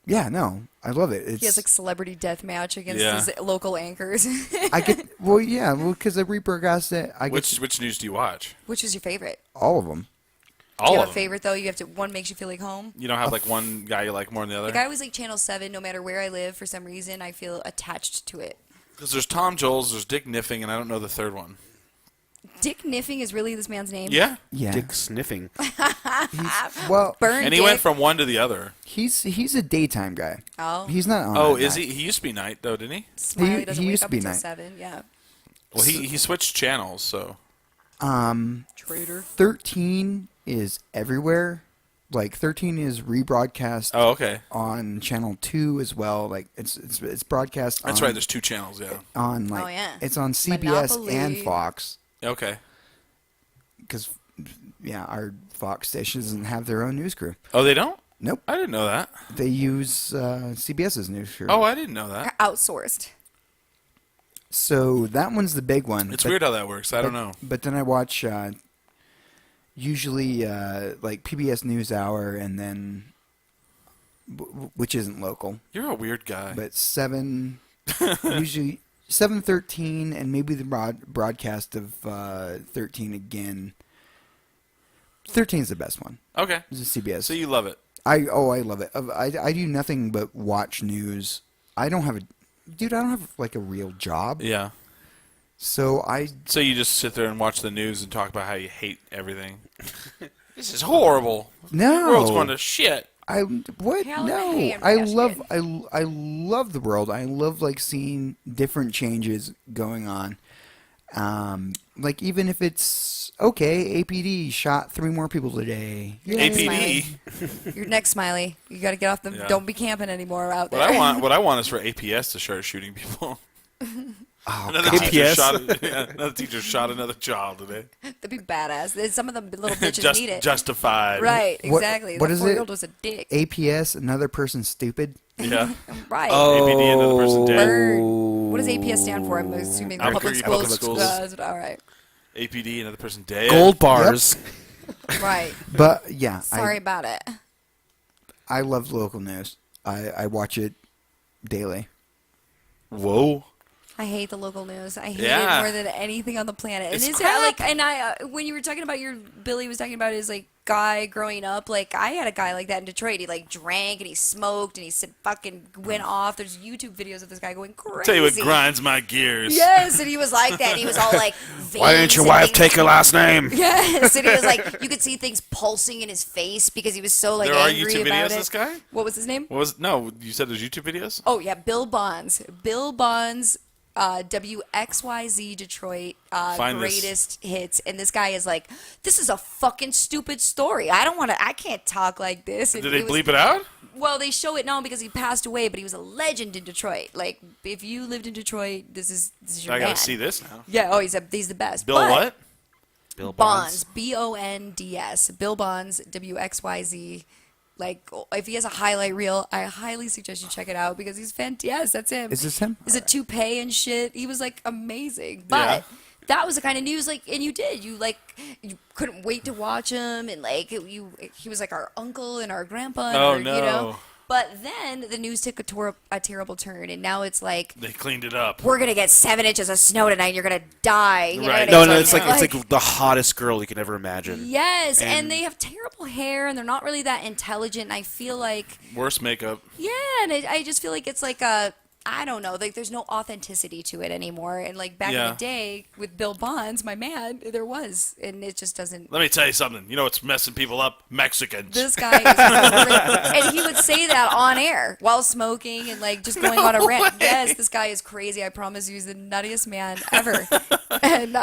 yeah, no, I love it. It's He has like celebrity death match against Yeah. his local anchors. I get because I rebroadcast it. I get Which news do you watch? Which is your favorite? all of them. Do All you of have a them. favorite though? You have to. One makes you feel like home. You don't have like one guy you like more than the other? Like I always like Channel 7. No matter where I live, for some reason I feel attached to it. Because there's Tom Jones, there's Dick Niffing, and I don't know the third one. Dick Niffing is really this man's name. Yeah? Yeah. Dick sniffing. Well, Burn And he Dick. went from one to the other. he's a daytime guy. Oh. He's not on. Oh, at is night. he? He used to be night, though, didn't he? Smiley he doesn't used wake to up be until night. 7. Yeah. Well, he switched channels, so. Traitor. 13 is everywhere. Like 13 is rebroadcast Oh, okay. on Channel 2 as well. Like it's broadcast. That's on, right, there's two channels, yeah. On like Oh, yeah. it's on CBS Monopoly. and Fox Okay. because yeah, our Fox station doesn't have their own news crew. Oh, they don't? Nope, I didn't know that. they use CBS's news crew. Oh, I didn't know that. Outsourced. So that one's the big one. It's but- weird how that works. I don't know. But then I watch usually like PBS NewsHour and then which isn't local, You're a weird guy. but 7 usually 7:13 and maybe the broadcast of 13 again. 13 is the best one. Okay. It's a CBS. So you love it. I love it. I do nothing but watch news. I don't have like a real job. Yeah. So So you just sit there and watch the news and talk about how you hate everything. This is horrible. no. The world's going to shit. What? Hell, I No, hate I Michigan. love I love the world. I love like seeing different changes going on. Like even if it's okay, APD shot 3 more people today. Yay. APD. You're next, Smiley. You got to get off the. Yeah. Don't be camping anymore out there. What I want is for APS to start shooting people. Oh, Another God. teacher shot another child today. That'd be badass. Some of the little bitches need it. Justified. Right, What- exactly. what the is it? 4-year-old was a dick. APS, another person stupid. Yeah. Right. APD, another person dead. Bird. What does APS stand for? I'm assuming the public Albuquerque schools. Public Schools. All right. APD, another person dead. Gold bars. Right. But yeah, Sorry about it. I love local news. I watch it daily. Whoa. I hate the local news. I hate Yeah. it more than anything on the planet. And It's is crap. like, and when you were talking about Billy was talking about his like guy growing up. Like I had a guy like that in Detroit. He like drank and he smoked and he fucking went off. There's YouTube videos of this guy going crazy. Tell you what grinds my gears. Yes, and he was like that. He was all like, Why didn't your wife take her last name? Yes, and he was like, you could see things pulsing in his face because he was so like There are angry YouTube about videos it. of this guy? What was his name? No, you said there's YouTube videos? Oh yeah, Bill Bonds. Bill Bonds, WXYZ Detroit, Find this. greatest hits, and this guy is like, this is a fucking stupid story. I can't talk like this. And Did they it was- bleep it out? Well, they show it now because he passed away, but he was a legend in Detroit. Like, if you lived in Detroit, this is your I man. gotta see this now. Yeah, oh, he's the best. Bill But what? Bill Bonds, Bonds, Bill Bonds, WXYZ. Like, if he has a highlight reel, I highly suggest you check it out because he's fantastic. Yes, that's him. Is this him? Is it toupee and shit? He was like amazing. But that was the kind of news like, and you couldn't wait to watch him, and like he was like our uncle and our grandpa. And Oh, our, no. You know? But then the news took a terrible turn, and now it's like They cleaned it up. we're gonna get 7 inches of snow tonight. And you're gonna die. You know Right. what I No, mean? it's like the hottest girl you can ever imagine. Yes, and And- they have terrible hair, and they're not really that intelligent. And I feel like, Worst makeup. yeah, and I just feel like it's like I don't know, like there's no authenticity to it anymore. And like back in Yeah. the day with Bill Bonds, my man, there was, and it just doesn't. Let me tell you something. You know what's messing people up? Mexicans. This guy is crazy. And he would say that on air while smoking and like just going on a rant. Yes, this guy is crazy. I promise you, he's the nuttiest man ever. And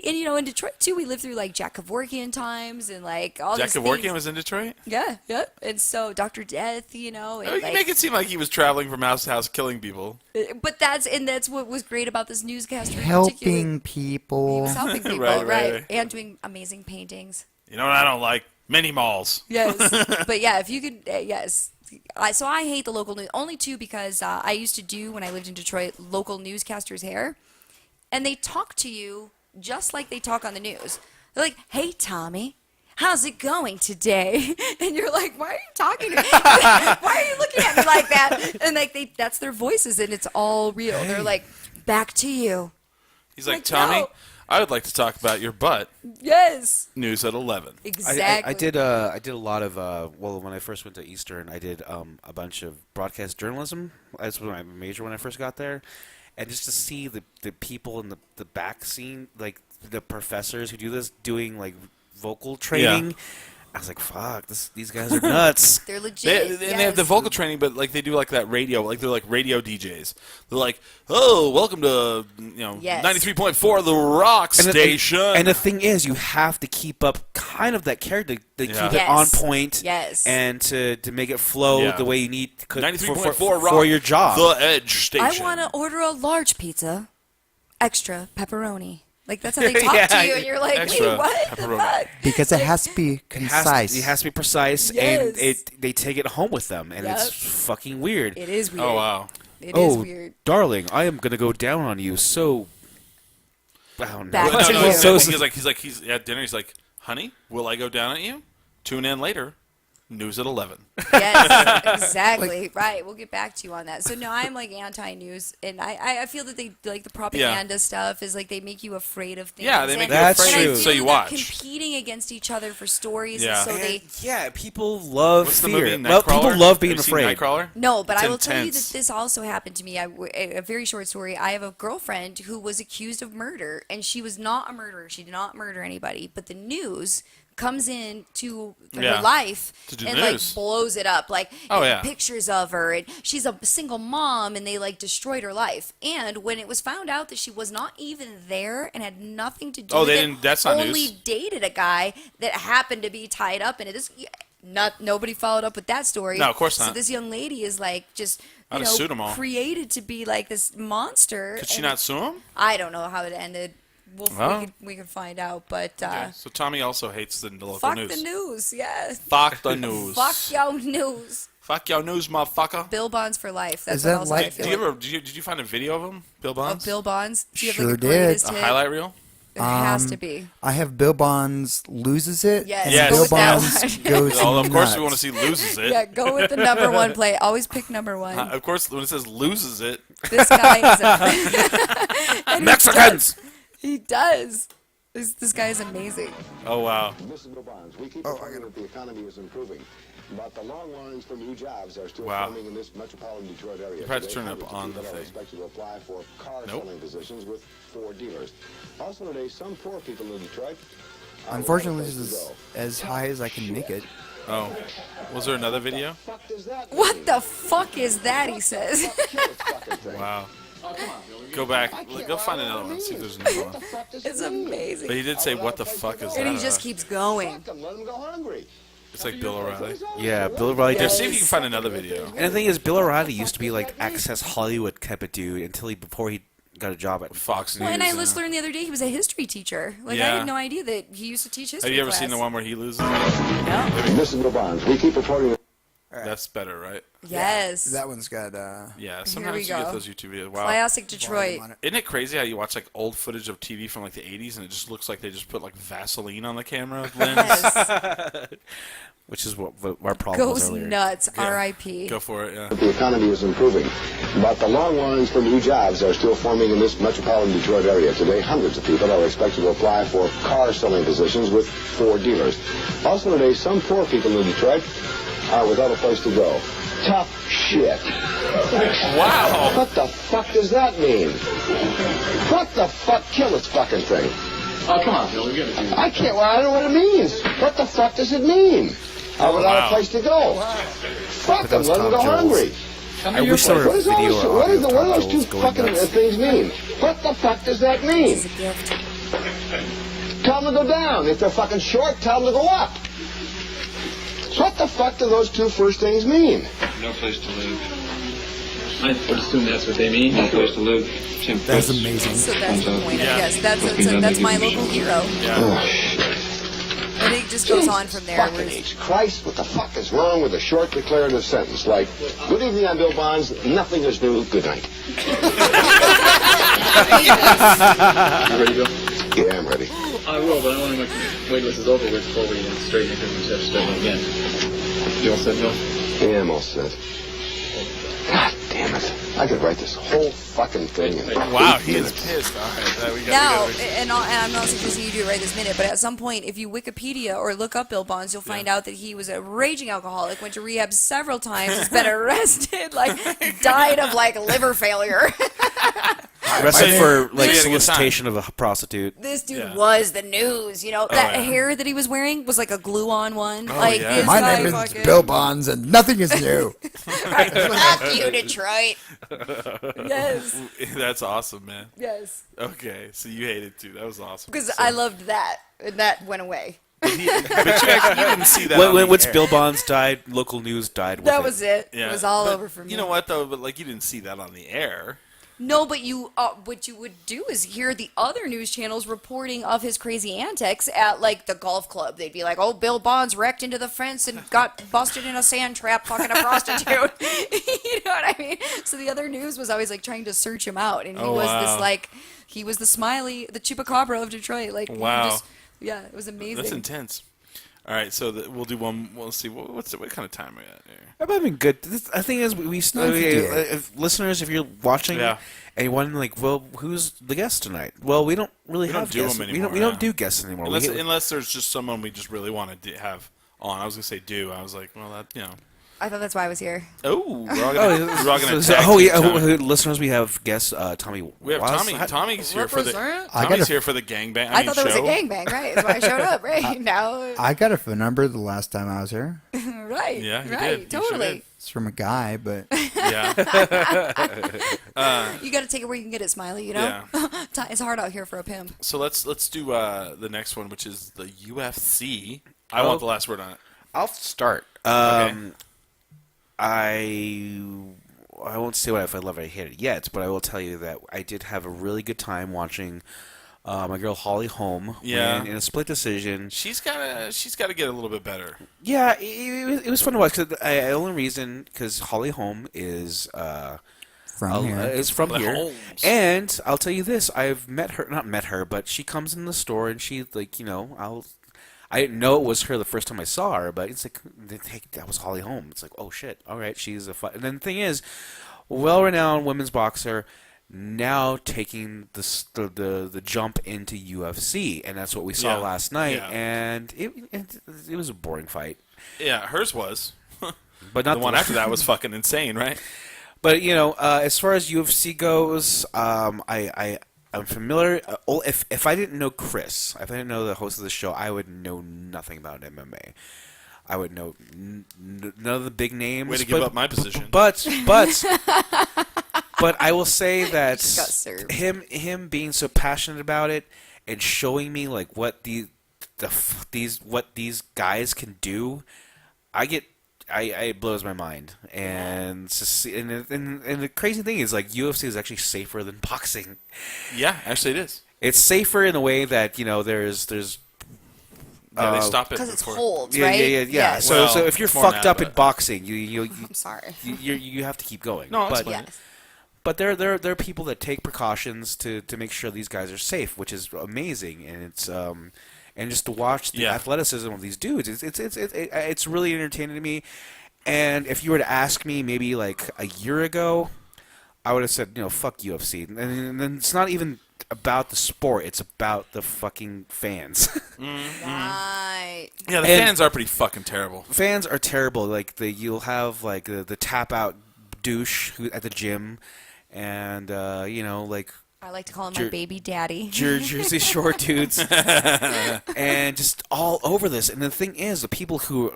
in Detroit too, we lived through like Jack Kevorkian times and like all Jack these Kevorkian things. was in Detroit? Yeah. And so Dr. Death, and Oh, you like, make it seem like he was traveling from house to house killing people. but that's what was great about this newscaster. in particular. Helping He people. was helping people, Right. and doing amazing paintings. You know what I don't like? Mini malls. Yes, but yeah, if you could, yes. So I hate the local news only too because I used to do when I lived in Detroit local newscasters' hair, and they talk to you just like they talk on the news. They're like, "Hey, Tommy, how's it going today?" And you're like, "Why are you talking to me? Why are you looking at me like that?" And like that's their voices, and it's all real. They're like, "Back to you." He's like, Like, Tommy, no. I would like to talk about your butt. Yes, News at 11. exactly. I did a lot of when I first went to Eastern, I did a bunch of broadcast journalism. That's my major when I first got there, and just to see the people in the back scene, like the professors who do this, doing like vocal training. I was like, "Fuck, these guys are nuts." They're legit. They have the vocal training, but like they do like that radio, like they're like radio DJs. They're like, "Oh, welcome to Yes. 93.4 The Rock Station." And the thing is, you have to keep up kind of that character to keep it Yes. on point, Yes. and to make it flow Yeah. the way you need 93.4 Rock, for your job. The Edge Station. I want to order a large pizza, extra pepperoni. Like that's how they talk Yeah, to you, and you're like, extra wait, what the pepperoni. fuck? Because it has to be It has to- concise. It has to be precise, Yes. and they take it home with them, and it's Yep. fucking weird. It is weird. Oh wow. It is Oh, weird. darling, I am gonna go down on you. So, I don't know. Back No, to no, you. he's, So- he's at dinner. He's like, honey, will I go down at you? Tune in later. News at 11. Yes, exactly. Right. We'll get back to you on that. So no, I'm like anti-news, and I feel that they like the propaganda stuff is like they make you afraid of things. Yeah, they make you That's afraid, true. so you watch. Competing against each other for stories, Yeah. and so they. Yeah, people love What's the fear. movie? Well, Nightcrawler? people love being Have you seen afraid. Nightcrawler? No, but It's I will tell you intense. that this also happened to me. A very short story. I have a girlfriend who was accused of murder, and she was not a murderer. She did not murder anybody. But the news comes in to Yeah. her life To do and news. like blows it up. Like Oh, yeah. pictures of her, and she's a single mom, and they like destroyed her life. And when it was found out that she was not even there and had nothing to do Oh, with they it, didn't- that's not only news. dated a guy that happened to be tied up in it. Nobody followed up with that story. No, of course So not. this young lady is like just I'd have sued 'em all. created to be like this monster. Could she and not sue him? I don't know how it ended. Well. We could find out, but Okay. So Tommy also hates the local fuck news. the news. Yeah. Fuck the news. Fuck your news. Fuck your news, motherfucker. Bill Bonds for life. That's Is what that also like- I feel Did you like. ever? Did you find a video of him, Bill Bonds? Of Bill Bonds? Do you have Sure like a did. greatest A hit? highlight reel? There has to be. I have Bill Bonds loses it. Yes, and Yes. Bill go with that Bonds one. goes Well, of course nuts. we want to see loses it. Yeah, go with the number one play. Always pick number one. Of course, when it says loses it, This guy is a and Mexicans. He does. This guy is amazing. Oh wow. Mrs. Bonds, we keep reporting that the economy is improving, but the long lines for new jobs are still Wow. forming in this metropolitan Detroit area. You probably Today, turn it up hundreds of on the people are thing. expected to apply for car Nope. selling positions with Ford dealers. Also today, some poor people in Detroit. are Unfortunately, without a this place is to go. as high as I can make it. Oh, was there another video? Fuck does that What mean? the fuck is that? He says. Kill this fucking thing. Wow. Go back. Go find another one. See if there's another What the one. fuck does It's it mean? amazing. But he did say, "What the fuck is that?" And he just keeps going. Fuck 'em, let them go hungry. It's like Bill O'Reilly. Yeah, Bill O'Reilly Yeah, did. see if you can find another video. And the thing is, Bill O'Reilly used to be like Access Hollywood type of dude before he got a job at Fox News. Well, and I just learned the other day he was a history teacher. Like I Yeah. had no idea that he used to teach history. Have you ever class. seen the one where he loses? No. Mrs. Bonds, we keep reporting. That's better, right? Yes. That one's got Yeah. we Sometimes you get go. those YouTube videos. Wow. Classic Detroit. volume on it. Isn't it crazy how you watch like old footage of TV from like the 80s and it just looks like they just put like Vaseline on the camera lens? Yes. which is what our problem was Goes earlier. nuts. Yeah. R.I.P. Go for it, yeah. The economy is improving, but the long lines for new jobs are still forming in this metropolitan Detroit area. Today, hundreds of people are expected to apply for car selling positions with Ford dealers. Also today, some poor people in Detroit are without a place to go. Tough shit. Wow. What the fuck does that mean? What the fuck? Kill this fucking thing. Oh, come on, Bill, we get it. I can't, well, I don't know what it means. What the fuck does it mean? Are without Wow. a place to go. Fuck them, was let them Tom go Jones. hungry. I wish there were What a is all video this? or What audio is of the, what Tom do those two Jones going fucking nuts. things mean? What the fuck does that mean? It's a gift. Tell them to go down. If they're fucking short, tell them to go up. So what the fuck do those two first things mean? No place to live. I would assume that's what they mean. No place to live. That's amazing. So that's the point, Yeah. I guess. That's my local hero. Oh, shit. And it just goes on from there. Fucking Where H. Christ, what the fuck is wrong with a short declarative sentence like, good evening, I'm Bill Bonds, nothing is new, good night. You ready, Bill? Yeah, I'm ready. I will, but I want to wait till this is over with before we straighten it because we have to start again. You all set, Bill? Yeah, I'm all set. God damn it. I could write this whole fucking thing in Wow, 8 he is minutes. pissed. All right, we Now, got and I'm not suggesting you do it right this minute, but at some point, if you Wikipedia or look up Bill Bonds, you'll find out that he was a raging alcoholic, went to rehab several times, has been arrested, like died of like liver failure. Arrested for So like you had a good solicitation of a prostitute. This dude Yeah. was the news, you know. That yeah. hair that he was wearing was like a glue-on one. Like yeah. this My guy name is fucking- Bill Bonds, and nothing is new. Fuck you, Detroit. Yes, That's awesome, man. yes. Okay, so you hate it too. That was awesome. Because So- I loved that, and that went away. but you didn't see that. on the Once air. Bill Bonds died, local news died with That it. was it. Yeah, It was all but over for me. You know what though? But like you didn't see that on the air. No, but you, what you would do is hear the other news channels reporting of his crazy antics at like the golf club. They'd be like, "Oh, Bill Bonds wrecked into the fence and got busted in a sand trap, fucking a prostitute." You know what I mean? So the other news was always like trying to search him out, and he Oh, was wow. this like, he was the Smiley, the chupacabra of Detroit. Like, you Wow. yeah, it was amazing. That's intense. All right, so we'll do one. We'll see. What kind of time we got here? That might have been good. I think is if listeners, if you're watching Yeah. and you're wondering, like, well, who's the guest tonight? Well, we don't really We have don't do guests. them anymore. We don't do guests anymore. Unless there's just someone we just really want to have on. I was gonna say do. I was like, well, that I thought that's why I was here. Oh, we're all gonna listeners, we have guests. Tommy. We have Tommy. Tommy's here for the. Tommy's here for the gangbang. I thought there was a show. gangbang, right? That's why I showed up, right? Now. I got a phone number the last time I was here. Right. Yeah, you right. did. Totally. You sure It's from a guy, but Yeah. You got to take it where you can get it, Smiley. You know. Yeah. It's hard out here for a pimp. So let's do the next one, which is the UFC. I want the last word on it. I'll start. Okay. I won't say what if I love it or hate it yet, but I will tell you that I did have a really good time watching my girl Holly Holm win in a split decision. She's gotta get a little bit better. Yeah, it was fun to watch. The only reason because Holly Holm is from here. Is from The here, Holmes. and I'll tell you this: I've not met her, but she comes in the store and she I didn't know it was her the first time I saw her, but it's like, hey, that was Holly Holm. It's like, oh shit, all right, she's a And then the thing is, well-renowned women's boxer, now taking the jump into UFC, and that's what we saw last night. Yeah. And it was a boring fight. Yeah, hers was. But not the one after that was fucking insane, right? But as far as UFC goes, I'm familiar. If I didn't know Chris, if I didn't know the host of the show, I would know nothing about MMA. I would know none of the big names. Way to give up my position. But I will say that Just got served. him being so passionate about it and showing me like what these guys can do, it blows my mind. And and the crazy thing is, like, UFC is actually safer than boxing. Yeah, actually it is. It's safer in a way that there's Yeah, they stop it Because it's before. holds, yeah, right? yeah. Yes. So Well, if you're it's more fucked now, up in but- boxing, I'm sorry. you have to keep going. No, it's but fine. Yes. but there are people that take precautions to make sure these guys are safe, which is amazing, and it's and just to watch the athleticism of these dudes, it's really entertaining to me. And if you were to ask me maybe like a year ago, I would have said, fuck UFC. And then it's not even about the sport; it's about the fucking fans. Right. Yeah, the fans are pretty fucking terrible. Fans are terrible. Like you'll have like the tap out douche at the gym, and like I like to call him my baby daddy. Jersey Shore dudes, and just all over this. And the thing is, the people who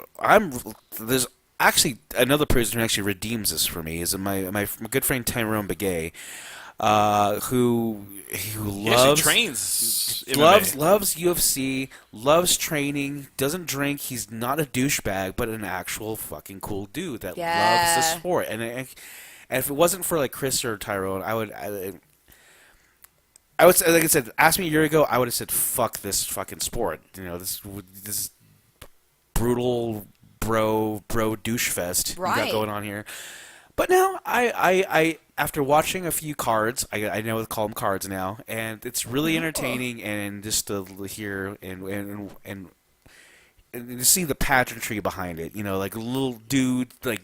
there's actually another person who actually redeems this for me is my good friend Tyrone Begay, who loves trains MMA. loves UFC, loves training, doesn't drink. He's not a douchebag, but an actual fucking cool dude that loves the sport. And if it wasn't for like Chris or Tyrone, I would say, like I said, ask me a year ago, I would have said, fuck this fucking sport. This brutal bro douche fest you got going on here. But now I after watching a few cards, I know to call them cards now, and it's really entertaining, and just to hear and to see the pageantry behind it. Like a little dude, like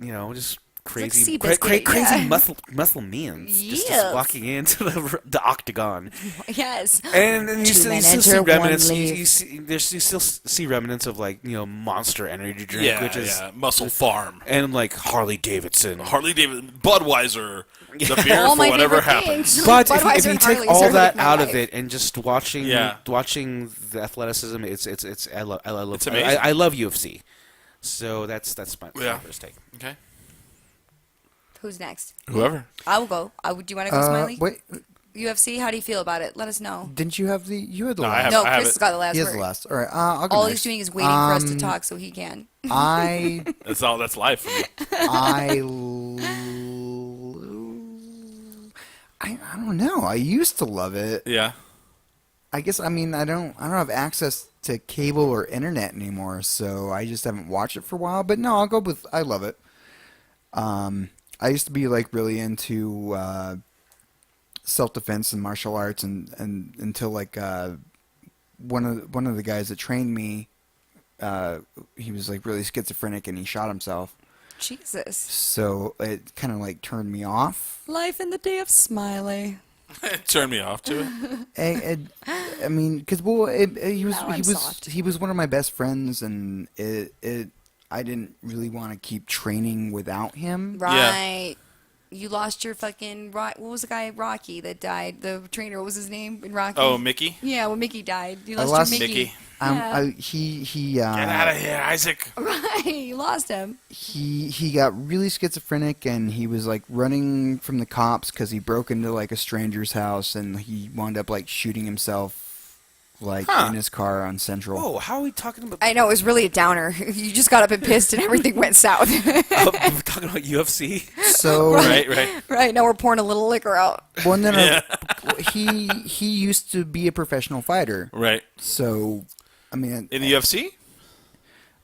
just crazy, like crazy muscle men just walking into the octagon. Yes. And you still see remnants. one You still see remnants of like Monster Energy drink, which is Muscle Farm and like Harley Davidson, Budweiser, the beer All for my whatever favorite happens. things. But if Budweiser you and take Harleys all are that like my out of life. it and just watching the athleticism, it's I love amazing. I love UFC. So that's my first take. Okay. Who's next? Whoever. I will go. Do you want to go, Smiley? wait, UFC, how do you feel about it? Let us know. didn't you have the No, I last? have- No, I have Chris it. has got the last He has word. the last. All right, I'll go All next. he's doing is waiting for us to talk so he can. I That's life for me. I don't know. I used to love it. Yeah. I guess I don't have access to cable or internet anymore, so I just haven't watched it for a while. But no, I'll go with I love it. I used to be like really into self-defense and martial arts, and until like one of the guys that trained me, he was like really schizophrenic and he shot himself. Jesus. So it kind of like turned me off. Life in the day of Smiley. It turned me off to it. I mean, because he was one of my best friends, and I didn't really want to keep training without him. Right. Yeah. You lost your fucking what was the guy Rocky that died? The trainer, what was his name in Rocky? Oh, Mickey. Yeah, when Mickey died, you lost your Mickey. Yeah. He get out of here, Isaac. Right, you lost him. He got really schizophrenic, and he was like running from the cops because he broke into like a stranger's house, and he wound up like shooting himself like in his car on Central. Whoa, how are we talking about? I know, it was really a downer. You just got up and pissed, and everything went south. We're talking about UFC. So right. Now we're pouring a little liquor out. Well, he used to be a professional fighter. Right. So, I mean, in the UFC.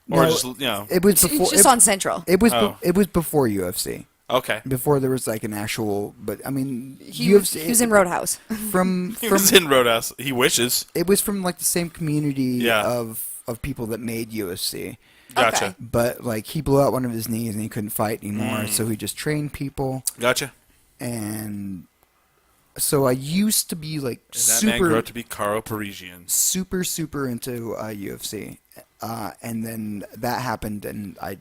No, or just it was before. Just on Central. It was it was before UFC. Okay. Before there was like an actual, but I mean, he was in Roadhouse. He was in Roadhouse. He wishes. It was from like the same community Yeah. of people that made UFC. Gotcha. Okay. But like he blew out one of his knees and he couldn't fight anymore, so he just trained people. Gotcha. And so I used to be like And that man grew up to be Caro Parisian. super into UFC, and then that happened, and I.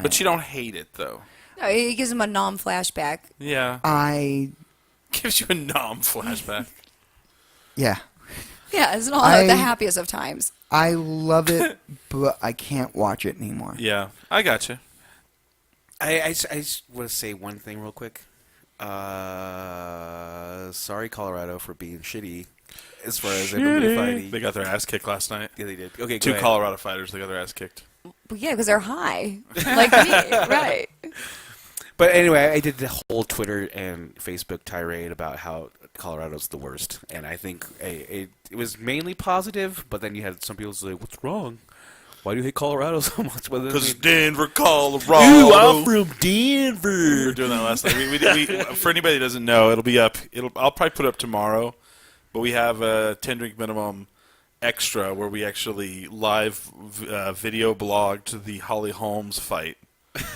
But you don't hate it though. No, it gives him a flashback. Yeah. Gives you a flashback. Yeah. Yeah, it's not the happiest of times. I love it, but I can't watch it anymore. Yeah, I gotcha. I just want to say one thing real quick. Sorry, Colorado, for being shitty as far as MMA fighting. They got their ass kicked last night. Yeah, they did. Okay, Two Colorado fighters, they got their ass kicked. Well, yeah, because they're high, like me, right? But anyway, I did the whole Twitter and Facebook tirade about how Colorado's the worst, and I think it was mainly positive. But then you had some people say, "What's wrong? Why do you hate Colorado so much?" Because Denver, Colorado. Ooh, I'm from Denver. We were doing that last night. We for anybody who doesn't know, it'll be up. I'll probably put it up tomorrow. But we have a 10-drink minimum extra where we actually live video blogged the Holly Holmes fight.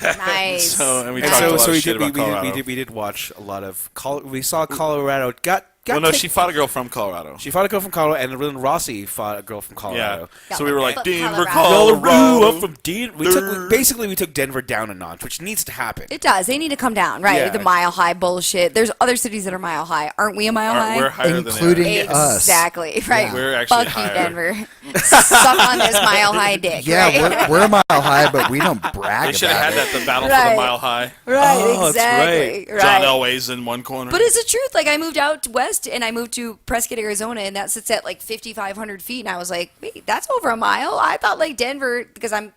Nice. So we talked a lot of shit about Colorado. We did watch a lot of. We saw Colorado got. Well, no, she fought a girl from Colorado. She fought a girl from Colorado, and then Rossi fought a girl from Colorado. Yeah. So we were like, Denver, Colorado. Colorado. I'm from Denver. We took Denver down a notch, which needs to happen. It does. They need to come down, right? Yeah. The mile high bullshit. There's other cities that are mile high. Aren't we a mile high? We're higher including than they are. us. Exactly. Right. Yeah. We're actually Fuck higher. you, Denver. Suck on this mile high dick. Yeah, right? we're a mile high, but we don't brag They should have about had it. the battle for Right. the mile high. Right. Oh, exactly. that's John Right. Elway's in one corner. But it's the truth. Like, I moved out west and I moved to Prescott, Arizona, and that sits at like 5,500 feet. And I was like, wait, that's over a mile? I thought like Denver, because I'm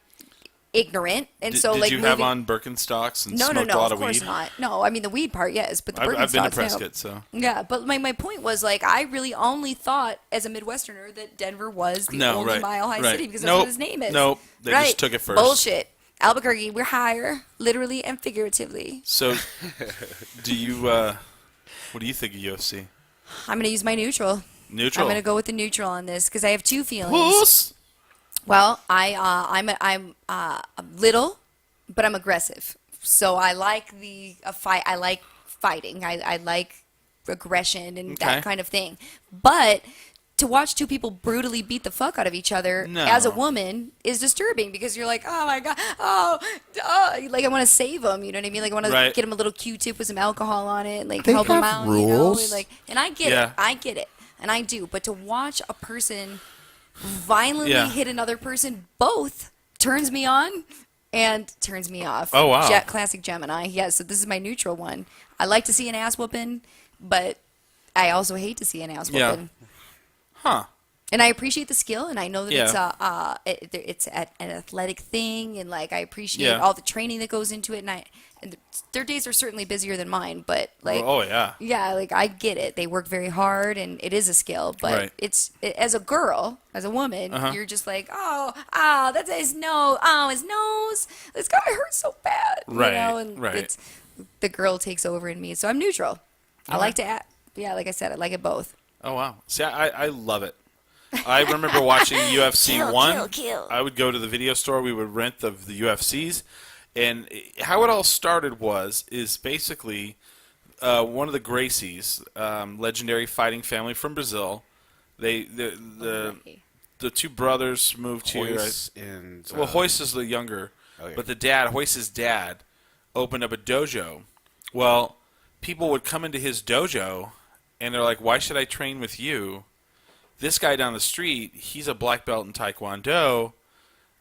ignorant. And so did like you have on Birkenstocks and smoked a lot of of course weed? not. No, I mean, the weed part, yes, but the Birkenstocks, I've been to no. Prescott, so. Yeah, but my point was, like, I really only thought, as a Midwesterner, that Denver was the only mile-high city, because that's what his name is. Nope, they just took it first. Bullshit. Albuquerque, we're higher, literally and figuratively. So, do you, what do you think of UFC? I'm going to use my neutral. Neutral? I'm going to go with the neutral on this, because I have two feelings. Puss! Well, I'm little, but I'm aggressive. So I like a fight. I like fighting. I like aggression and that kind of thing. But to watch two people brutally beat the fuck out of each other as a woman is disturbing, because you're like, oh my god, like I want to save them. You know what I mean? Like I want to get them a little Q-tip with some alcohol on it, and like They help them have out. rules. You know, like, and I get it, and I do. But to watch a person violently hit another person both turns me on and turns me off. Oh, wow. Classic Gemini. Yeah, so this is my neutral one. I like to see an ass whooping, but I also hate to see an ass whooping. Huh. And I appreciate the skill, and I know that it's an athletic thing, and like I appreciate all the training that goes into it. And their days are certainly busier than mine, but like, yeah, like I get it. They work very hard, and it is a skill. But as a girl, as a woman, you're just like, that's his nose. Oh, his nose. This guy hurts so bad. Right. You know, and it's the girl takes over in me, so I'm neutral. I like to, like I said, I like it both. Oh, wow. See, I love it. I remember watching UFC Kill, 1. kill, kill. I would go to the video store. We would rent the UFCs. And how it all started is basically one of the Gracies, legendary fighting family from Brazil. The two brothers moved here. Hoist and Hoist is the younger, okay. but Hoist's dad, opened up a dojo. Well, people would come into his dojo, and they're like, "Why should I train with you? This guy down the street, he's a black belt in Taekwondo,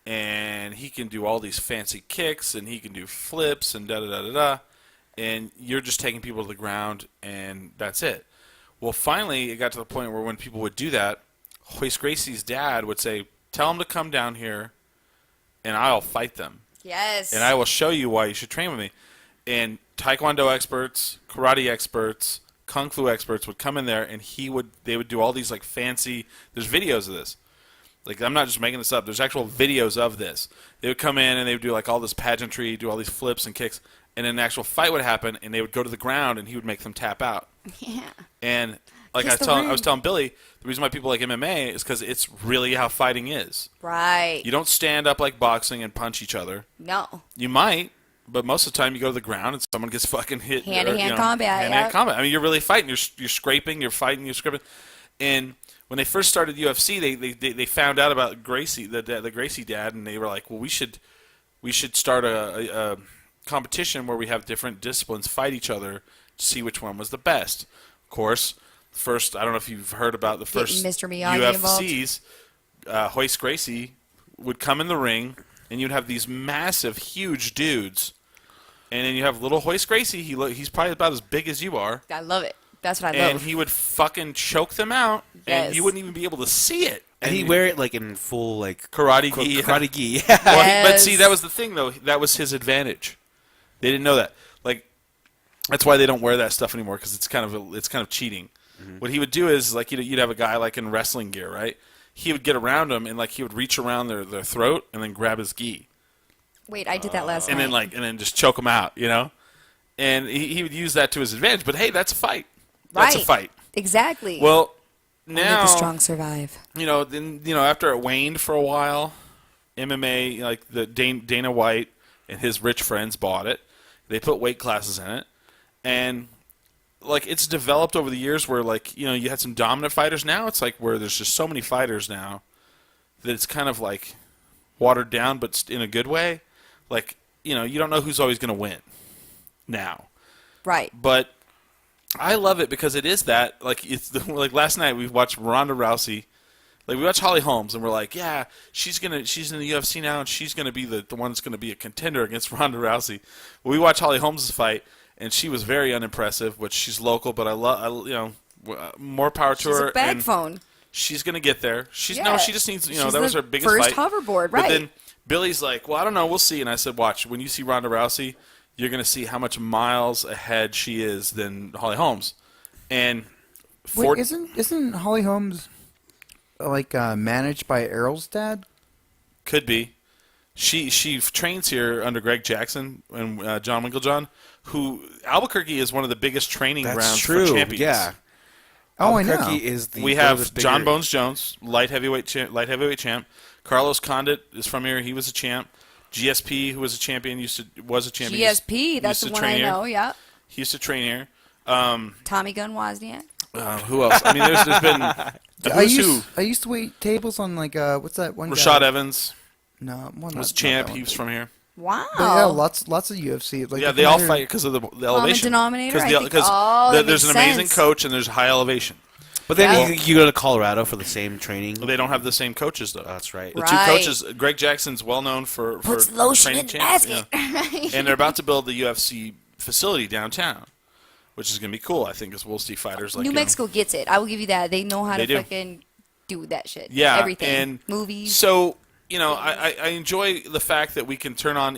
and he can do all these fancy kicks, and he can do flips, and da-da-da-da-da, and you're just taking people to the ground, and that's it." Well, finally, it got to the point where when people would do that, Hoist Gracie's dad would say, "Tell them to come down here, and I'll fight them. Yes. And I will show you why you should train with me." And Taekwondo experts, karate experts, kung fu experts would come in there, and they would do all these like fancy. There's videos of this. Like, I'm not just making this up. There's actual videos of this. They would come in and they would do like all this pageantry, do all these flips and kicks, and an actual fight would happen, and they would go to the ground, and he would make them tap out. Yeah. And like Kiss I the was ring. telling Billy, the reason why people like MMA is because it's really how fighting is. Right. You don't stand up like boxing and punch each other. No. You might, but most of the time you go to the ground and someone gets fucking hit. Hand-to-hand combat, Hand-to-hand yep. combat. I mean, you're really fighting. You're scraping. You're fighting. You're scraping. And when they first started UFC, they found out about Gracie, the Gracie dad, and they were like, well, we should start a competition where we have different disciplines fight each other to see which one was the best. Of course, first, I don't know if you've heard about the first Mr. Miyagi UFCs. Hoist Gracie would come in the ring, and you'd have these massive, huge dudes, and then you have little Hoist Gracie. He's probably about as big as you are. I love it. That's what I love. And he would fucking choke them out, and Yes. you wouldn't even be able to see it. And he'd wear it like in full like karate gi. Karate gi. Well, but see, that was the thing, though. That was his advantage. They didn't know that. Like, that's why they don't wear that stuff anymore, because it's kind of cheating. Mm-hmm. What he would do is like you'd have a guy like in wrestling gear, right? He would get around them and like he would reach around their throat and then grab his gi. Wait, I did that last and night. then just choke them out, you know. And he would use that to his advantage. But hey, that's a fight. Right. That's a fight. Exactly. Well, Only now the strong survive. then after it waned for a while, MMA like the Dana White and his rich friends bought it. They put weight classes in it, and like it's developed over the years where like you had some dominant fighters. Now it's like where there's just so many fighters now that it's kind of like watered down, but in a good way. Like you don't know who's always going to win now. Right. But I love it because it is that. Like like last night we watched Ronda Rousey. Like we watched Holly Holmes and we're like, yeah, she's in the UFC now and she's gonna be the one that's gonna be a contender against Ronda Rousey. Well, we watched Holly Holmes' fight and she was very unimpressive. Which she's local, but I love more power to She's her. a bag phone. She's gonna get there. She just needs She's that was the her biggest first fight. hoverboard, But right? then Billy's like, well, I don't know, we'll see. And I said, watch, when you see Ronda Rousey, you're going to see how much miles ahead she is than Holly Holmes. And Wait, isn't Holly Holmes like managed by Errol's dad? Could be. She trains here under Greg Jackson and John Winklejohn, who Albuquerque is one of the biggest training That's grounds true. for champions. Yeah. Oh, I Albuquerque know. is the We one of have the John bigger- Bones Jones, light heavyweight champ. Carlos Condit is from here. He was a champ. GSP, who was a champion, was a champion. GSP, that's used the to one train I here. know, yeah. He used to train here. Tommy Gunn Wozniak. Who else? I mean, there's been I used to wait tables on like what's that one? Rashad guy? Evans No, well, was not champ. that He one. was from here. Wow. But yeah, lots of UFC. Like Yeah, if they you all hear- fight because of the elevation. denominator, I think- oh, that there's makes an amazing sense. coach and there's high elevation. But then Yeah. you go to Colorado for the same training. They don't have the same coaches though. That's right. The Right. two coaches, Greg Jackson's well known for Puts lotion training in the champs, basket. and they're about to build the UFC facility downtown, which is going to be cool. I think as we'll see fighters like New Mexico gets it. I will give you that. They know how They to do. fucking do that shit. Yeah, Everything. and Movies. So I enjoy the fact that you can turn on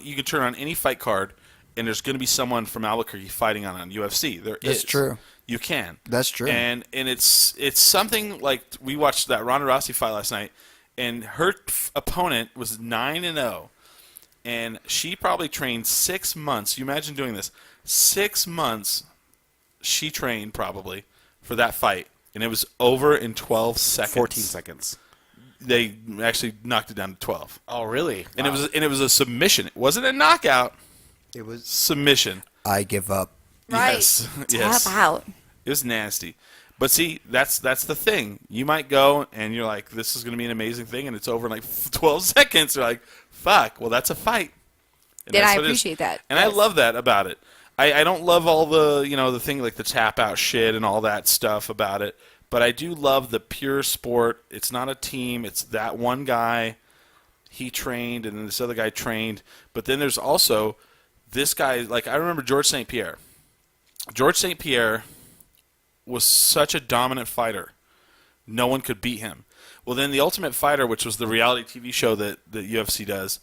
any fight card, and there's going to be someone from Albuquerque fighting on UFC. That's true. You can. That's true. And it's something like we watched that Ronda Rousey fight last night, and her opponent was 9-0, and she probably trained 6 months. You imagine doing this 6 months. She trained probably for that fight, and it was over in 12 seconds. 14 seconds. They actually knocked it down to 12. Oh, really? And it was a submission. It wasn't a knockout. It was submission. I give up. Right. Yes. Tap out. It was nasty. But see, that's the thing. You might go and you're like, this is going to be an amazing thing, and it's over in like 12 seconds. You're like, fuck, well, that's a fight. And I appreciate that. And yes. I love that about it. I don't love all the, the thing like the tap out shit and all that stuff about it, but I do love the pure sport. It's not a team. It's that one guy, he trained, and then this other guy trained. But then there's also this guy, like I remember George St. Pierre. George St. Pierre was such a dominant fighter. No one could beat him. Well, then The Ultimate Fighter, which was the reality TV show that UFC does,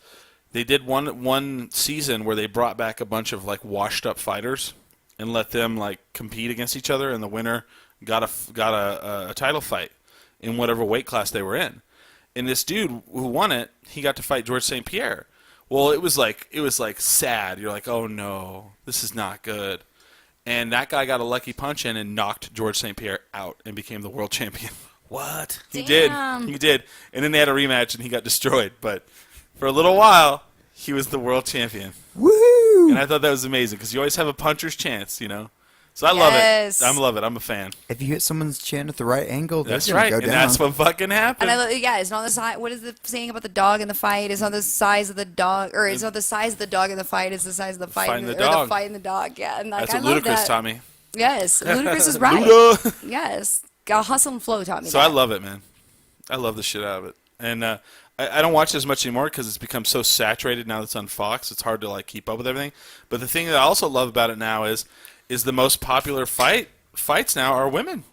they did one season where they brought back a bunch of like washed up fighters and let them like compete against each other, and the winner got a title fight in whatever weight class they were in. And this dude who won it, he got to fight George St. Pierre. Well, it was like sad. You're like, oh no, this is not good. And that guy got a lucky punch in and knocked George St. Pierre out and became the world champion. What? He did. He did. And then they had a rematch and he got destroyed. But for a little while, he was the world champion. Woohoo! And I thought that was amazing because you always have a puncher's chance, So I love it. I love it. I'm a fan. If you hit someone's chin at the right angle, that's right. Go down. And that's what fucking happened. And it's not the size. What is the saying about the dog in the fight? It's not the size of the dog, or it's not the size of the dog in the fight. It's the size of the fight. Fighting the or dog. the fight in the dog. Yeah, and that's I what love Ludacris that. taught me. Yes, Ludacris is right. Luda. Yes, Hustle and Flow taught me. So that. I love it, man. I love the shit out of it, and I don't watch it as much anymore because it's become so saturated now that it's on Fox. It's hard to like keep up with everything. But the thing that I also love about it now is the most popular fights now are women.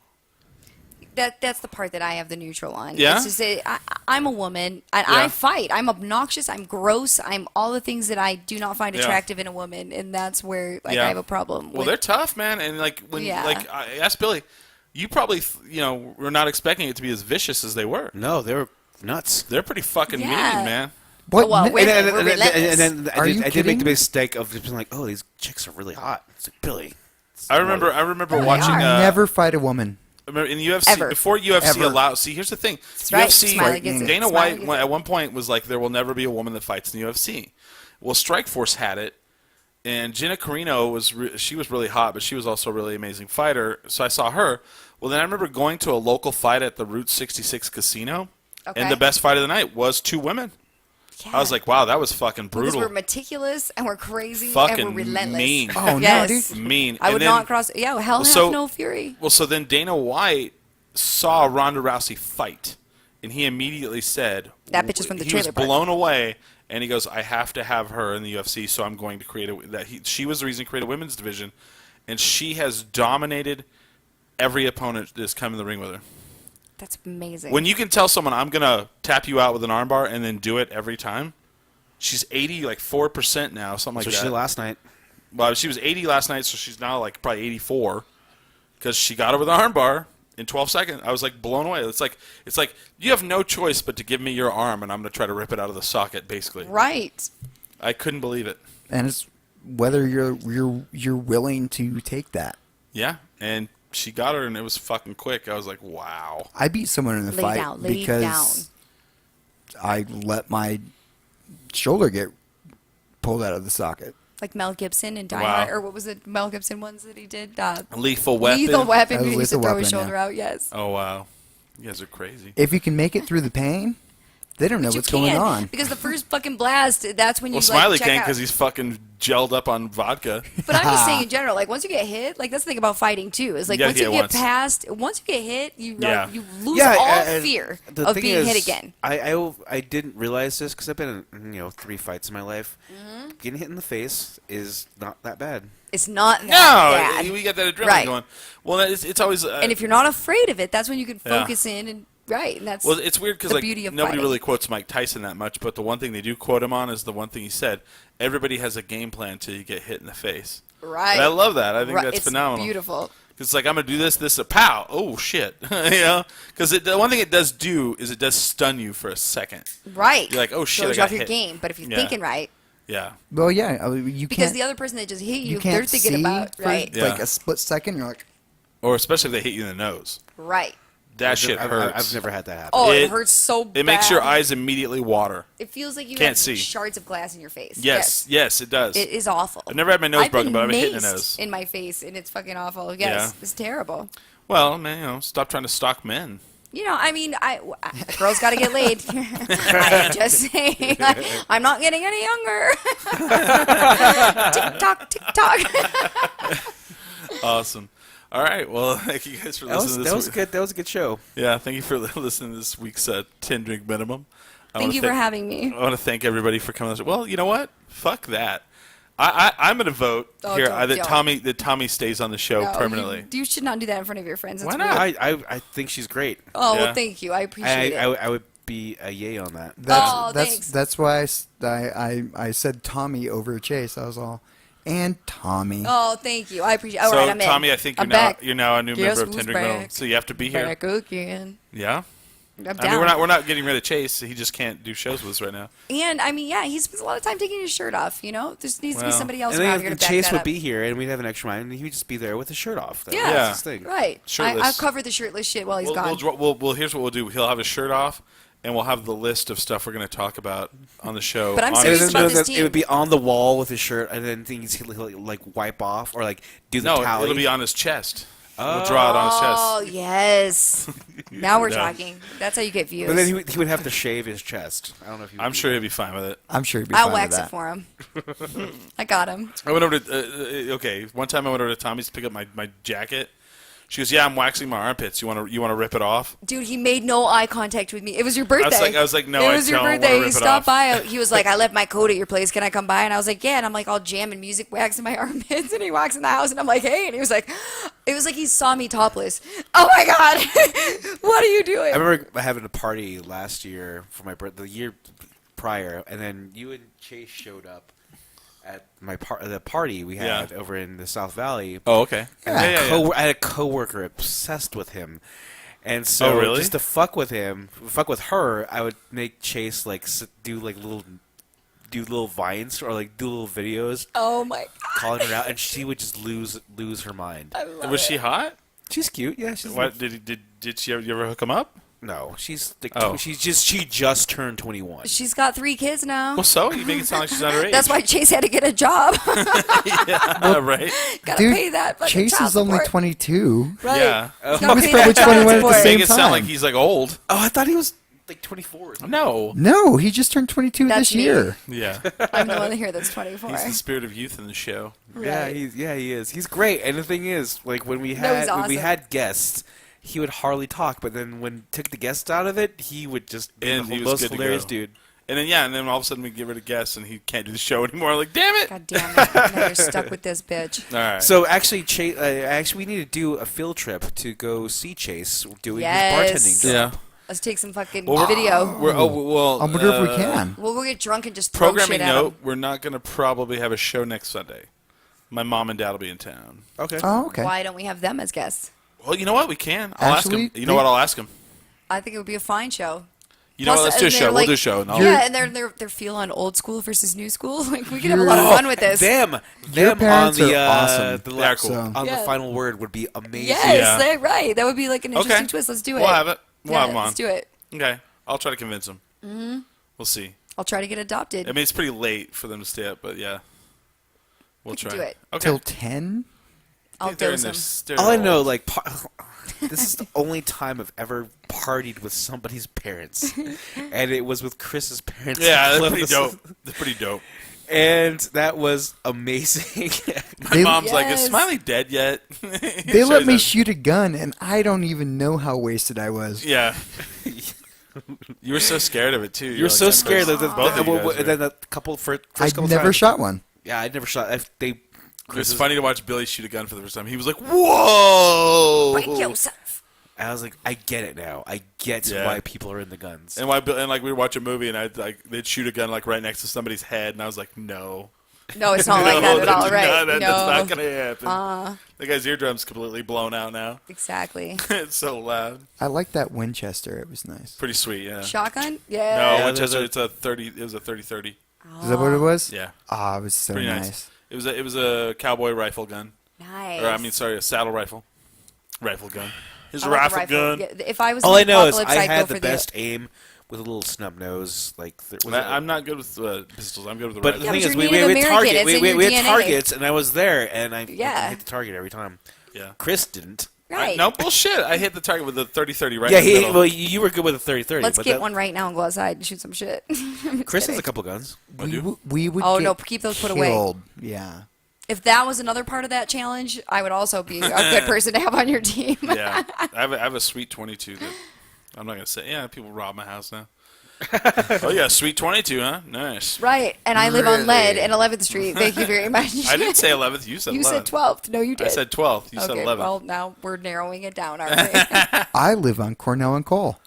That's the part that I have the neutral on. Yeah? It's just I'm a woman, and I fight. I'm obnoxious. I'm gross. I'm all the things that I do not find attractive in a woman, and that's where I have a problem. Well, they're tough, man, and like when like I asked Billy, you probably were not expecting it to be as vicious as they were. No, they were nuts. They're pretty fucking mean, man. What? Well, we're and then Are you I did kidding? make the mistake of just being like, oh, these chicks are really hot. It's like, Billy. I remember watching. Never fight a woman. Remember in the UFC Ever. before UFC Ever. allowed. See, here's the thing. That's right. UFC. Smiley gets it. Dana Smiley White gets it. at one point was like, there will never be a woman that fights in the UFC. Well, Strikeforce had it, and Gina Carino she was really hot, but she was also a really amazing fighter. So I saw her. Well, then I remember going to a local fight at the Route 66 Casino, and the best fight of the night was two women. Yeah. I was like, wow, that was fucking brutal. Because we're meticulous and we're crazy Fucking and we're relentless. mean. Oh, yes. no, dude. Mean. I And would then- not cross. Yeah, hell hath no fury. Well, so then Dana White saw Ronda Rousey fight, and he immediately said, That bitch is from the he trailer was park. blown away, and he goes, I have to have her in the UFC, so I'm going to create she was the reason to create a women's division, and she has dominated every opponent that's come in the ring with her. That's amazing. When you can tell someone, I'm going to tap you out with an armbar and then do it every time, she's 84% now, something like So that. she did last night. Well, she was 80 last night, so she's now like probably 84 because she got over the armbar in 12 seconds. I was like blown away. It's like you have no choice but to give me your arm, and I'm going to try to rip it out of the socket, basically. Right. I couldn't believe it. And it's whether you're willing to take that. Yeah, and she got her, and it was fucking quick. I was like, wow. I beat someone in the fight because I let my shoulder get pulled out of the socket. Like Mel Gibson and Die Wow. Hard, or what was it? Mel Gibson ones that he did. Lethal Weapon. Lethal Weapon. That was He used to Lethal throw his Weapon, shoulder out. Yes. Oh, wow. You guys are crazy. If you can make it through the pain, they don't know You what's going can't, on. because the first fucking blast, that's when you Well, Smiley check can't out. because he's fucking gelled up on vodka. But I'm just saying in general, like once you get hit, like that's the thing about fighting too. Is like Yeah, once you yeah, get once you get hit, you you lose Yeah, all and fear the of thing being is, hit again. I didn't realize this because I've been in 3 fights in my life. Mm-hmm. Getting hit in the face is not that bad. It's not that No, bad. we got that adrenaline Right. going. Well, it's always. And if you're not afraid of it, that's when you can Yeah. focus in and and that's Well, it's weird because the like beauty of nobody fighting. really quotes Mike Tyson that much, but the one thing they do quote him on is the one thing he said: "Everybody has a game plan until you get hit in the face." Right. And I love that. I think Right. that's It's phenomenal. beautiful. It's like I'm gonna do this, a pow. Oh shit, Because the one thing it does do is it does stun you for a second. Right. You're like, oh shit, Throws I got off your hit. game. But if you're Yeah. thinking right, Yeah. Well, yeah, you because can't. the other person that just hit you they're can't thinking see about for right. Yeah. like a split second. You're like, Or especially if they hit you in the nose. Right. That shit hurts. I've never had that happen. Oh, it hurts so bad. It makes your eyes immediately water. It feels like you Can't have see. shards of glass in your face. Yes, it does. It is awful. I've never had my nose broken, but I've been hit in the maced nose. in my face, and it's fucking awful. Yes, Yeah. it's terrible. Well, man, stop trying to stalk men. I mean, girls got to get laid. I'm just saying. I'm not getting any younger. Tick tock, tick tock. Awesome. All right. Well, thank you guys for listening. That was good. That was a good show. Yeah, thank you for listening to this week's 10 drink minimum. Thank you for having me. I want to thank everybody for coming. Well, you know what? Fuck that. I'm going to vote here that Tommy stays on the show permanently. You should not do that in front of your friends. Why not? I think she's great. Oh, well, thank you. I appreciate it. I would be a yay on that. Thanks. That's why I said Tommy over Chase. I was all, and Tommy. Oh, thank you. I appreciate it. All so, right, I'm in. Tommy, I think you're now a new member of 10 drink minimum. So you have to be here. Back again. Yeah? I'm down. I mean, we're not getting rid of Chase. He just can't do shows with us right now. And I mean, he spends a lot of time taking his shirt off. There needs to be somebody else around here to back Chase that would up. be here, and we'd have an extra mind, and he would just be there with his shirt off. Yeah, That's his thing. Right. Shirtless. I'll cover the shirtless shit while he's gone. Well, here's what we'll do. He'll have his shirt off, and we'll have the list of stuff we're going to talk about on the show. But I'm serious about this team. It would be on the wall with his shirt, and then things he'll like wipe off or like do the tally. It'll be on his chest. We'll draw it on his chest. Oh, yes. Now we're talking. That's how you get views. But then he would have to shave his chest. I don't know if he would I'm sure he'll be fine with it. I'm sure he'd be fine I'll with wax that. it for him. I got him. I went over to one time I went over to Tommy's to pick up my jacket. She goes, "Yeah, I'm waxing my armpits. You want to rip it off?" Dude, he made no eye contact with me. It was your birthday. I was like, no, it I was your don't birthday. wanna He rip it stopped off. by. He was like, I left my coat at your place. Can I come by? And I was like, yeah. And I'm like all jamming music, waxing my armpits. And he walks in the house, and I'm like, hey. And he was like, it was like he saw me topless. Oh my god, what are you doing? I remember having a party last year for my birthday, the year prior, and then you and Chase showed up at the party we had over in the South Valley. Oh, okay. And I had a coworker obsessed with him, and so really? just to fuck with her, I would make Chase do little vines or like do little videos. Oh my god! Calling her out, and she would just lose her mind. Was she hot? She's cute. Yeah. She's What did she you ever hook him up? No, she's she just turned 21. She's got 3 kids now. Well, so you make it sound like she's underage. That's why Chase had to get a job. Yeah, right. Gotta Dude, pay that. fucking Chase child is only support. 22. Right. Yeah. He's gotta He's pay probably that child 21 at the support. same Make it sound time. like he's like old. Oh, I thought he was like 24. No. No, he just turned 22 That's this me. year. Yeah. I'm the one here that's 24. He's the spirit of youth in the show. Yeah, Right. he is. He's great. And the thing is, like when we he's had awesome. guests, he would hardly talk. But then when took the guests out of it, he would just be And the he was most good to hilarious go. dude. And then all of a sudden we get rid of guests and he can't do the show anymore. Like, damn it! God damn it! Now you're stuck with this bitch. All right. So actually, Chase, we need to do a field trip to go see Chase doing Yes. his bartending job. yeah. Let's take some fucking Well, video. Well, I wonder if we can. We'll get drunk and just throw Programming shit at note: him. we're not going to probably have a show next Sunday. My mom and dad will be in town. Okay. Oh, okay. Why don't we have them as guests? Well, you know what? We can. I'll ask Actually, him. You know what? I'll ask him. I think it would be a fine show. You know what? Let's do a and show. they're We'll like- do a show. And Yeah, and they're feeling old school versus new school. Like we could have a lot of fun with this. Them Your on parents the are awesome. the, They're cool. on Yeah. the final word would be amazing. Yes, Yeah. they're right. That would be like an interesting Okay. twist. Let's do it. We'll have it. We'll have them on. Let's do it. Okay. I'll try to convince them. Mm-hmm. We'll see. I'll try to get adopted. I mean, it's pretty late for them to stay up, but yeah. We'll We can try. do it. Okay. Till 10? I'll They're in dose their- them. they're All I know, old. like, this is the only time I've ever partied with somebody's parents, and it was with Chris's parents. Yeah, in that's pretty Columbus. dope. That's pretty dope. And that was amazing. My mom's like, "Is Yes. Smiley dead yet?" They let me shoot a gun, and I don't even know how wasted I was. Yeah. You were so scared of it too. You're so scared that both of you guys were. then the first I couple never times, shot one. Yeah, I never shot. It was funny to watch Billy shoot a gun for the first time. He was like, "Whoa!" Break yourself. I was like, I get it now. I get Yeah. why people are in the guns. And like we would watch a movie and they'd shoot a gun like right next to somebody's head, and I was like, "No, No, it's not like that at all, right? That's No. not gonna happen." The guy's eardrum's completely blown out now. Exactly. It's so loud. I like that Winchester. It was nice. Pretty sweet, yeah. Shotgun? Yeah. No, Yeah, Winchester. there's It's a 30. It was a 30-30. Is that what it was? Yeah, Ah, it was so pretty nice. nice. It was a cowboy rifle gun, Nice. or I mean, sorry, a saddle rifle. Rifle gun. His I want the rifle gun. Yeah, if I was All I in the know is apocalypse, I I'd had go the for best aim with a little snub nose. I'm not good with pistols. I'm good with the But rifle. the Yeah, thing but is, you're we Native had American. target. It's in your We had DNA. targets, and I was there, and I Yeah. hit the target every time. Yeah. Chris didn't. Right. No bullshit. I hit the target with the 30-30 right Yeah, in the middle. well, you were good with a 30-30. Let's but get that- one right now and go outside and shoot some shit. Chris has a couple guns. We would. Oh, get no, keep those put away. killed. Yeah. If that was another part of that challenge, I would also be a good person to have on your team. Yeah. I have a sweet 22 that I'm not going to say. Yeah, people rob my house now. Oh, yeah, sweet 22, huh? Nice. Right, and I live on Really? Lead in 11th Street. Thank you very much. I didn't say 11th. You said 11th. You said 12th. No, you did. I said 12th. You said Okay, 11th. well, now we're narrowing it down, aren't we? I live on Cornell and Cole.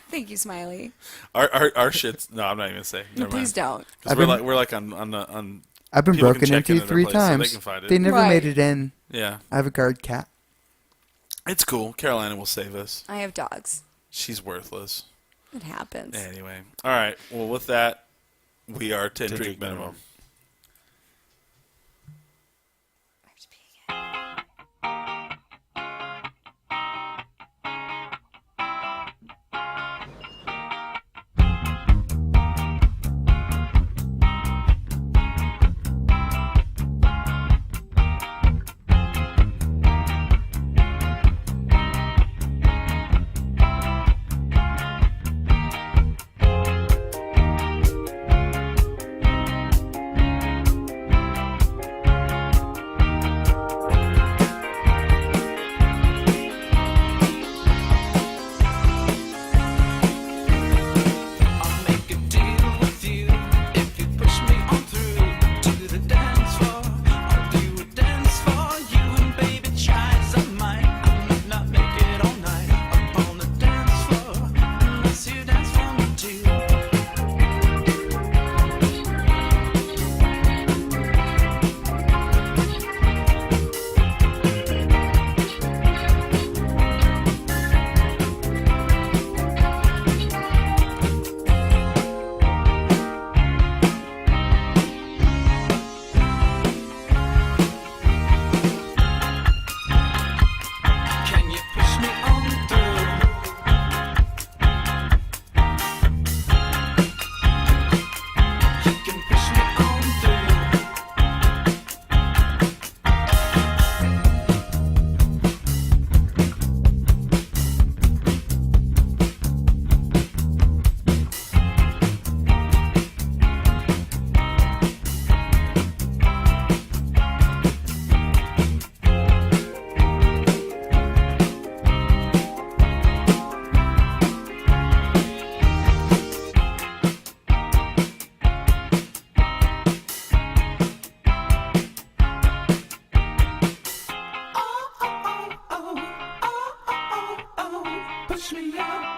Thank you, Smiley. Our shit's... No, I'm not even going to say. No, Never please mind. don't. 'Cause we're like on I've been people can broken check into their 3 place so they times. can find it. They never Right. made it in. Yeah. I have a guard cat. It's cool. Carolina will save us. I have dogs. She's worthless. It happens. Anyway. All right. Well, with that, we are 10 drink minimum.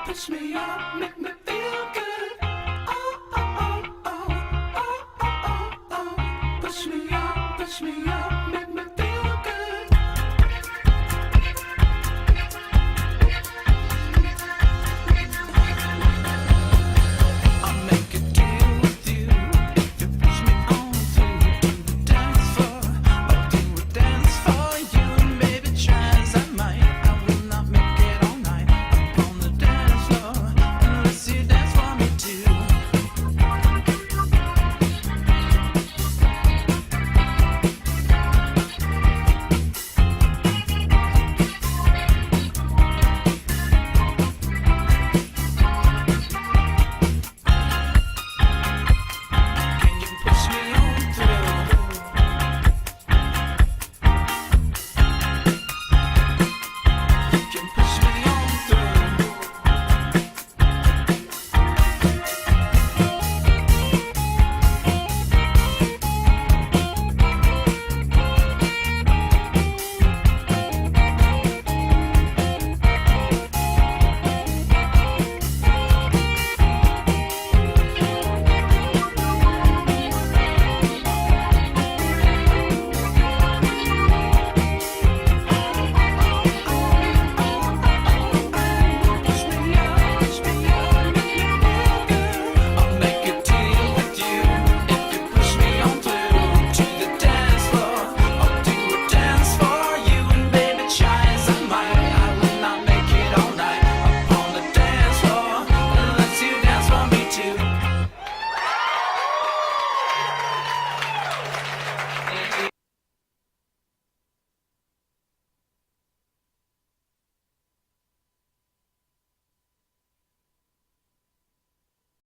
push me up, make me feel good. Oh, oh, oh, oh, oh, oh, oh, oh. Push me up, push me up.